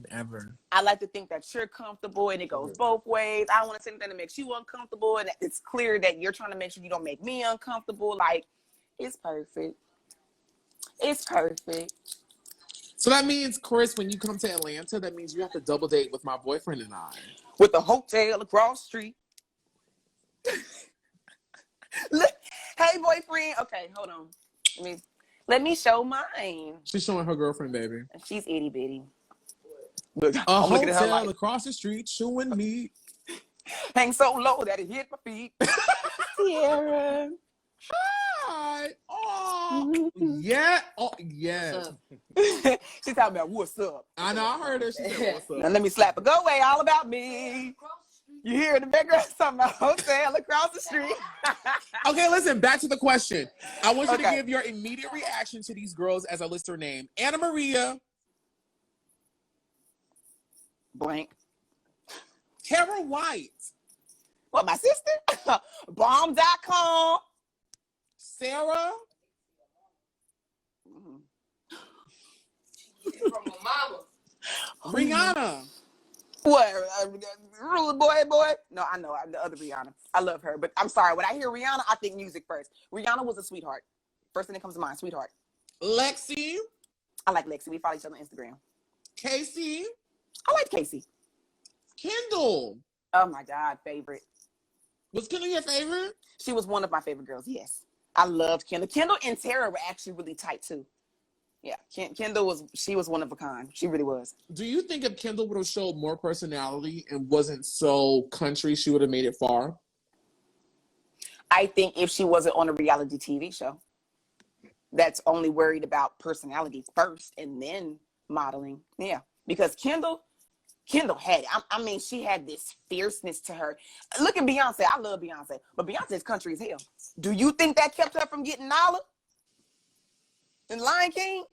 ever. I like to think that you're comfortable and it goes both ways. I don't want to say anything that makes you uncomfortable. And it's clear that you're trying to make sure you don't make me uncomfortable. Like, it's perfect. So that means, Chris, when you come to Atlanta, that means you have to double date with my boyfriend and I. With the hotel across the street. Look, hey, boyfriend. Okay, hold on. Let me show mine. She's showing her girlfriend, baby. She's itty bitty. A hotel across the street, chewing meat. Hang so low that it hit my feet. Terra. Hi. Oh, yeah. Oh, yeah. She's talking about what's up. I know. I heard her. She said, what's up? Now let me slap her. Go away. All about me. You hear in the background something about hotel across the street. Okay, listen, back to the question. I want you to give your immediate reaction to these girls as I list her name. Anna Maria. Blank. Terra White. What, my sister? Bomb.com. Sarah. From my mama. Rihanna. What? Ruler boy? No, I know. The other Rihanna. I love her. But I'm sorry. When I hear Rihanna, I think music first. Rihanna was a sweetheart. First thing that comes to mind, sweetheart. Lexi. I like Lexi. We follow each other on Instagram. Casey. I like Casey. Kendall. Oh, my God. Favorite. Was Kendall your favorite? She was one of my favorite girls, yes. I loved Kendall. Kendall and Terra were actually really tight, too. Yeah, Kendall was one of a kind. She really was. Do you think if Kendall would have showed more personality and wasn't so country, she would have made it far? I think if she wasn't on a reality TV show that's only worried about personality first and then modeling. Yeah, because Kendall had it. I mean, she had this fierceness to her. Look at Beyonce. I love Beyonce, but Beyonce's country as hell. Do you think that kept her from getting Nala? in Lion King.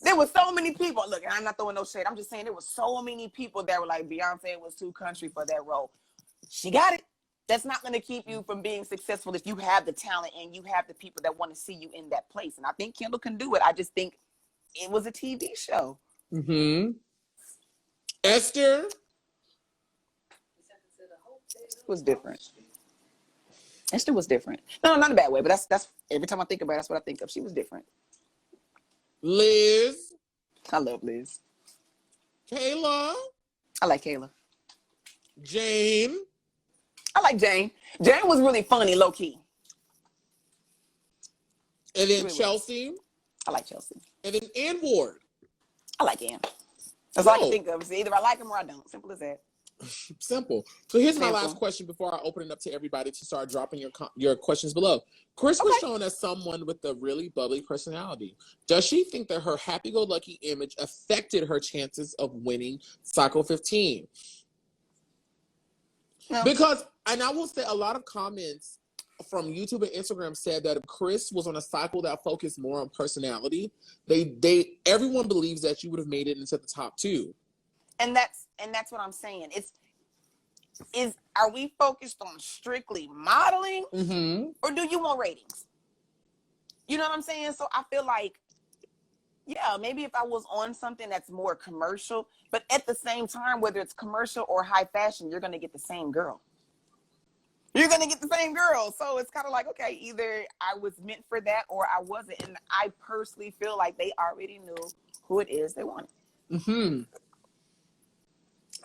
There were so many people. Look, I'm not throwing no shade. I'm just saying there were so many people that were like, Beyonce was too country for that role. She got it. That's not going to keep you from being successful if you have the talent and you have the people that want to see you in that place. And I think Kendall can do it. I just think it was a TV show. Mm-hmm. Esther? It was different. Esther was different. No, not in a bad way, but that's every time I think about it, that's what I think of. She was different. Liz? I love Liz. Kayla? I like Kayla. Jane? I like Jane. Jane was really funny, low key. And then Really Chelsea? I like Chelsea. And then Ann Ward? I like Ann. That's all I can think of. So either I like him or I don't. Simple as that. Simple. So here's my Simple. last question before I open it up to everybody to start dropping your questions below. Chris was shown as someone with a really bubbly personality. Does she think that her happy-go-lucky image affected her chances of winning Cycle 15? No. Because, and I will say a lot of comments from YouTube and Instagram said that if Chris was on a cycle that focused more on personality, everyone believes that you would have made it into the top 2. And that's what I'm saying. Are we focused on strictly modeling, or do you want ratings? You know what I'm saying? So I feel like, yeah, maybe if I was on something that's more commercial, but at the same time, whether it's commercial or high fashion, you're gonna get the same girl. You're gonna get the same girl. So it's kind of like, okay, either I was meant for that or I wasn't. And I personally feel like they already knew who it is they wanted. Mm-hmm.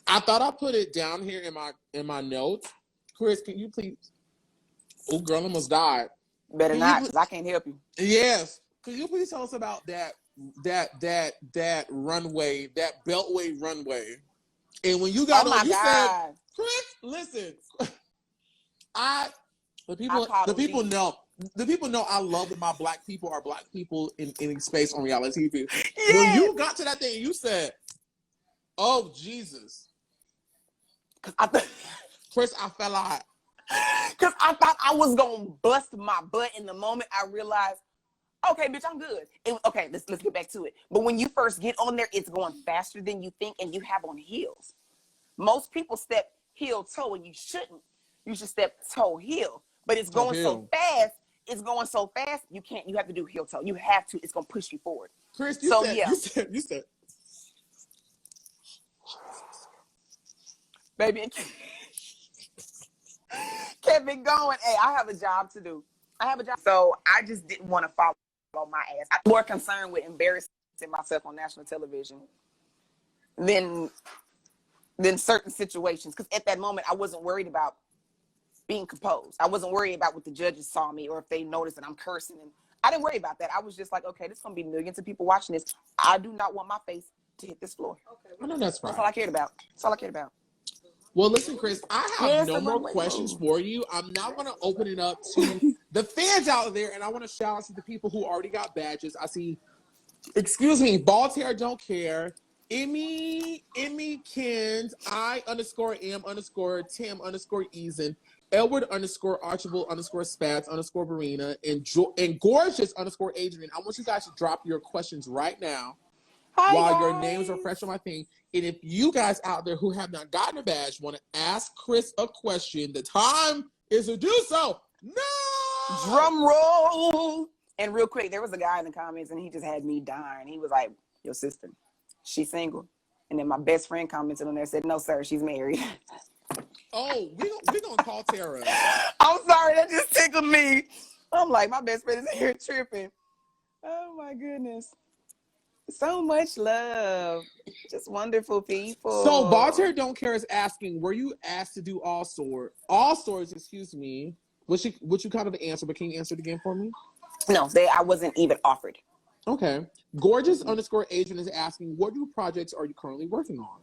I thought I put it down here in my notes. Chris, can you please? Oh, girl, almost died. Better not, because I can't help you. Yes. Could you please tell us about that runway, that Beltway runway? And when you got on, you said, Chris, listen. The people know I love that my black people are black people in space on reality TV. Yes. When you got to that thing, you said, "Oh Jesus." Chris, I fell out. Because I thought I was going to bust my butt in the moment I realized, okay, bitch, I'm good. Okay, let's get back to it. But when you first get on there, it's going faster than you think, and you have on heels. Most people step heel-toe, and you shouldn't. You should step toe-heel. But it's going so fast. It's going so fast, you can't. You have to do heel-toe. You have to. It's going to push you forward. Chris, you said. Baby, it kept it going. Hey, I have a job to do. So I just didn't want to follow my ass. I'm more concerned with embarrassing myself on national television than certain situations. Because at that moment, I wasn't worried about being composed. I wasn't worried about what the judges saw me or if they noticed that I'm cursing. And I didn't worry about that. I was just like, okay, there's going to be millions of people watching this. I do not want my face to hit this floor. Okay, I know that's right. That's all I cared about. Well, listen, Chris, I have no more questions for you. I'm now going to open it up to the fans out there, and I want to shout out to the people who already got badges. I see, Ball Terra Don't Care, Emmy Kins, I_am_Tim_Eason, Edward_Archibald_Spats_Barina, and Gorgeous_Adrian. I want you guys to drop your questions right now. While your names are fresh on my thing. And if you guys out there who have not gotten a badge want to ask Chris a question, the time is to do so now. Drum roll. And real quick, there was a guy in the comments and he just had me dying. He was like, your sister, she's single. And then my best friend commented on there and said, no, sir, she's married. Oh, we're going to call Terra. I'm sorry, that just tickled me. I'm like, my best friend is here tripping. Oh, my goodness. So much love. Just wonderful people. So Balter Don't Care is asking, were you asked to do all swords, excuse me, which you kind of answer, but can you answer it again for me? No, I wasn't even offered. Okay. Gorgeous_Adrian is asking, what new projects are you currently working on?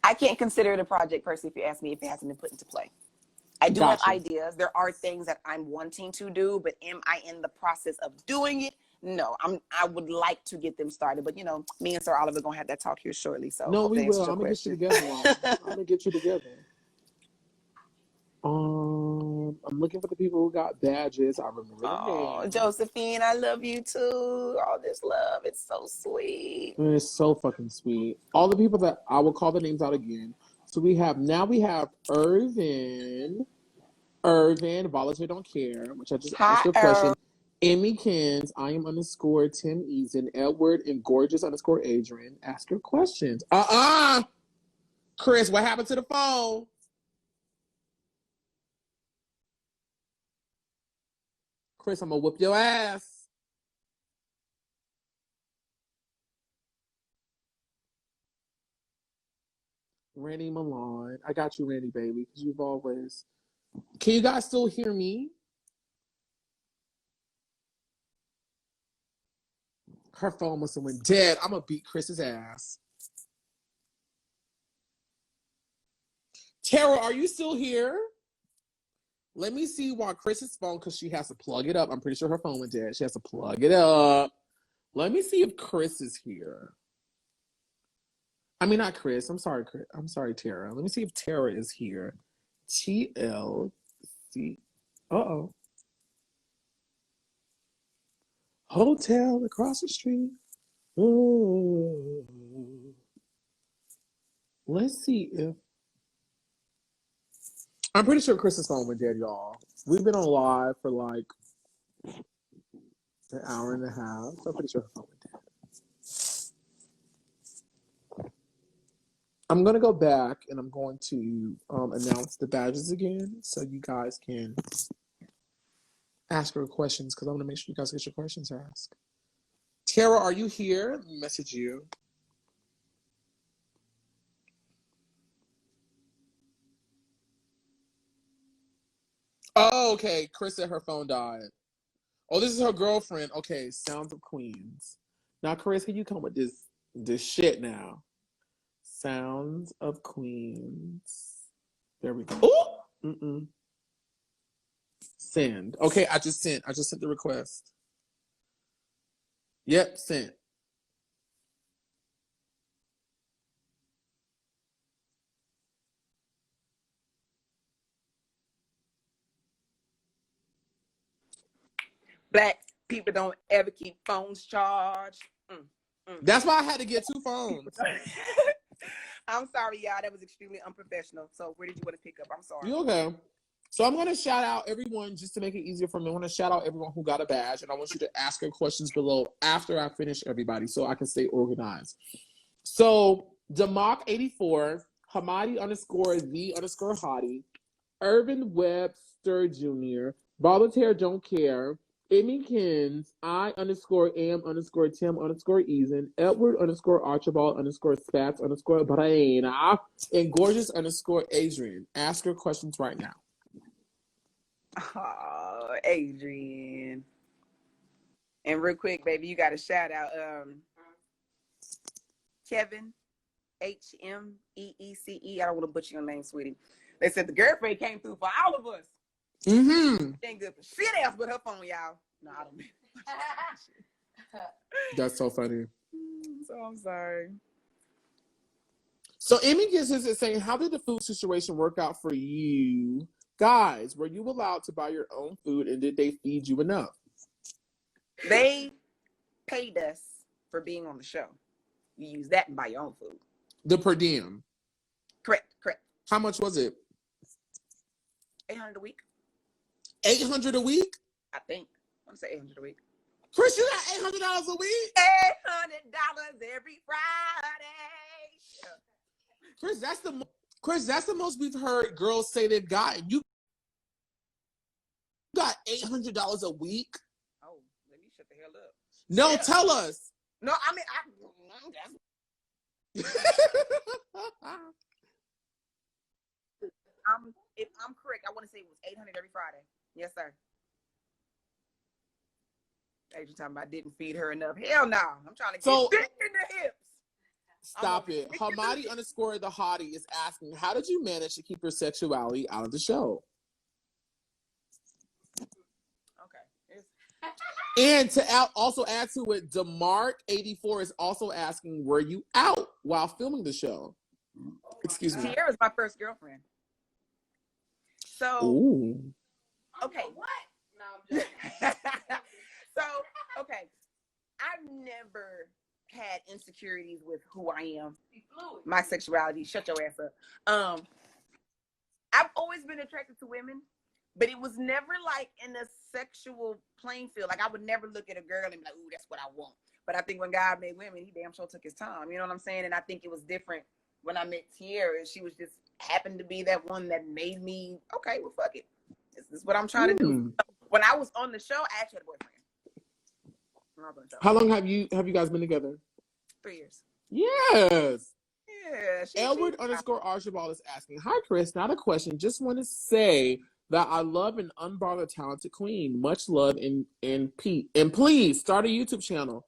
I can't consider it a project personally if you ask me if it hasn't been put into play. I do have ideas. There are things that I'm wanting to do, but am I in the process of doing it? No, I would like to get them started, but me and Sir Oliver are gonna have that talk here shortly. So no, we will. I'm gonna get you together. I'm gonna get you together. I'm looking for the people who got badges. I remember the Oh, name. Josephine, I love you too. All this love, it's so sweet. And it's so fucking sweet. All the people that I will call the names out again. So we have Irvin, Volunteer Don't Care, which I just Hi, asked a Earl. question. Emmy Kins, I am underscore Tim Eason, Edward, and gorgeous underscore Adrian. Ask your questions. Chris, what happened to the phone? Chris, I'm gonna whoop your ass. Randy Milan. I got you, Randy, baby, because you've always. Can you guys still hear me? Her phone must have went dead. I'm gonna beat Chris's ass. Terra, are you still here? Let me see why Chris's phone, because she has to plug it up. I'm pretty sure her phone went dead. She has to plug it up. Let me see if Chris is here. I mean, not Chris. I'm sorry, Chris. I'm sorry, Terra. Let me see if Terra is here. TLC. Uh-oh. Hotel across the street. Ooh. Let's see if... I'm pretty sure Chris's phone went dead, y'all. We've been on live for like an hour and a half. So I'm pretty sure her phone went dead. I'm going to go back and I'm going to announce the badges again so you guys can ask her questions because I want to make sure you guys get your questions asked. Terra, are you here? Let me message you. Oh, okay. Chris said her phone died. Oh, this is her girlfriend. Okay, Sounds of Queens. Now, Chris, can you come with this shit now? Sounds of Queens. There we go. Oh! Send. Okay, I just sent the request. Yep, sent. Black people don't ever keep phones charged. That's why I had to get 2 phones. I'm sorry, y'all. That was extremely unprofessional. So where did you want to pick up? I'm sorry. You okay? So I'm going to shout out everyone just to make it easier for me. I want to shout out everyone who got a badge, and I want you to ask your questions below after I finish everybody so I can stay organized. So Democ84, Hamadi underscore the underscore Hottie, Irvin Webster Jr., Volunteer Don't Care, Emmy Kins, I underscore am underscore Tim underscore Eason, Edward underscore Archibald underscore Spats underscore Brain, and Gorgeous underscore Adrian. Ask your questions right now. Oh, Adrian. And real quick, baby, you got to shout out Kevin, HMEECE. I don't want to butcher your name, sweetie. They said the girlfriend came through for all of us. Mm-hmm. Ain't good for shit else but her phone, y'all. No, I don't mean That's so funny. So I'm sorry. So Emmy gives us saying, how did the food situation work out for you? Guys, were you allowed to buy your own food and did they feed you enough? They paid us for being on the show. You use that and buy your own food. The per diem. Correct. How much was it? $800 a week. $800 a week? I think. I want to say $800 a week. Chris, you got $800 a week? $800 every Friday. Chris, that's the most we've heard girls say they've gotten. You got $800 a week? Oh, let me shut the hell up. No, Yeah. Tell us. No, I mean, if I'm correct, I want to say it was $800 every Friday. Yes, sir. Adrian talking about didn't feed her enough. Hell no. I'm trying to get thick in the hips. Stop it. Hamadi underscore the Hottie is asking, how did you manage to keep your sexuality out of the show? Okay. And to also add to it, Demark84 is also asking, were you out while filming the show? Excuse me. Tierra's my first girlfriend. So Ooh. Okay. What? No, I'm joking. So, okay. I've never had insecurities with who I am, my sexuality. Shut your ass up. I've always been attracted to women, but it was never like in a sexual playing field. Like I would never look at a girl and be like, "Ooh, that's what I want." But I think when God made women, He damn sure took His time. You know what I'm saying? And I think it was different when I met Terra. She was just happened to be that one that made me okay. Well, fuck it. This is what I'm trying to do. When I was on the show, I actually had a boyfriend. How long have you guys been together? 3 years. Yes. Yeah. Edward _ Archibald is asking, "Hi Chris, not a question. Just want to say that I love an unbothered, talented queen. Much love and peace. And please start a YouTube channel.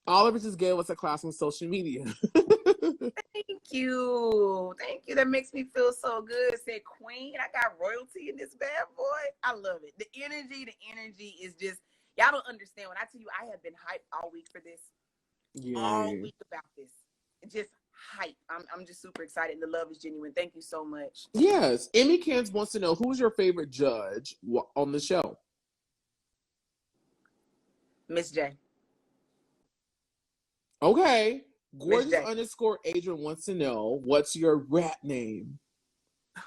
Oliver just gave us a class on social media." Thank you. Thank you. That makes me feel so good. Said queen. I got royalty in this bad boy. I love it. The energy is just, y'all don't understand. When I tell you I have been hyped all week for this. Yeah. All week about this. Just hype. I'm just super excited. The love is genuine. Thank you so much. Yes. Emmy Cans wants to know, who's your favorite judge on the show? Miss J. Okay. Gorgeous _ Adrian wants to know, what's your rap name?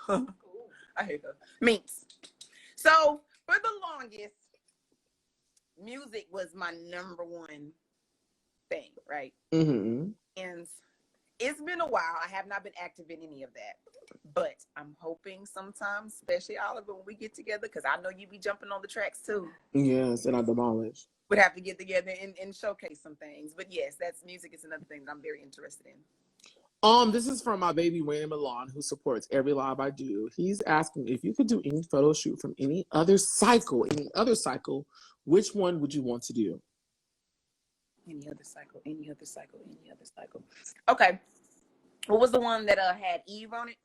I hate her. Minx. So for the longest, music was my number one thing, right? Mm-hmm. And it's been a while. I have not been active in any of that. But I'm hoping sometimes, especially Oliver, when we get together, because I know you be jumping on the tracks too. Yes, and I demolish. We'd have to get together and showcase some things. But yes, that's music is another thing that I'm very interested in. This is from my baby Wayne Milan, who supports every live I do. He's asking if you could do any photo shoot from any other cycle, which one would you want to do? Any other cycle. Okay. What was the one that had Eve on it?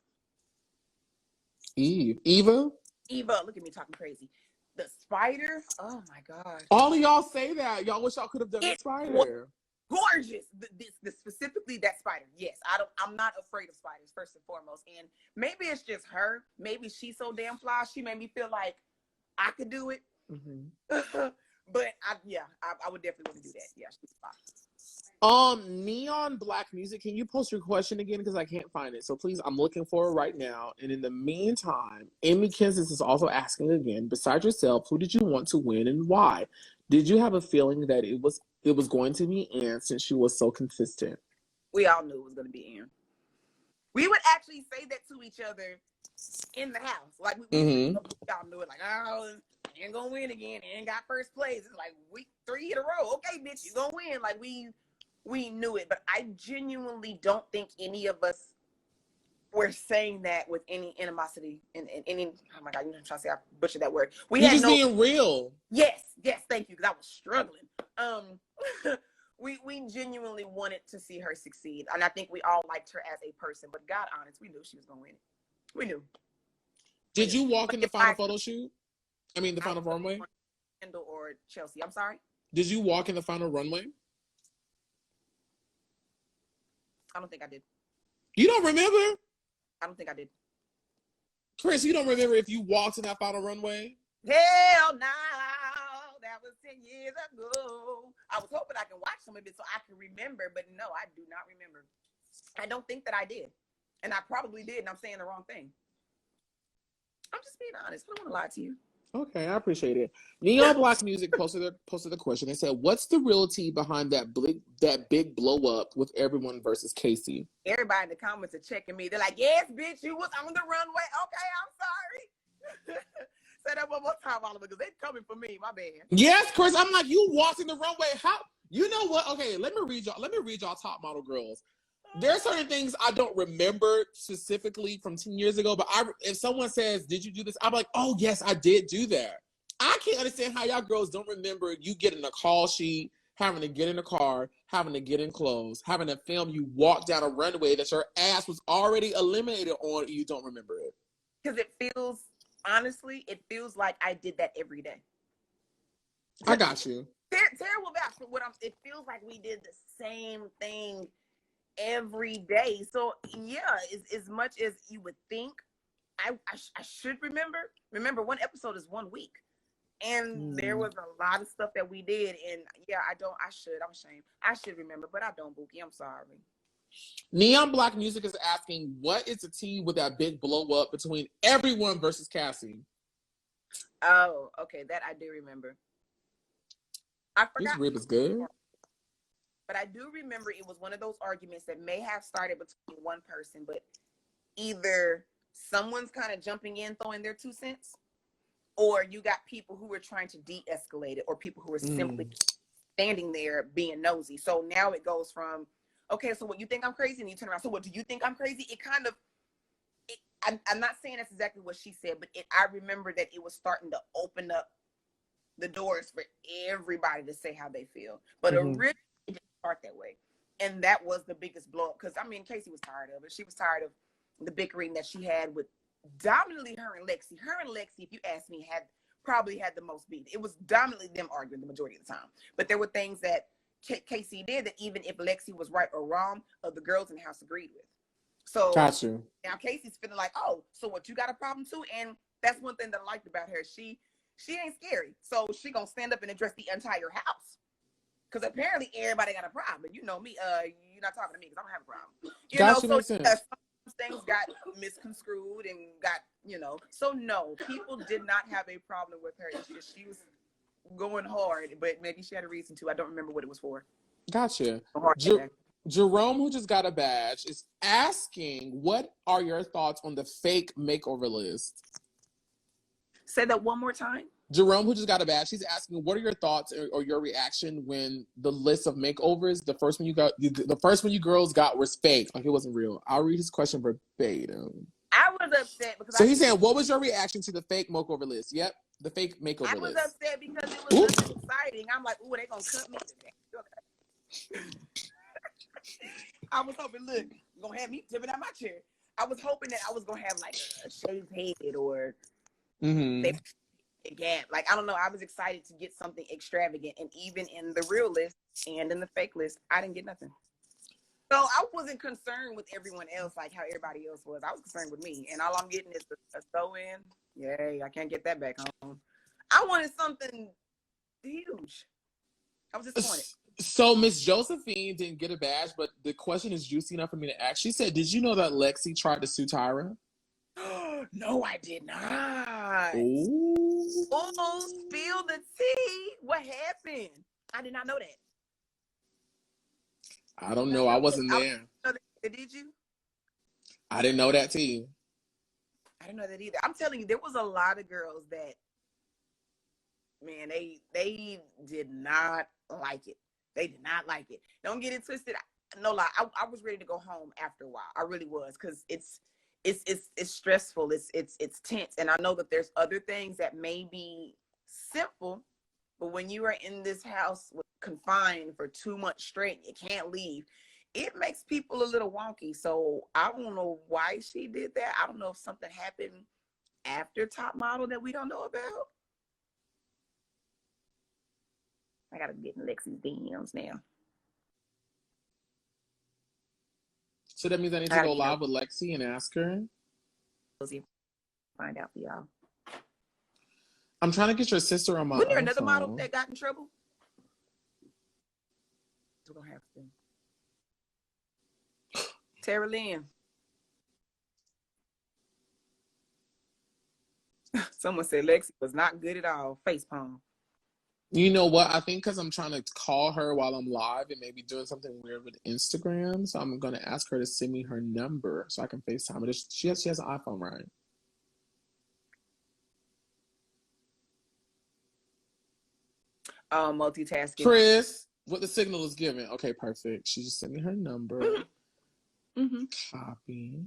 Eva? Look at me talking crazy. The spider? Oh my God. All of y'all say that. Y'all wish y'all could have done the spider. Gorgeous. This specifically that spider. Yes, I'm not afraid of spiders, first and foremost. And maybe it's just her. Maybe she's so damn fly. She made me feel like I could do it. Mm-hmm. But I would definitely want to do that. Yeah, she's fly. Neon Black Music, can you post your question again? Because I can't find it. So please, I'm looking for it right now. And in the meantime, Amy Kansas is also asking again, besides yourself, who did you want to win and why? Did you have a feeling that it was going to be Anne since she was so consistent? We all knew it was going to be Anne. We would actually say that to each other in the house. Like, we all knew it. Like, oh, Anne gonna win again. Anne got first place. It's like, week 3 in a row. Okay, bitch, you gonna win. Like, we knew it, but I genuinely don't think any of us were saying that with any animosity and any. Oh my God, you know what I'm trying to say? I butchered that word. You're just being real. Yes, thank you, because I was struggling. We genuinely wanted to see her succeed, and I think we all liked her as a person. But God honest, we knew she was gonna win it. We knew. Did you walk in the final photo shoot? I mean, the final runway. Kendall or Chelsea? I'm sorry. Did you walk in the final runway? I don't think I did. You don't remember? I don't think I did. Chris, you don't remember if you walked in that final runway? Hell no. That was 10 years ago. I was hoping I can watch some of it so I can remember, but no, I do not remember. I don't think that I did. And I probably did, and I'm saying the wrong thing. I'm just being honest. I don't want to lie to you. Okay, I appreciate it. Neon Black Music posted the question. They said, "What's the reality behind that big blow up with everyone versus Casey?" Everybody in the comments are checking me. They're like, "Yes, bitch, you was on the runway." Okay, I'm sorry. Say that one more time, Oliver, because they're coming for me. My bad. Yes, Chris. I'm like, you walked in the runway. How? You know what? Okay, let me read y'all top model girls. There are certain things I don't remember specifically from 10 years ago, but if someone says, "Did you do this?" I'm like, "Oh, yes, I did do that." I can't understand how y'all girls don't remember you getting a call sheet, having to get in a car, having to get in clothes, having to film you walk down a runway that your ass was already eliminated on, and you don't remember it. Because honestly, it feels like I did that every day. I got you. Terra will vouch for it feels like we did the same thing every day. So yeah, as much as you would think I should remember, one episode is 1 week. And there was a lot of stuff that we did. And yeah, I'm ashamed. I should remember, but I don't, Bookie. I'm sorry. Neon Black Music is asking, what is the tea with that big blow up between everyone versus Cassie? Oh, okay. That I do remember. I forgot. This rib is good. But I do remember it was one of those arguments that may have started between one person, but either someone's kind of jumping in, throwing their 2 cents, or you got people who were trying to de-escalate it, or people who were simply standing there being nosy. So now it goes from, okay, so what, you think I'm crazy? And you turn around, so what, do you think I'm crazy? It kind of, I'm not saying that's exactly what she said, but I remember that it was starting to open up the doors for everybody to say how they feel. But originally, it didn't start that way. And that was the biggest blow up, because, I mean, Casey was tired of it. She was tired of the bickering that she had with dominantly her and Lexi. Her and Lexi, if you ask me, probably had the most beat. It was dominantly them arguing the majority of the time. But there were things that Casey did that even if Lexi was right or wrong, the girls in the house agreed with. So Gotcha. Now Casey's feeling like, oh, so what, you got a problem too? And that's one thing that I liked about her. She ain't scary. So she gonna stand up and address the entire house. Because apparently everybody got a problem. You know me, you're not talking to me because I don't have a problem. Some things got misconstrued and got, so no, people did not have a problem with her. It's just she was going hard, but maybe she had a reason to. I don't remember what it was for. Gotcha. Jerome, who just got a badge, is asking, what are your thoughts on the fake makeover list? Say that one more time. Jerome, who just got a badge, she's asking, what are your thoughts or your reaction when the list of makeovers, the first one you girls got was fake, like it wasn't real? I'll read his question verbatim. I was upset because he's saying, what was your reaction to the fake makeover list? Yep, the fake makeover list. I was upset because it was nothing exciting. I'm like, ooh, they gonna cut me today. Okay. I was hoping, look, you're gonna have me tipping out my chair. I was hoping that I was gonna have like a shaved head or again, like, I don't know. I was excited to get something extravagant, and even in the real list and in the fake list, I didn't get nothing. So I wasn't concerned with everyone else, like how everybody else was. I was concerned with me, and all I'm getting is a sew-in. Yay, I can't get that back home. I wanted something huge. I was disappointed. So Miss Josephine didn't get a badge, but the question is juicy enough for me to ask. She said, did you know that Lexi tried to sue Tyra? No, I did not. Ooh. Oh, spill the tea. What happened? I did not know that. I don't know. I wasn't there. Did you? I didn't know that tea. I didn't know that either. I'm telling you, there was a lot of girls that, man, they did not like it. They did not like it. Don't get it twisted. No lie. I was ready to go home after a while. I really was, because it's stressful. It's tense. And I know that there's other things that may be simple, but when you are in this house confined for 2 months straight, you can't leave. It makes people a little wonky. So I don't know why she did that. I don't know if something happened after Top Model that we don't know about. I gotta get in Lexi's DMs now. So that means I need to go live with Lexi and ask her? Find out for y'all. I'm trying to get your sister on my Wasn't there another phone. model that got in trouble? We're gonna have to. Terra Lynn. Someone said Lexi was not good at all. Facepalm. You know what? I think because I'm trying to call her while I'm live and maybe doing something weird with Instagram. So I'm going to ask her to send me her number so I can FaceTime her. She has an iPhone, right? Multitasking. Chris, what the signal is giving. Okay, perfect. She just sent me her number. Copy.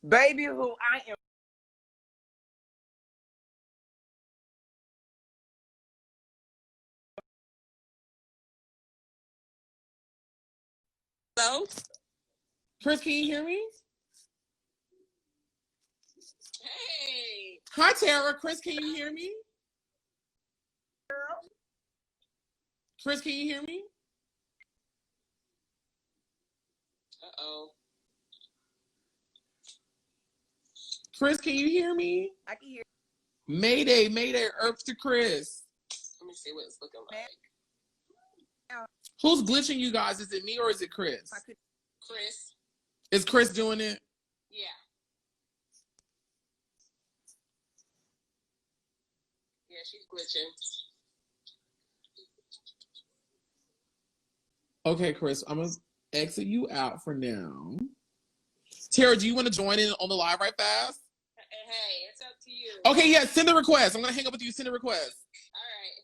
Baby, who I am. Hello? Chris, can you hear me? Hey. Hi, Terra. Chris, can you hear me? Girl. Chris, can you hear me? Uh-oh. Chris, can you hear me? I can hear. Mayday, mayday, Earth to Chris. Let me see what it's looking like. Who's glitching you guys? Is it me or is it Chris? Chris. Is Chris doing it? Yeah. Yeah, she's glitching. Okay, Chris, I'm gonna exit you out for now. Terra, do you want to join in on the live right fast? Hey, it's up to you. Okay, yeah, send a request. I'm gonna hang up with you. Send a request.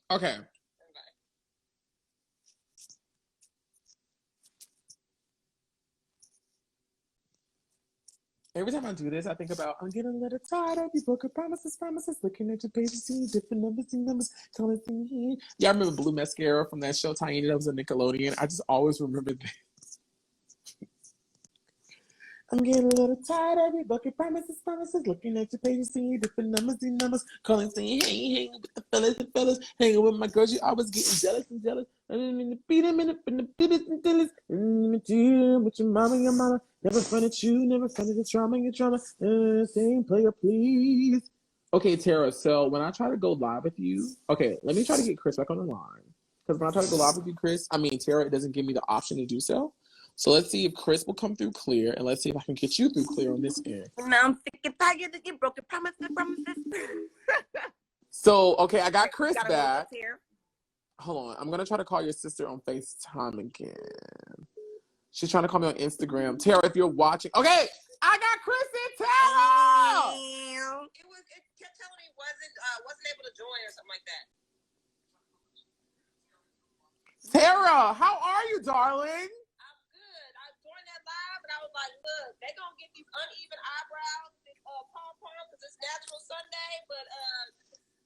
All right. Okay. Bye. Every time I do this, I think about I'm getting a little tired of you broken promises, looking at your pages, seeing different numbers, calling things. Y'all remember Blue Mascara from that show, Tiny? That was a Nickelodeon. I just always remember that. I'm getting a little tired of you broken promises, looking at your pages, seeing different numbers, calling saying, hey, hanging with the fellas, hanging with my girls, you always getting jealous. I didn't mean to beat them in the business and dealers. With your mama, never fronted you, never fronted your trauma. Same player, please. Okay, Terra, so when I try to go live with you, okay, let me try to get Chris back on the line. Because when I try to go live with you, Terra, it doesn't give me the option to do so. So let's see if Chris will come through clear, and let's see if I can get you through clear on this end. Now I'm sick and tired of you broken promises. So, okay, I got Chris Gotta back. go here. Hold on. I'm going to try to call your sister on FaceTime again. She's trying to call me on Instagram. Terra, if you're watching. Okay, I got Chris and Terra! It kept telling me wasn't able to join or something like that. Terra, how are you, darling? I'm good. I joined that live and I was like, look, they gonna get these uneven eyebrows, pom-pom, because it's Natural Sunday, but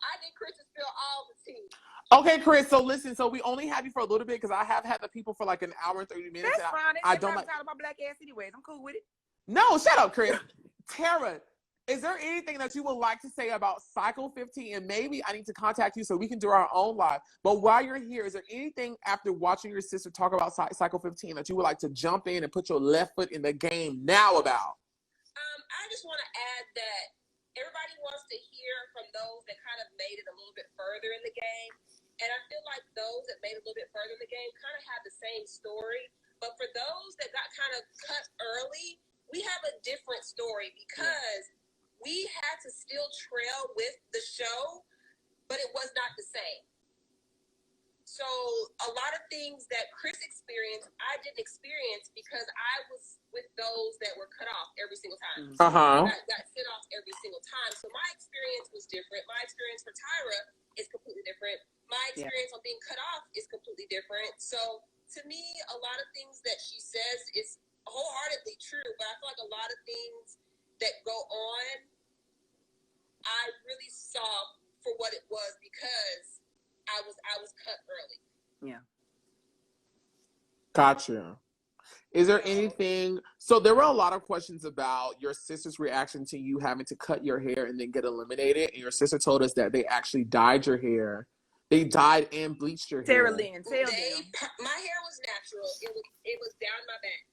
I need Chris to spill all the tea. Okay, Chris, so listen, so we only have you for a little bit because I have had the people for like an hour and 30 minutes. That's fine. I don't like talking about black ass anyways. I'm cool with it. No, shut up, Chris. Terra, is there anything that you would like to say about Cycle 15? And maybe I need to contact you so we can do our own live. But while you're here, is there anything after watching your sister talk about Cycle 15 that you would like to jump in and put your left foot in the game now about? I just want to add that everybody wants to hear from those that kind of made it a little bit further in the game. And I feel like those that made it a little bit further in the game kind of have the same story. But for those that got kind of cut early, we have a different story because we had to still trail with the show, but it was not the same. So a lot of things that Chris experienced, I didn't experience because I was with those that were cut off every single time. Got sit off every single time. So my experience was different. My experience for Tyra is completely different. My experience on being cut off is completely different. So to me, a lot of things that she says is wholeheartedly true, but I feel like a lot of things that go on, I really saw for what it was because I was cut early. Yeah. Gotcha. Is there anything? So there were a lot of questions about your sister's reaction to you having to cut your hair and then get eliminated. And your sister told us that they actually dyed your hair. They dyed and bleached your hair. Tell them. My hair was natural. It was down my back.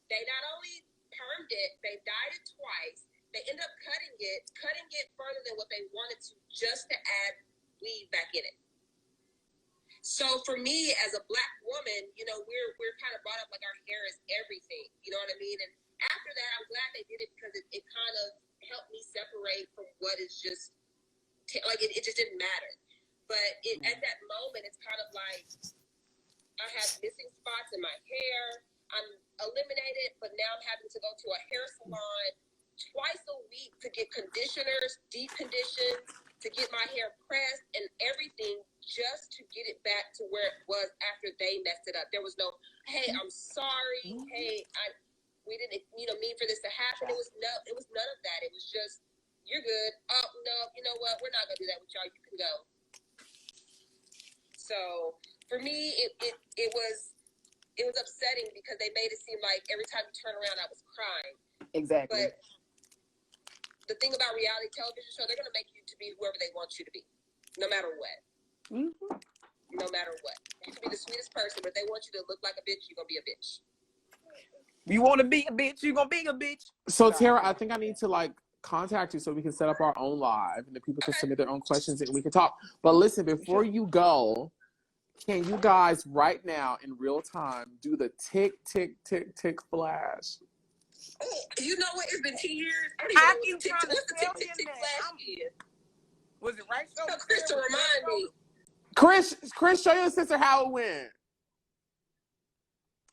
They not only permed it, they dyed it twice. They ended up cutting it further than what they wanted to, just to add weave back in it. So for me, as a black woman, you know, we're kind of brought up like our hair is everything. You know what I mean? And after that, I'm glad they did it because it kind of helped me separate from what is just it just didn't matter. But at that moment, it's kind of like I have missing spots in my hair. I'm eliminated, but now I'm having to go to a hair salon twice a week to get conditioners, deep conditions, to get my hair pressed and everything just to get it back to where it was after they messed it up. There was no, hey, I'm sorry. Hey, we didn't mean for this to happen. It was none of that. It was just, you're good. Oh, no, you know what? We're not going to do that with y'all. You can go. So for me, it was upsetting because they made it seem like every time you turn around, I was crying. Exactly. But the thing about reality television show, they're going to make you to be whoever they want you to be, no matter what. Mm-hmm. No matter what. You can be the sweetest person, but if they want you to look like a bitch, you're going to be a bitch. You want to be a bitch, you're going to be a bitch. So, Terra, I think I need to, contact you so we can set up our own live and the people can submit their own questions and we can talk. But listen, before you go, can you guys right now in real time do the tick, tick, tick, tick flash? Oh, you know what? It's been 10 years. I keep trying to tell him that. Flash Was it right? So Chris to remind me. Chris, show your sister how it went.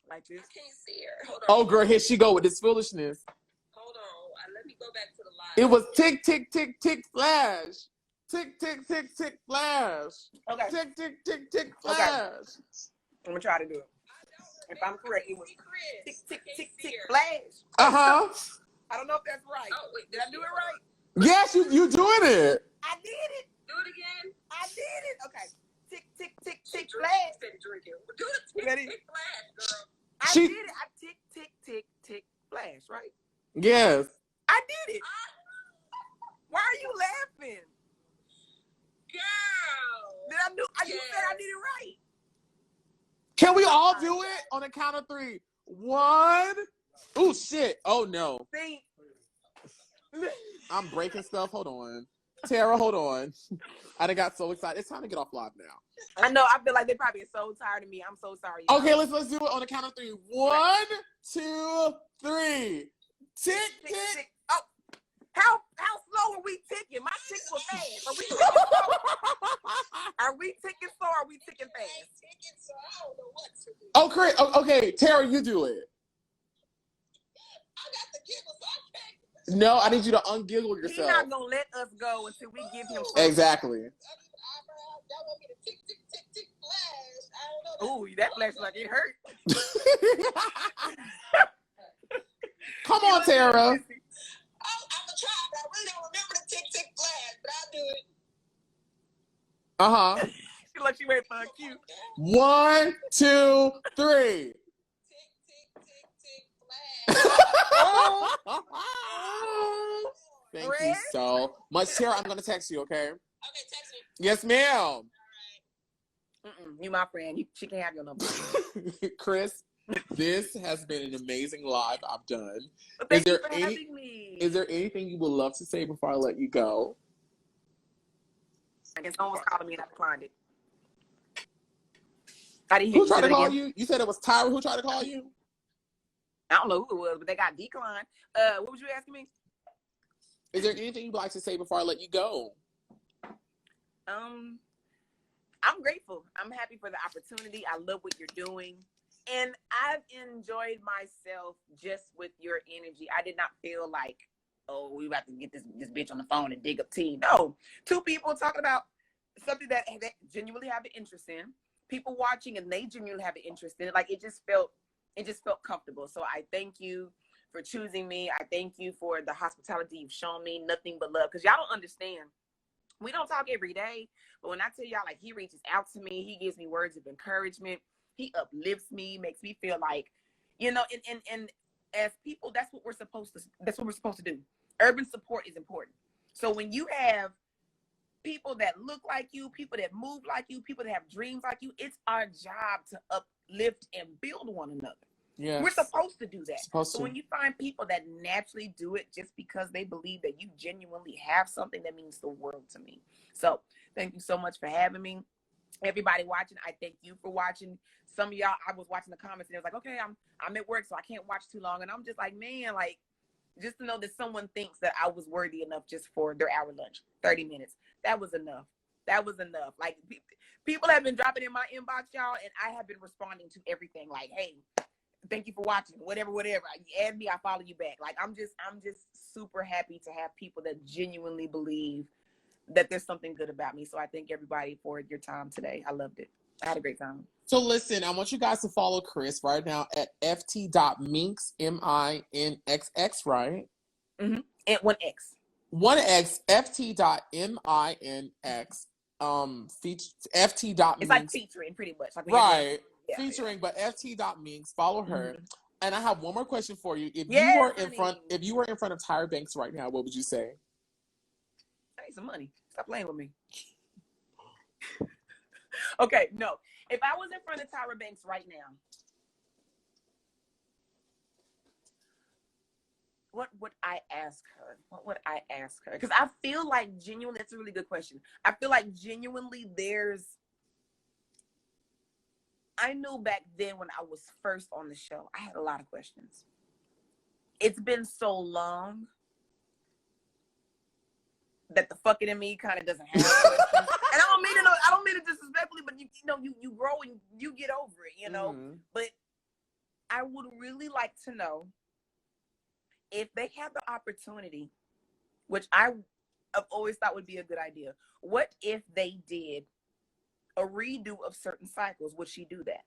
Like this. I can't see her. Hold on. Oh, girl, here she go with this foolishness. Hold on. Let me go back to the live. It was tick, tick, tick, tick, flash. Tick, tick, tick, tick, flash. Okay. Tick, tick, tick, tick, flash. I'm gonna try to do it. If I'm correct, it was tick, tick, tick, tick, flash. Uh-huh. I don't know if that's right. Oh, wait, did I do it right? Yes, you doing it. I did it. Do it again. I did it. Okay. Tick, tick, tick, tick, flash. Drinking. Do the tick, tick, flash, girl. I did it. I tick, tick, tick, tick, flash, right? Yes. I did it. Why are you laughing? Girl. Did I do? You said I did it right. Can we all do it on the count of 3? 1. Oh shit. Oh no. See? I'm breaking stuff. Hold on. Terra, hold on. I done got so excited. It's time to get off live now. I know. I feel like they probably are so tired of me. I'm so sorry. Okay, let's do it on the count of 3. 1, 2, 3. Tick, tick. Tick. Oh, how slow are we ticking? My ticks were fast. Are we ticking slow? Are we ticking slow or are we ticking fast? Ticking, so I don't know what to do. Oh, great. Okay, Terra, you do it. I got the giggles. I can't. No, I need you to ungiggle yourself. He's not gonna let us go until we give him. Exactly. Y'all want me to tick, tick, tick, tick, flash? I don't know. Ooh, that flash like it hurt. Come on, Terra. I'm gonna try, but I really don't remember the tick, tick, flash. But I'll do it. Uh-huh. She like she waiting for a cue. 1, 2, 3. Tick, tick, tick, tick, flash. Thank you so much. Terra, I'm going to text you, okay? Okay, text me. Yes, ma'am. All right. You my friend. She can't have your number. Chris, this has been an amazing live I've done. Well, thank you for having me. Is there anything you would love to say before I let you go? I guess someone was calling me and I declined it. I didn't hear Who tried to call again. you? You said it was Tyra who tried to call you? I don't know who it was, but they got declined. What was you asking me? Is there anything you'd like to say before I let you go? I'm grateful. I'm happy for the opportunity. I love what you're doing. And I've enjoyed myself just with your energy. I did not feel like, oh, we about to get this bitch on the phone and dig up tea. No. 2 people talking about something that they genuinely have an interest in. People watching and they genuinely have an interest in it. Like it just felt comfortable. So I thank you for choosing me. I thank you for the hospitality you've shown me. Nothing but love. Because y'all don't understand. We don't talk every day. But when I tell y'all, like, he reaches out to me. He gives me words of encouragement. He uplifts me, makes me feel like, you know, and as people, that's what we're supposed to do. Urban support is important. So when you have people that look like you, people that move like you, people that have dreams like you, it's our job to uplift and build one another. Yeah, we're supposed to do that. So when you find people that naturally do it just because they believe that you genuinely have something, that means the world to me. So thank you so much for having me. Everybody watching, I thank you for watching. Some of y'all, I was watching the comments and it was like, okay, I'm at work, so I can't watch too long. And I'm just like, man, like, just to know that someone thinks that I was worthy enough just for their hour lunch, 30 minutes. That was enough. That was enough. Like, people have been dropping in my inbox, y'all, and I have been responding to everything. Like, hey, thank you for watching. Whatever. You add me, I follow you back. Like, I'm just super happy to have people that genuinely believe that there's something good about me. So I thank everybody for your time today. I loved it. I had a great time. So listen, I want you guys to follow Chris right now at ft.minx, MINXX, right? Mm-hmm. And 1X. 1X, ft.minx, ft.minx. It's like featuring pretty much. Like right. Yeah, featuring, but ft.minx. Follow her. Mm-hmm. And I have one more question for you. If you were in front of Tyra Banks right now, what would you say? I need some money. Stop playing with me. Okay, no. If I was in front of Tyra Banks right now, what would I ask her? What would I ask her? Because I feel like genuinely, that's a really good question. I feel like genuinely I knew back then when I was first on the show, I had a lot of questions. It's been so long that the fucking in me kind of doesn't have questions. And I don't mean it disrespectfully, but you grow and you get over it, Mm-hmm. But I would really like to know if they had the opportunity, which I've always thought would be a good idea. What if they did a redo of certain cycles? Would she do that?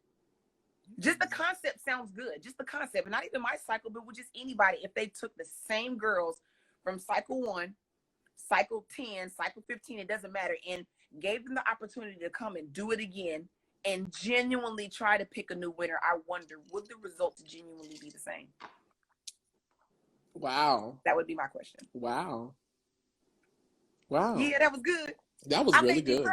Just the concept sounds good. Just the concept, and not even my cycle, but with just anybody. If they took the same girls from cycle 1, cycle 10, cycle 15, it doesn't matter, and gave them the opportunity to come and do it again and genuinely try to pick a new winner, I wonder, would the results genuinely be the same? Wow. That would be my question. Wow. Yeah, that was good. That was really good.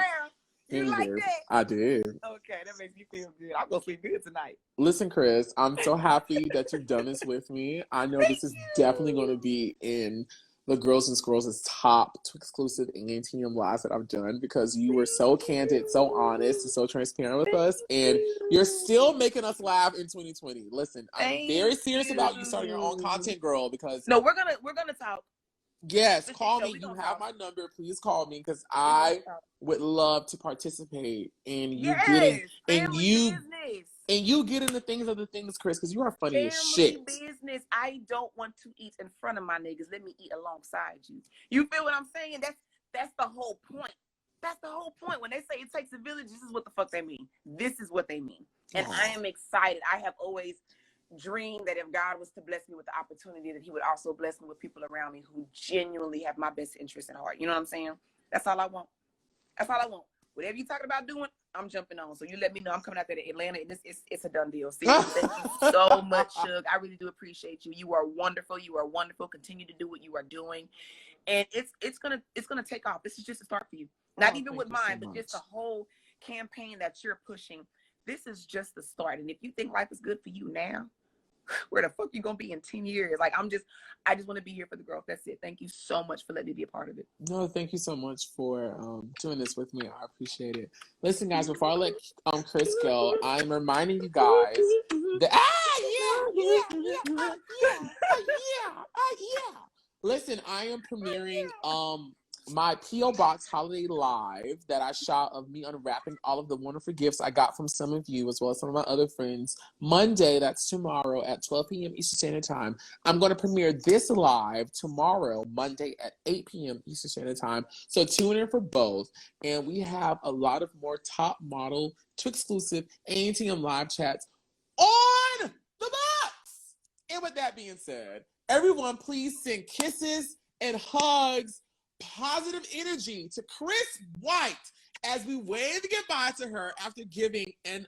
You like that? I did. Okay, that makes me feel good. I'm gonna sleep good tonight. Listen, Chris, I'm so happy that you've done this with me. I know this is definitely going to be in the Girls and Scrolls' top exclusive ANTM lives that I've done, because you were so candid, so honest, and so transparent with us, and you're still making us laugh in 2020. Listen, I'm very serious about you starting your own content, girl, because no, we're gonna talk. yes, call me. You have my number. Please call me, because I would love to participate in you getting you getting the things, Chris, because you are funny as shit. Business. I don't want to eat in front of my niggas. Let me eat alongside you. You feel what I'm saying? That's the whole point. That's the whole point. When they say it takes a village, this is what the fuck they mean. This is what they mean. And I am excited. I have always dreamed that if God was to bless me with the opportunity, that he would also bless me with people around me who genuinely have my best interest in heart. You know what I'm saying? That's all I want. That's all I want. Whatever you're talking about doing, I'm jumping on. So you let me know. I'm coming out there to Atlanta. It's a done deal. See, thank you so much, Suge. I really do appreciate you. You are wonderful. You are wonderful. Continue to do what you are doing, and it's gonna take off. This is just a start for you. Not even with mine, but just the whole campaign that you're pushing. This is just the start. And if you think life is good for you now, where the fuck you gonna be in 10 years? Like, I just want to be here for the growth. That's it. Thank you so much for letting me be a part of it. No, thank you so much for doing this with me. I appreciate it. Listen, guys, before I let Chris go, I'm reminding you guys that listen, I am premiering my P.O. Box Holiday Live that I shot of me unwrapping all of the wonderful gifts I got from some of you, as well as some of my other friends. Monday, that's tomorrow at 12 p.m. Eastern Standard Time. I'm going to premiere this live tomorrow, Monday at 8 p.m. Eastern Standard Time. So tune in for both. And we have a lot of more top model to exclusive ANTM live chats on the box. And with that being said, everyone, please send kisses and hugs, positive energy to Chris White as we wave goodbye to her after giving an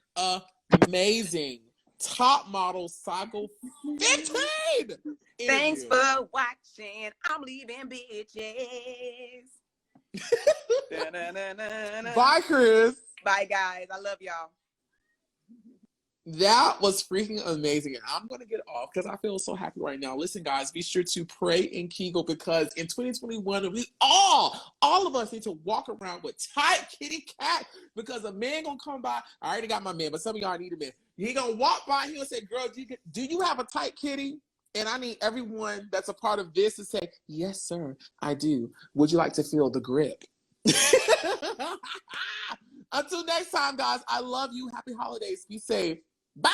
amazing top model cycle 15 Thanks for watching. I'm leaving, bitches. Bye, Chris. Bye, guys. I love y'all. That was freaking amazing. And I'm going to get off because I feel so happy right now. Listen, guys, be sure to pray and Kegel, because in 2021, we all of us need to walk around with tight kitty cat, because a man going to come by. I already got my man, but some of y'all need a man. He going to walk by here and say, girl, do you have a tight kitty? And I need everyone that's a part of this to say, yes, sir, I do. Would you like to feel the grip? Until next time, guys, I love you. Happy holidays. Be safe. Bye.